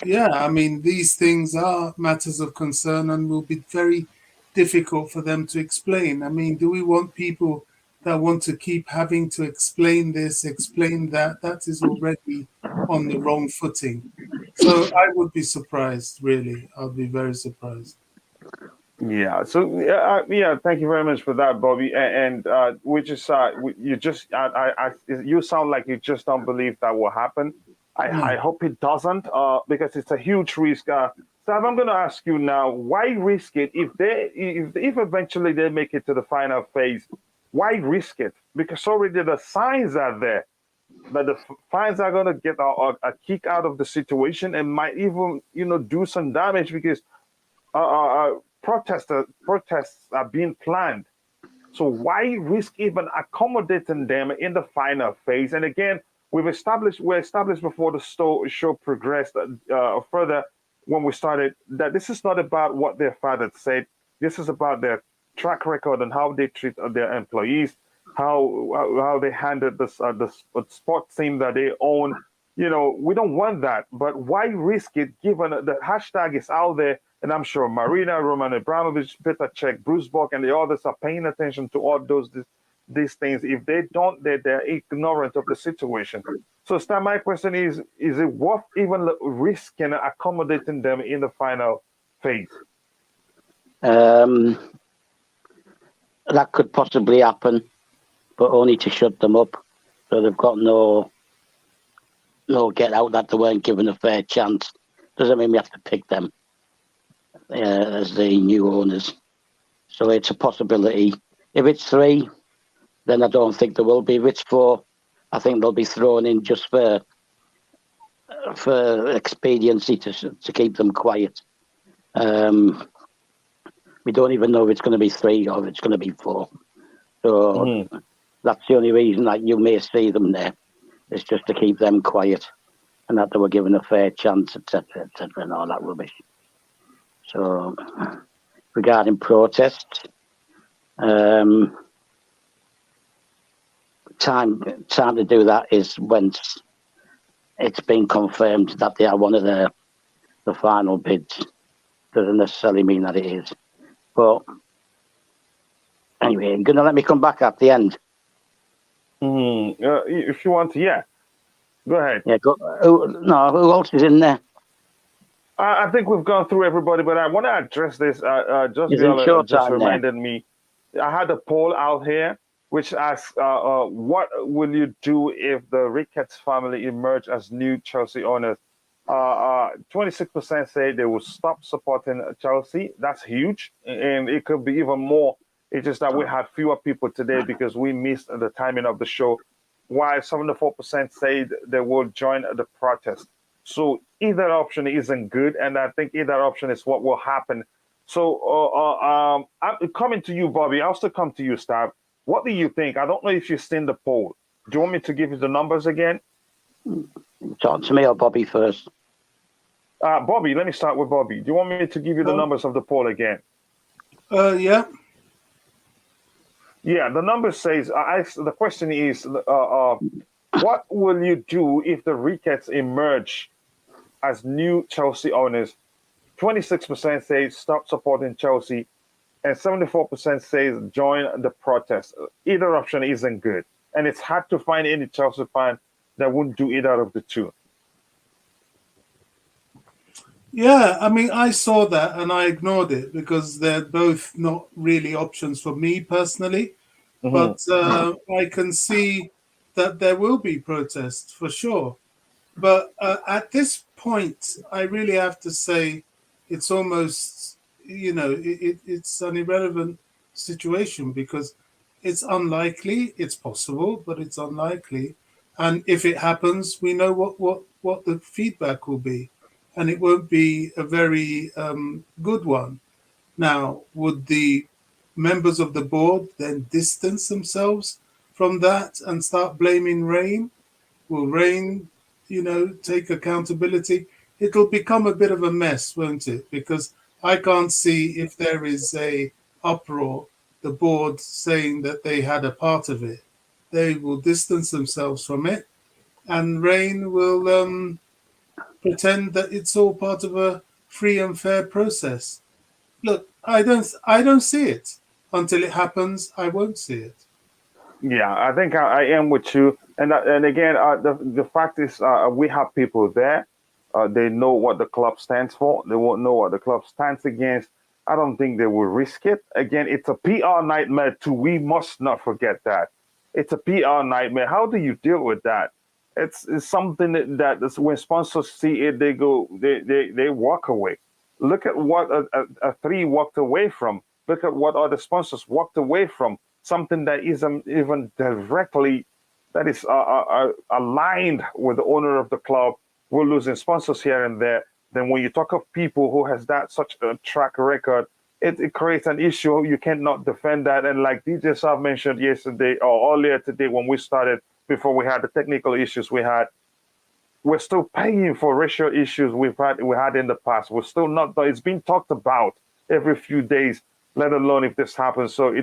yeah, I mean, these things are matters of concern and will be very difficult for them to explain. I mean, do we want people that want to keep having to explain this, explain that? That is already on the wrong footing. So I would be surprised, really. I'd be very surprised. Yeah. So yeah. Thank you very much for that, Bobby. And you sound like you just don't believe that will happen. I hope it doesn't, because it's a huge risk. Sav, I'm going to ask you now: why risk it if eventually they make it to the final phase? Why risk it? Because already the signs are there that the fans are going to get a kick out of the situation and might even do some damage because protests are being planned. So why risk even accommodating them in the final phase? And again, we're established before the show progressed further when we started that this is not about what their father said. This is about their track record and how they treat their employees, how they handled the sports team that they own. We don't want that, but why risk it given the hashtag is out there? And I'm sure Marina, Roman Abramovich, Peter Cech, Bruce Bock, and the others are paying attention to all these things. If they don't, they're ignorant of the situation. So, Stan, my question is it worth even risking accommodating them in the final phase? That could possibly happen, but only to shut them up. So they've got no get out that they weren't given a fair chance. Doesn't mean we have to pick them as the new owners. So it's a possibility. If it's 3, then I don't think there will be. If it's 4, I think they'll be thrown in just for expediency to keep them quiet. We don't even know if it's going to be 3 or if it's going to be 4. So that's the only reason that you may see them there. It's just to keep them quiet and that they were given a fair chance, etc., and all that rubbish. So regarding protests, time to do that is once it's been confirmed that they are one of the final bids. Doesn't necessarily mean that it is. But anyway, you're going to let me come back at the end? If you want to, yeah. Go ahead. Yeah, who else is in there? I think we've gone through everybody, but I want to address this. Just reminded me. I had a poll out here which asks, what will you do if the Ricketts family emerge as new Chelsea owners? 26% say they will stop supporting Chelsea. That's huge, and it could be even more. It's just that we had fewer people today because we missed the timing of the show, while 74% say they will join the protest. So either option isn't good, and I think either option is what will happen. So I'm coming to you, Bobby. I'll still come to you, Stab. What do you think? I don't know if you've seen the poll. Do you want me to give you the numbers again? Talk to me or Bobby first. Bobby, let me start with Bobby. Do you want me to give you the numbers of the poll again? Yeah. Yeah, the number says, the question is, what will you do if the Ricketts emerge as new Chelsea owners? 26% say stop supporting Chelsea, and 74% says join the protest. Either option isn't good, and it's hard to find any Chelsea fan that wouldn't do either of the two. Yeah, I mean, I saw that and I ignored it because they're both not really options for me personally. But I can see that there will be protests for sure. But at this point, I really have to say it's almost, it's an irrelevant situation because it's unlikely. It's possible, but it's unlikely. And if it happens, we know what the feedback will be. And it won't be a very good one. Now, would the members of the board then distance themselves from that and start blaming Rain? Will Rain, take accountability? It'll become a bit of a mess, won't it? Because I can't see if there is a uproar, the board saying that they had a part of it. They will distance themselves from it, and Rain will pretend that it's all part of a free and fair process. Look, I don't see it. Until it happens, I won't see it. Yeah, I think I am with you. And again, the fact is, we have people there. They know what the club stands for. They won't know what the club stands against. I don't think they will risk it. Again, it's a PR nightmare too. We must not forget that. It's a PR nightmare. How do you deal with that? It's something that is, when sponsors see it, they walk away. Look at what a three walked away from. Look at what other sponsors walked away from. Something that isn't even directly, that is aligned with the owner of the club. We're losing sponsors here and there. Then when you talk of people who has that such a track record, it creates an issue. You cannot defend that. And like DJ Saab mentioned yesterday or earlier today when we started, before we had the technical issues we had, we're still paying for racial issues we had in the past. We're still not. It's being talked about every few days, let alone if this happens. So I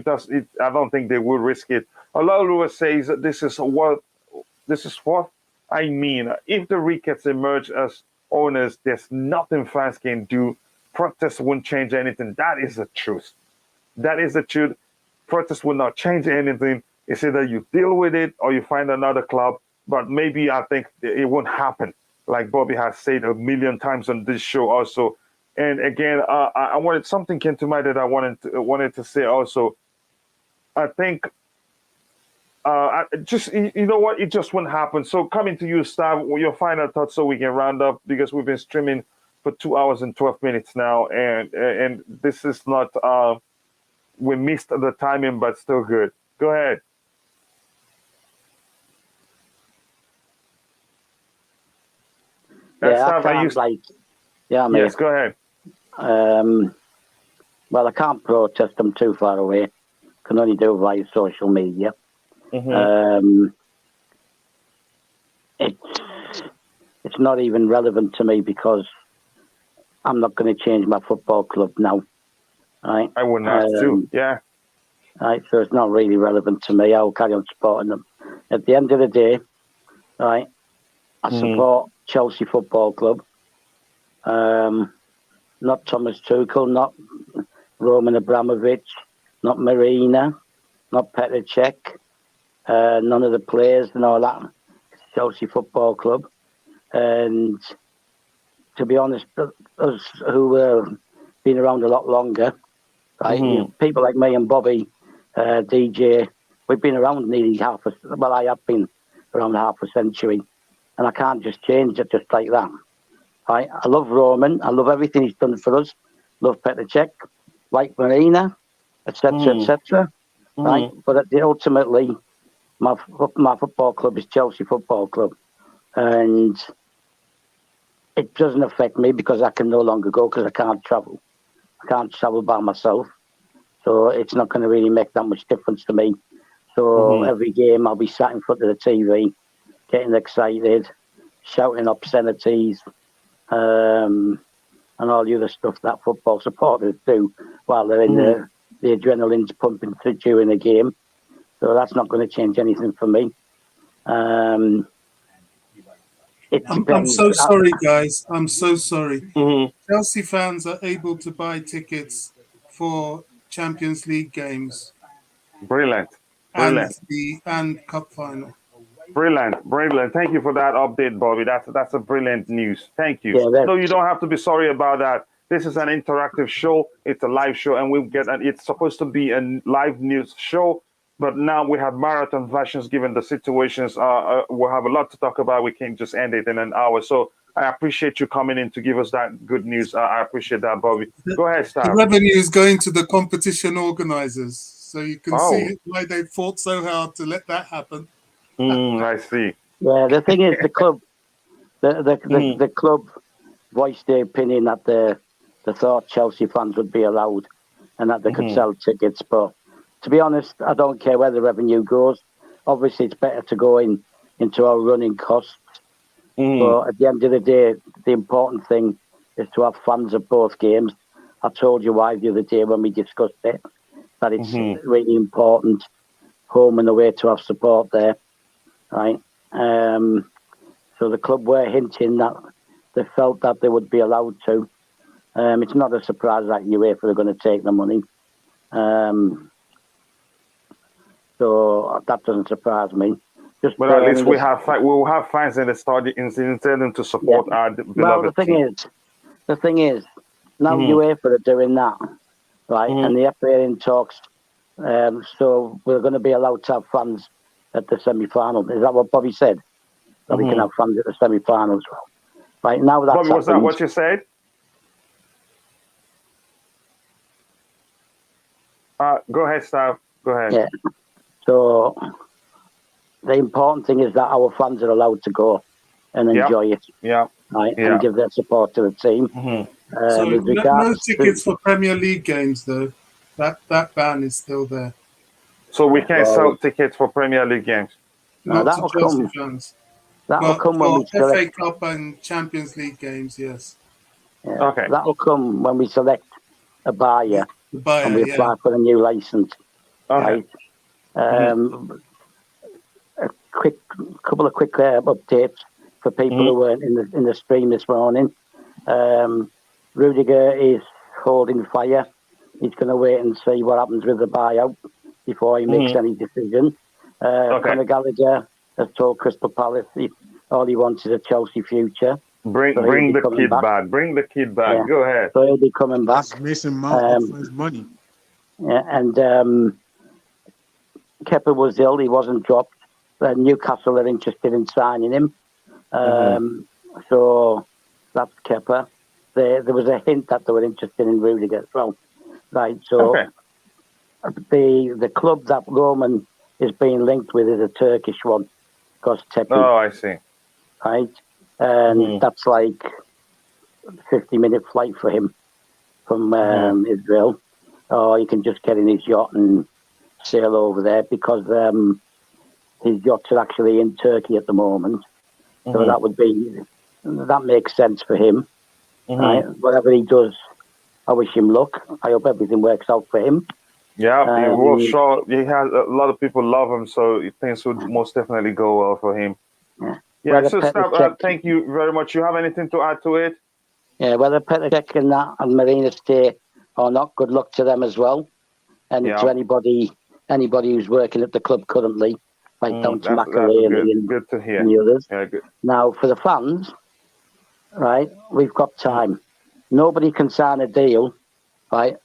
don't think they will risk it. Olaoluwa says that this is what I mean. If the Ricketts emerge as owners, there's nothing fans can do. Protest won't change anything. That is the truth. That is the truth. Protest will not change anything. It's either you deal with it or you find another club. But maybe I think it won't happen, like Bobby has said a million times on this show also. And again, I wanted something came to mind that I wanted to say also. I think you know what, it just won't happen. So coming to you, Stav, your final thoughts so we can round up, because we've been streaming for 2 hours and 12 minutes now, and this is not we missed the timing, but still good. Go ahead. Yeah, I can't, yes, go ahead. Well, I can't protest. I'm too far away. Can only do it via social media. It's not even relevant to me because I'm not going to change my football club now. Right? I wouldn't have to. Yeah. Right. So it's not really relevant to me. I'll carry on supporting them. At the end of the day, right, I support Chelsea Football Club. Not Thomas Tuchel, not Roman Abramovich, not Marina, not Petr Cech, none of the players and all that. It's Chelsea Football Club. And to be honest, us who have been around a lot longer, right? People like me and Bobby, DJ, we've been around nearly I have been around half a century. And I can't just change it just like that. Right? I love Roman. I love everything he's done for us. Love Petr Cech, like Marina, etc., etc. Right? But ultimately, my football club is Chelsea Football Club, and it doesn't affect me because I can no longer go because I can't travel. I can't travel by myself, so it's not going to really make that much difference to me. So every game I'll be sat in front of the TV, getting excited, shouting obscenities, and all the other stuff that football supporters do while they're in the adrenaline's pumping during the game. So that's not going to change anything for me. Um, it I'm depends. so sorry, guys. I'm so sorry. Mhm. Chelsea fans are able to buy tickets for Champions League games Brilliant. and Brilliant. the cup final. Brilliant, brilliant. Thank you for that update, Bobby. That's a brilliant news. Thank you. Yeah, No, you don't have to be sorry about that. This is an interactive show. It's a live show, and it's supposed to be a live news show. But now we have marathon versions given the situations. We'll have a lot to talk about. We can't just end it in an hour. So I appreciate you coming in to give us that good news. I appreciate that, Bobby. Go ahead, The Stav. revenue is going to the competition organizers, so you can Oh, see why they fought so hard to let that happen. I see. Yeah, the thing is, the club, Mm. the club voiced their opinion that they thought Chelsea fans would be allowed and that they could sell tickets. But to be honest, I don't care where the revenue goes. Obviously, it's better to go into our running costs. But at the end of the day, the important thing is to have fans at both games. I told your wife the other day when we discussed it that it's really important, home and away, to have support there, right? So the club were hinting that they felt that they would be allowed to. It's not a surprise that UEFA are going to take the money. So that doesn't surprise me. But at least we will have fans in the stadium intending to support our beloved team. The thing is, now UEFA are doing that, right? And the FA in talks. So we're going to be allowed to have fans at the semi-final. Is that what Bobby said? That we can have fans at the semi-final as well. Right now, that's Bobby, was that what you said? Go ahead, Stav. Go ahead. Yeah. So the important thing is that our fans are allowed to go and enjoy it. Yeah. Right, and give their support to the team. So With no regards tickets for Premier League games, though. That ban is still there. So we can't sell tickets for Premier League games. Not to Chelsea fans. That'll come when we FA select. Cup and Champions League games, yes. Yeah, okay. That'll come when we select a buyer, and we apply for a new license. Okay. Right. A couple of quick updates for people who weren't in the stream this morning. Rudiger is holding fire. He's going to wait and see what happens with the buyout before he makes any decision. Conor Gallagher has told Crystal Palace all he wants is a Chelsea future. Bring the kid back. Bring the kid back. Yeah. Go ahead. So he'll be coming back. That's Mason Mount up for his money. Yeah, and Kepa was ill. He wasn't dropped. Newcastle are interested in signing him. So that's Kepa. There was a hint that they were interested in Rudiger as well. Right, so the club that Roman is being linked with is a Turkish one, Göztepe. Oh, I see. Right, and that's like a 50-minute flight for him from Israel. Or you can just get in his yacht and sail over there because his yachts are actually in Turkey at the moment. So that makes sense for him. Right? Whatever he does, I wish him luck. I hope everything works out for him. Yeah, he will show. He has a lot of people love him, so things would most definitely go well for him. Yeah. So, Stav, thank you very much. You have anything to add to it? Yeah, whether Petr and that and Marina stay or not, good luck to them as well. And to anybody who's working at the club currently, like down to Makaleli and the others. Yeah, good. Now, for the fans, right, we've got time. Nobody can sign a deal, right,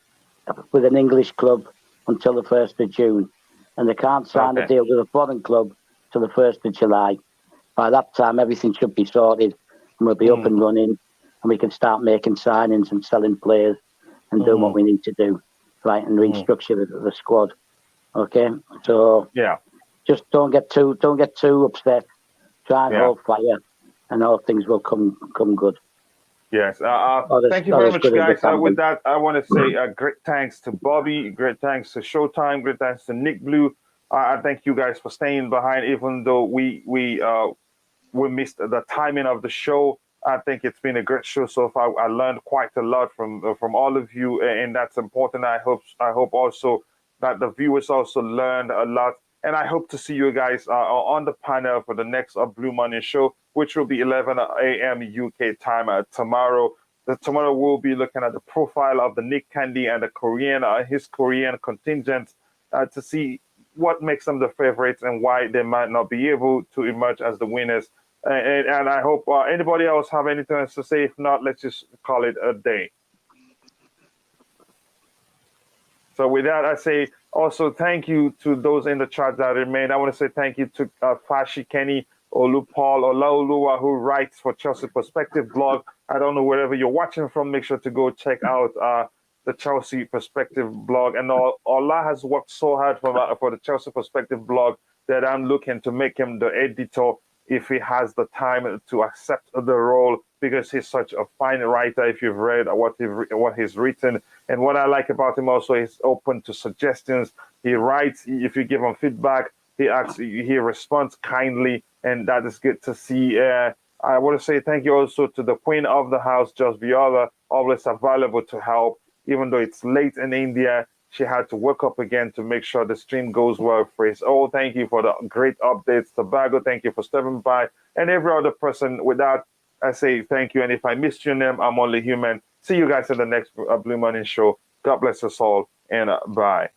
with an English club until the 1st of June. And they can't sign a deal with a foreign club till the 1st of July. By that time, everything should be sorted and we'll be up and running and we can start making signings and selling players and doing what we need to do, right, and restructure the squad. Okay? So just don't get too upset. Try and hold fire and all things will come good. Yes. Thank you very much, guys. With that, I want to say great thanks to Bobby, great thanks to Showtime, great thanks to Nick Blue. I thank you guys for staying behind, even though we missed the timing of the show. I think it's been a great show so far. I learned quite a lot from all of you, and that's important. I hope also that the viewers also learned a lot And I hope to see you guys on the panel for the next Blue Money show, which will be 11 a.m. UK time tomorrow. Tomorrow we'll be looking at the profile of the Nick Candy and the Korean, his Korean contingent, to see what makes them the favorites and why they might not be able to emerge as the winners. And I hope anybody else have anything else to say. If not, let's just call it a day. So with that, I say also thank you to those in the chat that remain. I want to say thank you to Fashi Kenny, Olu Paul, Olaoluwa, who writes for Chelsea Perspective blog. I don't know wherever you're watching from. Make sure to go check out the Chelsea Perspective blog. And Ola has worked so hard for the Chelsea Perspective blog that I'm looking to make him the editor if he has the time to accept the role, because he's such a fine writer. If you've read what he's written, and what I like about him also, he's open to suggestions. He writes. If you give him feedback, he responds kindly, and that is good to see. I want to say thank you also to the Queen of the House, Just Viola, always available to help, even though it's late in India. She had to wake up again to make sure the stream goes well for us. Oh, thank you for the great updates. Tobago, thank you for stepping by. And every other person. With that, I say thank you. And if I missed your name, I'm only human. See you guys in the next Blue Money show. God bless us all, and bye.